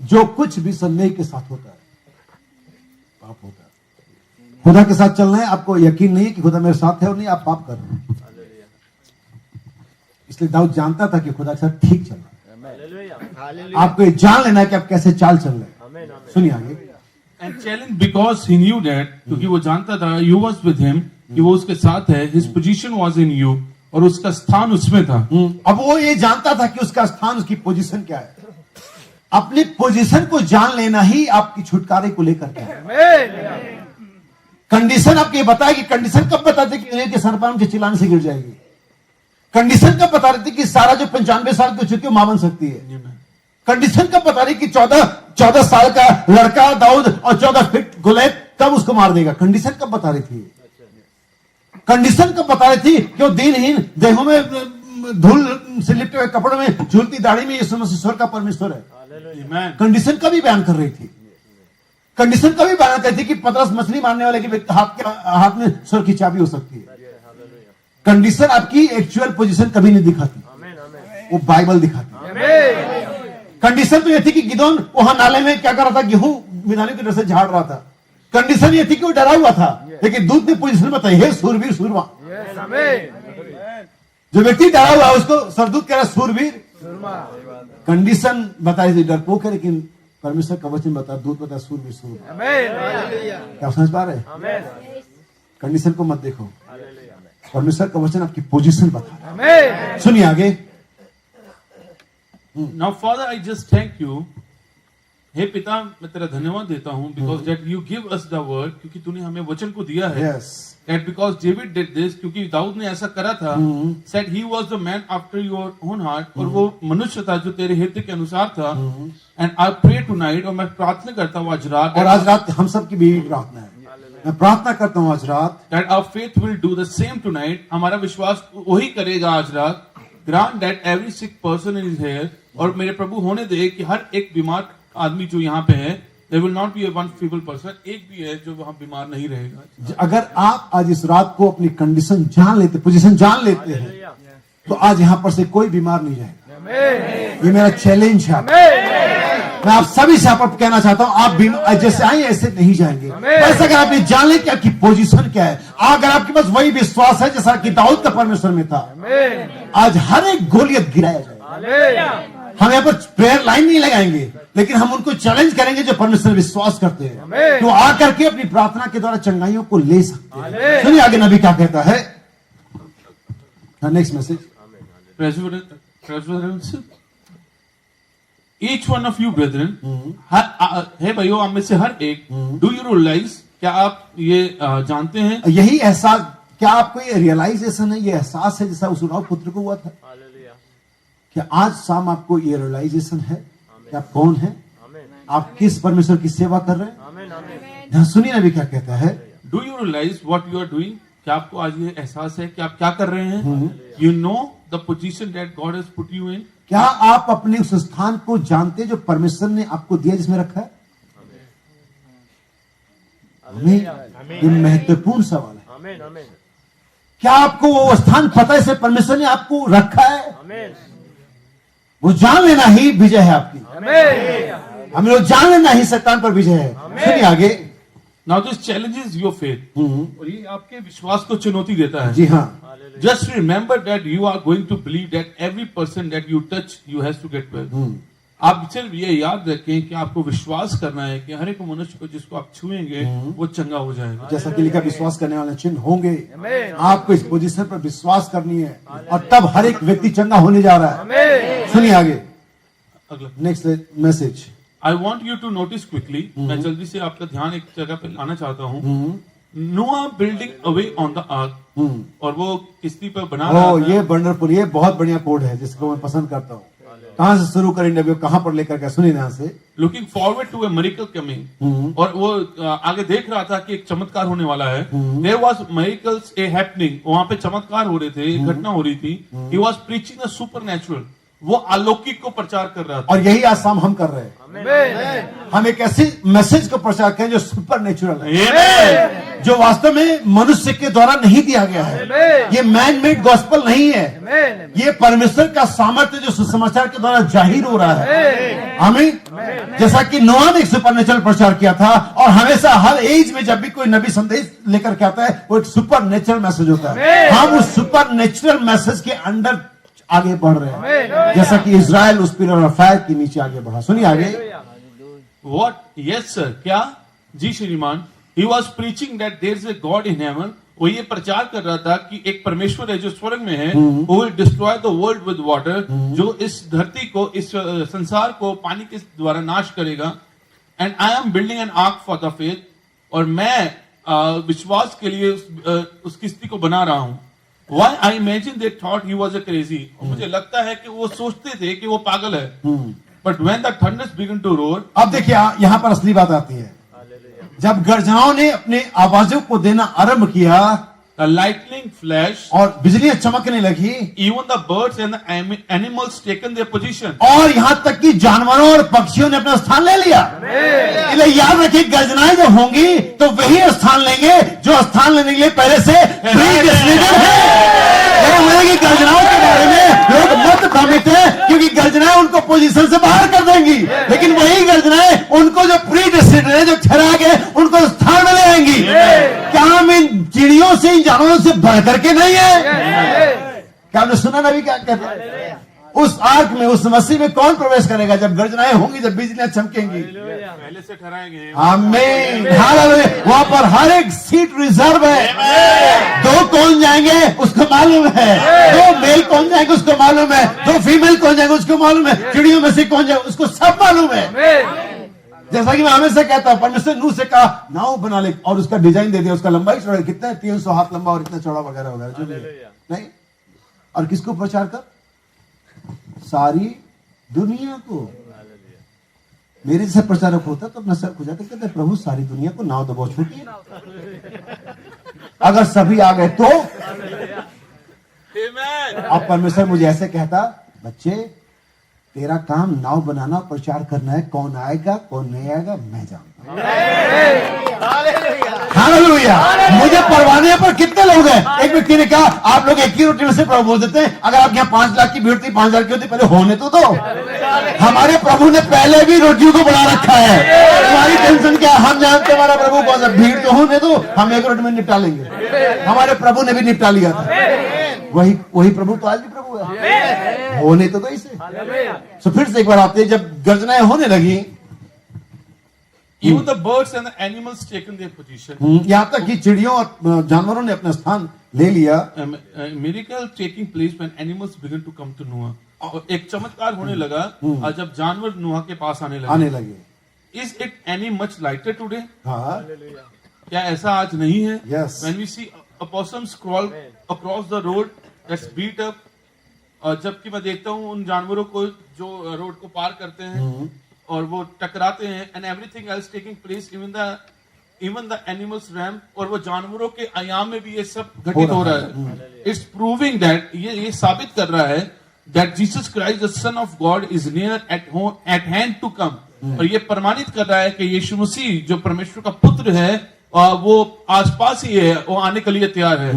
Speaker 1: जो कुछ भी संदेह के साथ होता है पाप होता है। खुदा के साथ चलना है, आपको यकीन नहीं है कि खुदा मेरे साथ है और नहीं, आप पाप कर रहे हैं। इसलिए दाऊद जानता था कि खुदा के साथ ठीक चल रहा है। आपको ये जान लेना है कि आप कैसे चाल चल रहे हैं। सुनिए आगे।
Speaker 5: And challenge because he knew that, क्योंकि वो जानता था, you was with him, कि वो उसके साथ है, his position was in you, और उसका स्थान उसमें था।
Speaker 1: अब वो ये जानता था कि उसका स्थान, उसकी पोजीशन क्या है। अपनी पोजीशन को जान लेना ही आपकी छुटकारे को लेकर के है। कंडीशन आपको ये बताएगी, कंडीशन कब बताते कि सरपान के चिल्लाने से गिर जाएगी। कंडीशन कब बता रही थी कि सारा जो 95 साल की हो चुकी है मां बन सकती है। कंडीशन कब बता रही कि 14 साल का लड़का दाऊद और 14 फीट गोलियत तब उसको मार देगा। कंडीशन कब बता रही थी? कंडीशन कब बता रही थी कि वो दीनहीन देहों में धूल से लिपटे हुए कपड़ों में झूलती दाढ़ी में यीशु मसीह ईश्वर का परमेश्वर है। कंडीशन कभी बयान कर रही थी। कंडीशन कभी बयान करती थी कि पतरस मछली मारने वाले के हाथ में स्वर्ग की चाबी हो सकती है। कंडीशन आपकी एक्चुअल पोजीशन कभी नहीं दिखाती, वो बाइबल दिखाती है। कंडीशन तो ये थी कि गिदोन वहां नाले में क्या कर रहा था, गेहूं मिलाने की डर से झाड़ रहा था।
Speaker 4: कंडीशन ये थी कि वो डरा हुआ था, लेकिन दूत ने पोजीशन बताई, हे सूरवीर सूरमा। जो व्यक्ति डरा हुआ है उसको सरदूत कह रहा है सूरवीर। कंडीशन बताई थी, डरपोक है, लेकिन परमेश्वर का वचन बता, दूत बता सूरवीर सूरमा। क्या समझ पा रहे? कंडीशन को मत देखो, परमेश्वर का वचन आपकी पोजीशन बता रहा है। सुनिए आगे।
Speaker 5: Now, Father, I just thank you. हे पिता, मैं तेरा धन्यवाद देता हूँ because that you give us the word, क्योंकि तूने हमें वचन को दिया है।
Speaker 4: Yes.
Speaker 5: That because David did this, क्योंकि दाऊद ने ऐसा करा था, said he was the man after your own heart, और वो मनुष्य था जो तेरे हृदय के अनुसार था। And I pray tonight, और मैं प्रार्थना करता हूँ आज रात,
Speaker 4: और आज रात हम सब की भी प्रार्थना है, मैं प्रार्थना करता हूँ आज रात,
Speaker 5: that our faith will do the same tonight, हमारा विश्वास वही करेगा आज रात। Grant that every sick person is here, और मेरे प्रभु होने दे कि हर एक बीमार आदमी जो यहाँ पे है, there will not be a one feeble person, एक भी है जो वहां बीमार नहीं रहेगा।
Speaker 4: अगर आप आज इस रात को अपनी कंडीशन जान लेते, पोजीशन जान लेते हैं, तो आज यहाँ पर से कोई बीमार नहीं जाएगा। ये मेरा चैलेंज है। मैं आप सभी से आप कहना चाहता हूँ, आप बीमार जैसे आए ऐसे नहीं जाएंगे। बस अगर आपने जान ले कि आपकी पोजीशन क्या है, अगर आपके पास वही विश्वास है जैसा कि दाऊद का परमेश्वर में था, आज हर एक गोलियत गिराया जाएगा। हम यहाँ पर प्रेयर लाइन नहीं लगाएंगे, लेकिन हम उनको चैलेंज करेंगे जो परमेश्वर विश्वास करते हैं, तो आकर के अपनी प्रार्थना के द्वारा चंगाइयों को ले सकते हैं। सुनिए आगे नबी क्या कहता है। Next message.
Speaker 5: Each one of you brethren, हे भाइयों, आप में से हर एक, do you realize, क्या आप ये जानते हैं?
Speaker 4: यही एहसास, क्या आपको ये रियलाइजेशन है, ये एहसास है जैसा उस उराव पुत्र को हुआ था? क्या आज शाम आपको ये रियलाइजेशन है कि आप कौन हैं, आप किस परमेश्वर की सेवा कर रहे हैं? सुनिए नबी क्या कहता है।
Speaker 5: Do you realise what you are doing, क्या आपको आज ये एहसास है कि आप क्या कर रहे हैं? You know the position that God has put you in,
Speaker 4: क्या आप अपने उस स्थान को जानते जो परमेश्वर ने आपको दिया, जिसमें रखा है? ये महत्वपूर्ण सवाल है। क्या आपको वो स्थान पता है, परमेश्वर ने आपको रखा है? वो जान लेना ही विजय है आपकी। हमें लोग जान लेना ही शैतान पर विजय है। सुनिए आगे।
Speaker 5: Now this challenges your faith, और ये आपके विश्वास को चुनौती देता है।
Speaker 4: जी हाँ।
Speaker 5: Just remember that you are going to believe that every person that you touch you has to get well. आप सिर्फ ये याद रखें कि आपको विश्वास करना है कि हर एक मनुष्य को जिसको आप छुएंगे वो चंगा हो जाएगा।
Speaker 4: जैसा कि लिखा, विश्वास करने वाले चिन्ह होंगे। आपको इस पोजीशन पर विश्वास करनी है, और तब हर एक व्यक्ति चंगा होने जा रहा है। सुनिए आगे।
Speaker 5: अगला
Speaker 4: next message.
Speaker 5: I want you to notice quickly, मैं जल्दी से आपका ध्यान एक जगह पे लाना चाहता हूँ। नोआ building away on the arc, और वो किश्ती पर बना रहा था।
Speaker 4: ये वंडरफुल, ये बहुत बढ़िया कोड है जिसको मैं पसंद करता हूँ। कहां से शुरू करें नबी, कहां पर लेकर के? सुनिए यहां से।
Speaker 5: Looking forward to a miracle coming, और वो आगे देख रहा था कि एक चमत्कार होने वाला है। There was miracles a happening, वहां पे चमत्कार हो रहे थे, एक घटना हो रही थी। He was preaching the supernatural, वो अलौकिक को प्रचार कर रहा था।
Speaker 4: और यही आज शाम हम कर रहे हैं। हम एक ऐसे मैसेज को प्रचार करें जो सुपर नेचुरल है, जो वास्तव में मनुष्य के द्वारा नहीं दिया गया है। ये मैन मेड गॉस्पेल नहीं है, ये परमेश्वर का सामर्थ्य जो सुसमाचार के द्वारा जाहिर हो रहा है। हमें जैसा कि नोआ ने एक सुपर नेचुरल प्रचार किया था, और हमेशा हर एज में जब भी कोई नबी संदेश लेकर के आता है, वो एक सुपर नेचुरल मैसेज होता है। हम उस सुपर नेचुरल मैसेज के अंडर आगे बढ़ रहे हैं, जैसा कि इजराइल उस पिलर ऑफ फायर के नीचे आगे बढ़ा। सुनिए आगे।
Speaker 5: What? Yes sir, क्या? जी श्रीमान। He was preaching that there is a God in heaven, वो ये प्रचार कर रहा था कि एक परमेश्वर है जो स्वर्ग में है, who will destroy the world with water, जो इस धरती को, इस संसार को पानी के द्वारा नाश करेगा। And I am building an ark for the faith, और मैं विश्वास के लिए उस किश्ती को बना रहा हूं। Why I imagine they thought he was a crazy, मुझे लगता है कि वो सोचते थे कि वो पागल है। But when the thunders began to roar,
Speaker 4: अब देखिए यहाँ पर असली बात आती है। जब गर्जनाओं ने अपने आवाजों को देना आरंभ किया,
Speaker 5: the lightning flash,
Speaker 4: और बिजलियां चमकने लगी,
Speaker 5: even the birds and the animals taken their position,
Speaker 4: और यहाँ तक कि जानवरों और पक्षियों ने अपना स्थान ले लिया। इसलिए याद रखिए, गर्जनाएं जब होंगी तो वही स्थान लेंगे जो स्थान लेने के लिए पहले से प्रीडिस्टिनेटेड है। गर्जनाओं के बारे में लोग मत भ्रमित हैं, क्योंकि गर्जनाएं उनको पोजीशन से बाहर कर देंगी, लेकिन वही गर्जनाएं उनको जो प्रीडिस्टिनेटेड है, जो ठहरा गए, उनको स्थान
Speaker 1: काम इन चिड़ियों से, इन जानवरों से बढ़ करके नहीं है। क्या आपने सुना नबी क्या कहता है? उस आर्क में, उस मसीह में कौन प्रवेश करेगा? जब गर्जनाएं होंगी, जब बिजलियां चमकेंगी।
Speaker 5: पहले से ठहराएंगे।
Speaker 1: आमीन, हालेलुया। वहां पर हर एक सीट रिजर्व है। 2 कौन जाएंगे उसको मालूम है, 2 मेल कौन जाएंगे उसको मालूम है, 2 फीमेल कौन जाएंगे उसको मालूम है, चिड़ियों में से कौन जाएगा उसको सब मालूम है। जैसा कि मैं हमेशा कहता हूं, परमेश्वर नूह से कहा नाव बना ले, और उसका डिजाइन दे दिया, उसका लंबाई चौड़ाई कितना है, 300 हाथ लंबा और इतना चौड़ा वगैरह वगैरह जो भी है। नहीं, और किसको प्रचार कर? सारी दुनिया को। मेरे जैसे प्रचारक होता तो अपना सर खुजाते, कहते प्रभु सारी दुनिया को, नाव तो बहुत छोटी है, अगर सभी आ गए तो। अब परमेश्वर मुझे ऐसे कहता, बच्चे तेरा काम नाव बनाना, प्रचार करना है। कौन आएगा कौन नहीं आएगा मैं जानता हूं। हालेलुया। मुझे परवाने पर कितने लोग हैं? एक व्यक्ति ने कहा आप लोग एक ही रोटी में से प्रभु बोल देते हैं, अगर आप यहाँ 5 लाख की भीड़ थी, 5,000 की होती, पहले होने तो दो। हमारे प्रभु ने पहले भी रोटियों को बढ़ा रखा है। हमारी टेंशन क्या? हम जानते हमारा प्रभु कौन सा, भीड़ तो होने दो, हम एक रोटी में निपटा लेंगे। हमारे प्रभु ने भी निपटा लिया था। वही प्रभु तो आज भी प्रभु है, होने तो इसे। तो फिर से एक बार आते, जब गर्जनाएं होने लगी,
Speaker 5: Even the birds and the animals taken their position.
Speaker 1: यहां तक कि चिड़ियों और जानवरों ने अपना स्थान ले लिया।
Speaker 5: Miracle taking place when animals began to come to Noah. और एक चमत्कार होने लगा और जब जानवर नूह के पास आने लगे। Is it any much lighter today?
Speaker 1: हाँ,
Speaker 5: क्या ऐसा आज नहीं है?
Speaker 1: Yes.
Speaker 5: When we see a possum crawl across the road that's beat up, और जबकि मैं देखता हूँ उन जानवरों को जो रोड को पार करते हैं और वो टकराते हैं, and everything else taking place, even the animals ram, और वो जानवरों के आयाम में भी ये सब घटित हो रहा है। It's proving that, ये साबित कर रहा है that Jesus Christ the Son of God is near at hand to come, और ये प्रमाणित कर रहा है कि यीशु मसीह जो परमेश्वर का पुत्र है वो आसपास ही है, वो आने के लिए तैयार है।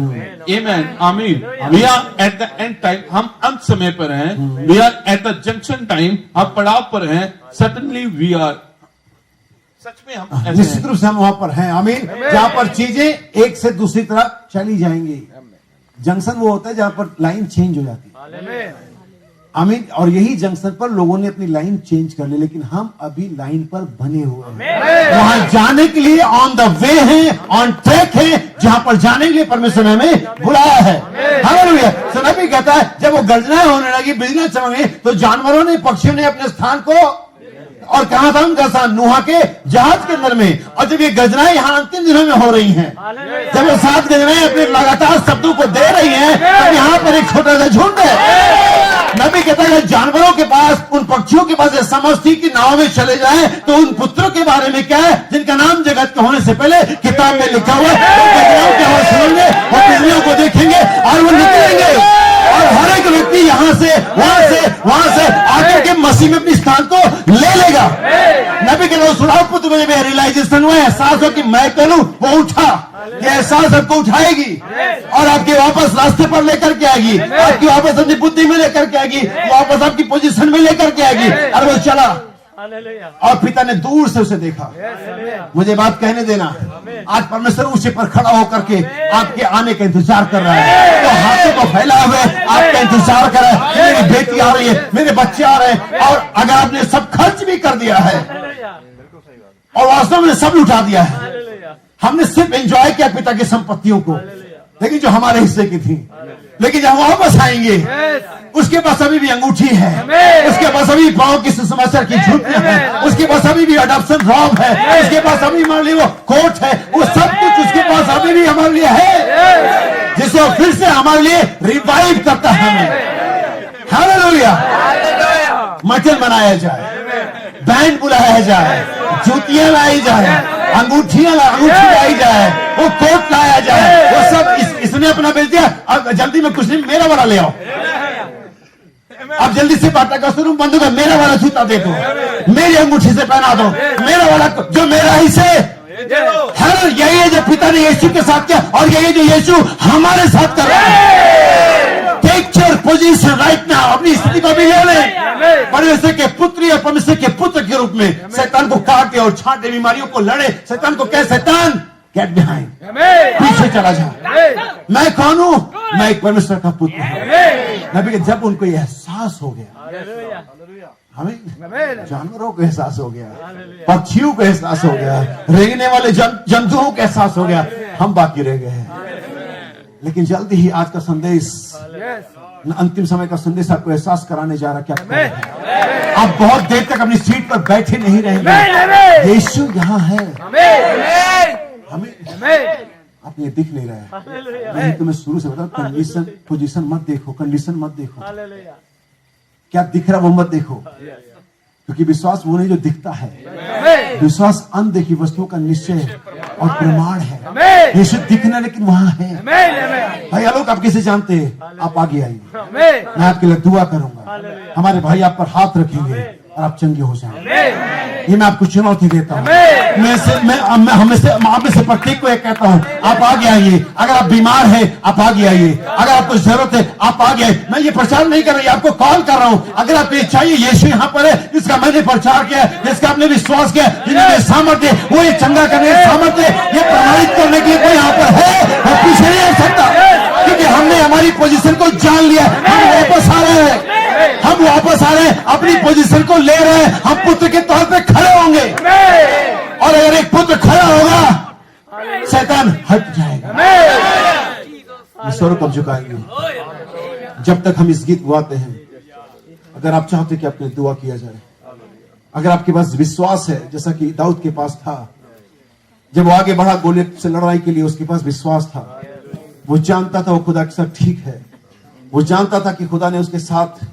Speaker 5: Amen, आमीन। We are at the end time, हम अंत समय पर हैं। We are at the junction time, हम पड़ाव पर हैं। Certainly we are, सच में हम ऐसे
Speaker 1: निश्चित
Speaker 5: हैं।
Speaker 1: रूप से हम वहां पर हैं। आमीन। जहां पर चीजें एक से दूसरी तरफ चली जाएंगी। जंक्शन वो होता है जहां पर लाइन चेंज हो जाती है। आमीन। और यही जंक्शन पर लोगों ने अपनी लाइन चेंज कर ली, लेकिन हम अभी लाइन पर बने हुए हैं। वहां जाने के लिए ऑन द वे हैं, ऑन ट्रैक हैं, जहां पर जाने के लिए परमेश्वर ने हमें बुलाया है। हालेलुया। सो नबी कहता है जब वो गर्जनाएं होने लगी, बिजलियां चमकी, तो जानवरों ने, पक्षियों ने अपने स्थान को, और कहा था उनका स्थान नूह के जहाज के अंदर में। और जब ये गर्जनाएं यहाँ अंतिम दिनों में हो रही हैं, जब वो 7 गर्जनाएं अपने लगातार शब्दों को दे रही हैं, तब यहाँ पर एक छोटा सा झुंड है। नबी कहता है जानवरों के पास, उन पक्षियों के पास ये समझ थी कि नाव में चले जाएं, तो उन पुत्रों के बारे में क्या है जिनका नाम जगत के होने से पहले किताब में लिखा हुआ है। वो गर्जनाओं की आवाज सुनेंगे, वो बिजलियों को देखेंगे और वो निकलेंगे, और हर एक व्यक्ति यहाँ से वहां से आकर के मसीह में अपने स्थान को ले लेगा। नबी के लोग सुनाओ पुत्र को जब रियलाइजेशन हुआ, एहसास हो कि मैं करूं, वो उठा। ये एहसास आपको उठाएगी और आपके वापस रास्ते पर लेकर के आएगी, आपकी वापस अपनी बुद्धि में लेकर के आएगी, वापस आपकी पोजीशन में लेकर के आएगी। और वो चला, और पिता ने दूर से उसे देखा। मुझे बात कहने देना, आज परमेश्वर ऊंचे पर खड़ा होकर के आपके आने का इंतजार कर रहा है। तो हाथों को फैला हुए आपका इंतजार कर रहा है, मेरी बेटी आ रही है, मेरे बच्चे आ रहे हैं। और अगर आपने सब खर्च भी कर दिया है और वास्तव में सब लुटा दिया है, हमने सिर्फ एंजॉय किया पिता की संपत्तियों को, लेकिन जो हमारे हिस्से की थी। लेकिन जब वापस आएंगे, उसके पास अभी भी अंगूठी है, उसके पास अभी पांव की सुसमाचार की जूतियां हैं, उसके पास अभी भी अडॉप्शन रॉब है, उसके पास अभी हमारे लिए वो कोट है, वो सब कुछ उसके पास अभी भी हमारे लिए है, जिसे वो फिर से हमारे लिए रिवाइव करता है हमें। हालेलुया। मटन बनाया जाए, बैंड बुलाया जाए, जूतियां लाई जाए, अंगूठी लाई जाए, वो कोट लाया जाए, वो सब इसने अपना बेच दिया। अब जल्दी में कुछ नहीं, मेरा वाला ले आओ। अब जल्दी से बाटा का शुरू बंद होगा, मेरा वाला जूता दे दो, मेरी अंगूठी से पहना दो, मेरा वाला जो मेरा ही से। हर यही है जो पिता ने यीशु के साथ किया, और यही जो यीशु हमारे साथ कर रहा है। Take your position right now. अपनी स्थिति को भी ले लें। परमेश्वर के पुत्री और परमेश्वर के पुत्र के रूप में शैतान को काटे और छांटे, बीमारियों को लड़े। शैतान को कहे शैतान गेट बिहाइंड,
Speaker 2: Amen.
Speaker 1: पीछे चला जा।
Speaker 2: Amen.
Speaker 1: मैं कौन हूं? मैं एक परमेश्वर का पुत्र हूं।
Speaker 2: Amen.
Speaker 1: नबी के जब उनको यह एहसास हो गया, हमें
Speaker 2: Amen.
Speaker 1: जानवरों को एहसास हो गया, पक्षियों को एहसास हो गया, रेंगने वाले जंतुओं को एहसास हो गया, हम बाकी रह गए हैं। लेकिन जल्दी ही आज का संदेश,
Speaker 2: Yes.
Speaker 1: अंतिम समय का संदेश आपको एहसास कराने जा रहा क्या आप बहुत देर तक अपनी सीट पर बैठे नहीं रहेंगे।
Speaker 2: Amen.
Speaker 1: यीशु यहाँ है,
Speaker 2: Amen.
Speaker 1: हमें
Speaker 2: Amen.
Speaker 1: आप ये दिख नहीं रहा है। नहीं तो मैं शुरू से बताऊं, कंडीशन पोजीशन मत देखो, कंडीशन मत देखो, क्या दिख रहा वो मत देखो, क्योंकि विश्वास वो नहीं जो दिखता है,
Speaker 2: Amen.
Speaker 1: विश्वास अनदेखी वस्तुओं का निश्चय और प्रमाण है।
Speaker 2: Amen.
Speaker 1: यीशु दिखना लेकिन वहां है।
Speaker 2: Amen. Amen.
Speaker 1: भाई लोग आप किसे जानते हैं, आप आगे आइए,
Speaker 2: Amen.
Speaker 1: मैं आपके लिए दुआ करूंगा, हमारे भाई आप पर हाथ रखेंगे और आप चंगे हो जाएंगे।
Speaker 2: Amen.
Speaker 1: ये मैं आपको चुनौती देता हूँ।
Speaker 2: Amen.
Speaker 1: मैं आप में से प्रत्येक को एक कहता हूँ, आप आगे आइए। अगर आप बीमार हैं आप आगे आइए, अगर आपको जरूरत है आप आगे आइए। मैं ये प्रचार नहीं कर रही, आपको कॉल कर रहा हूँ। अगर आपको ये चाहिए, यीशु यहाँ पर है, जिसका मैंने प्रचार किया, जिसका आपने विश्वास किया, जिन्होंने सामर्थ्य, वो ये चंगा करने का सामर्थ्य, ये प्रमाणित करने के लिए कोई यहाँ पर है, वो पीछे नहीं हट सकता, क्योंकि हमने हमारी पोजीशन को जान लिया। हम वापस आ रहे हैं, हम वापस आ रहे हैं, अपनी पोजीशन को ले रहे हैं। हम पुत्र के तौर पे खड़े होंगे, और अगर एक पुत्र खड़ा होगा शैतान हट जाएगा। स्वरों को झुकाएंगे जब तक हम इस गीत गाते हैं। अगर आप चाहते कि आपके लिए दुआ किया जाए, अगर आपके पास विश्वास है, जैसा कि दाऊद के पास था, जब वो आगे बढ़ा गोलियत से लड़ाई के लिए, उसके पास विश्वास था। वो जानता था वो खुदा के साथ ठीक है, वो जानता था कि खुदा ने उसके साथ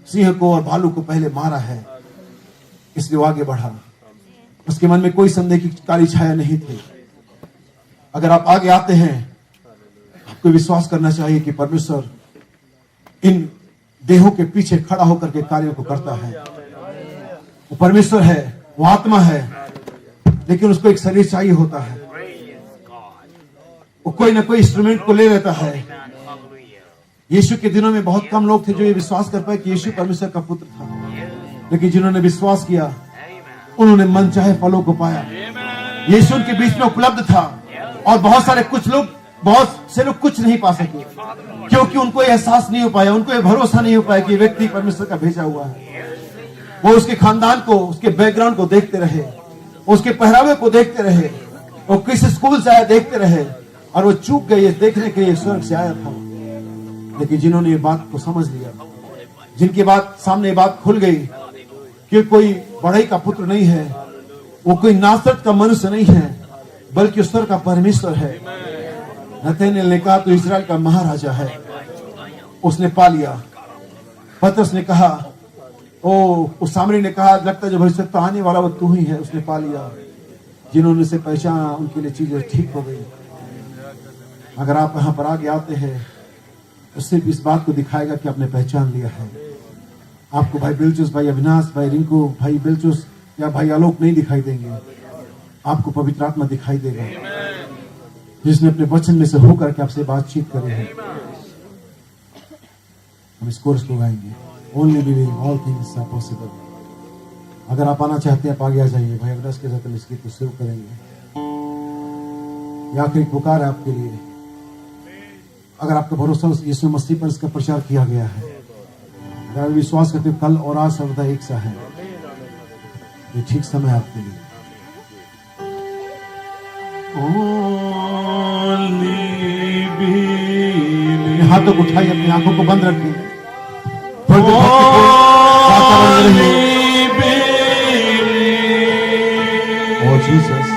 Speaker 1: सिंह को और भालू को पहले मारा है, इसलिए वो आगे बढ़ा। उसके मन में कोई संदेह की काली छाया नहीं थी। अगर आप आगे आते हैं, आपको विश्वास करना चाहिए कि परमेश्वर इन देहों के पीछे खड़ा होकर के कार्यों को करता है। वो परमेश्वर है, वो आत्मा है, लेकिन उसको एक शरीर चाहिए होता है। वो कोई ना कोई इंस्ट्रूमेंट को ले लेता है। यीशु के दिनों में बहुत कम लोग थे जो ये विश्वास कर पाए कि यीशु परमेश्वर का पुत्र था, लेकिन जिन्होंने विश्वास किया उन्होंने मन चाहे फलों को पाया। यीशु उनके बीच में उपलब्ध था, और बहुत से लोग कुछ नहीं पा सके, क्योंकि उनको एहसास नहीं हो पाया, उनको ये भरोसा नहीं हो पाया कि व्यक्ति परमेश्वर का भेजा हुआ है। वो उसके खानदान को, उसके बैकग्राउंड को देखते रहे, उसके पहरावे को देखते रहे, वो किस स्कूल से आया देखते रहे, और वो चूक गए देखने के लिए स्वर्ग से आया था। लेकिन जिन्होंने ये बात को समझ लिया, जिनके बात सामने ये बात खुल गई कि कोई बढ़ई का पुत्र नहीं है, वो कोई नासरत का मनुष्य नहीं है, बल्कि ईश्वर का परमेश्वर है। नतनेल ने कहा तो इस्राएल का महाराजा है, उसने पा लिया। पतरस ने कहा, उस सामरी ने कहा, लगता है जो भविष्य आने वाला वो तू ही है, उसने पा लिया। जिन्होंने उसे पहचाना उनके लिए चीजें ठीक हो गई। अगर आप यहाँ पर आगे आते हैं तो सिर्फ इस बात को दिखाएगा कि आपने पहचान लिया है। आपको भाई बिलचुस, भाई अविनाश, भाई रिंकू, भाई बिलचुस या भाई आलोक नहीं दिखाई देंगे, आपको पवित्र आत्मा दिखाई देगा, जिसने अपने वचन में से होकर के आपसे बातचीत करी है। हम इस कोर्स को गाएंगे, only believe all things are possible. अगर आप आना चाहते हैं आप आगे आ जाइए। भाई अविनाश के साथ हम इस गीत को शुरू करेंगे। यह आखिरी पुकार है आपके लिए। अगर आपका भरोसा यीशु मसीह पर इसका प्रचार किया गया है, अगर विश्वास करते हो कल और आज सर्वदा एक सा है, ये ठीक समय है आपके लिए। हाथों को उठाइए, अपनी आंखों को बंद रखिए, थोड़ी देर वातावरण में रहिए। ओ जीसस,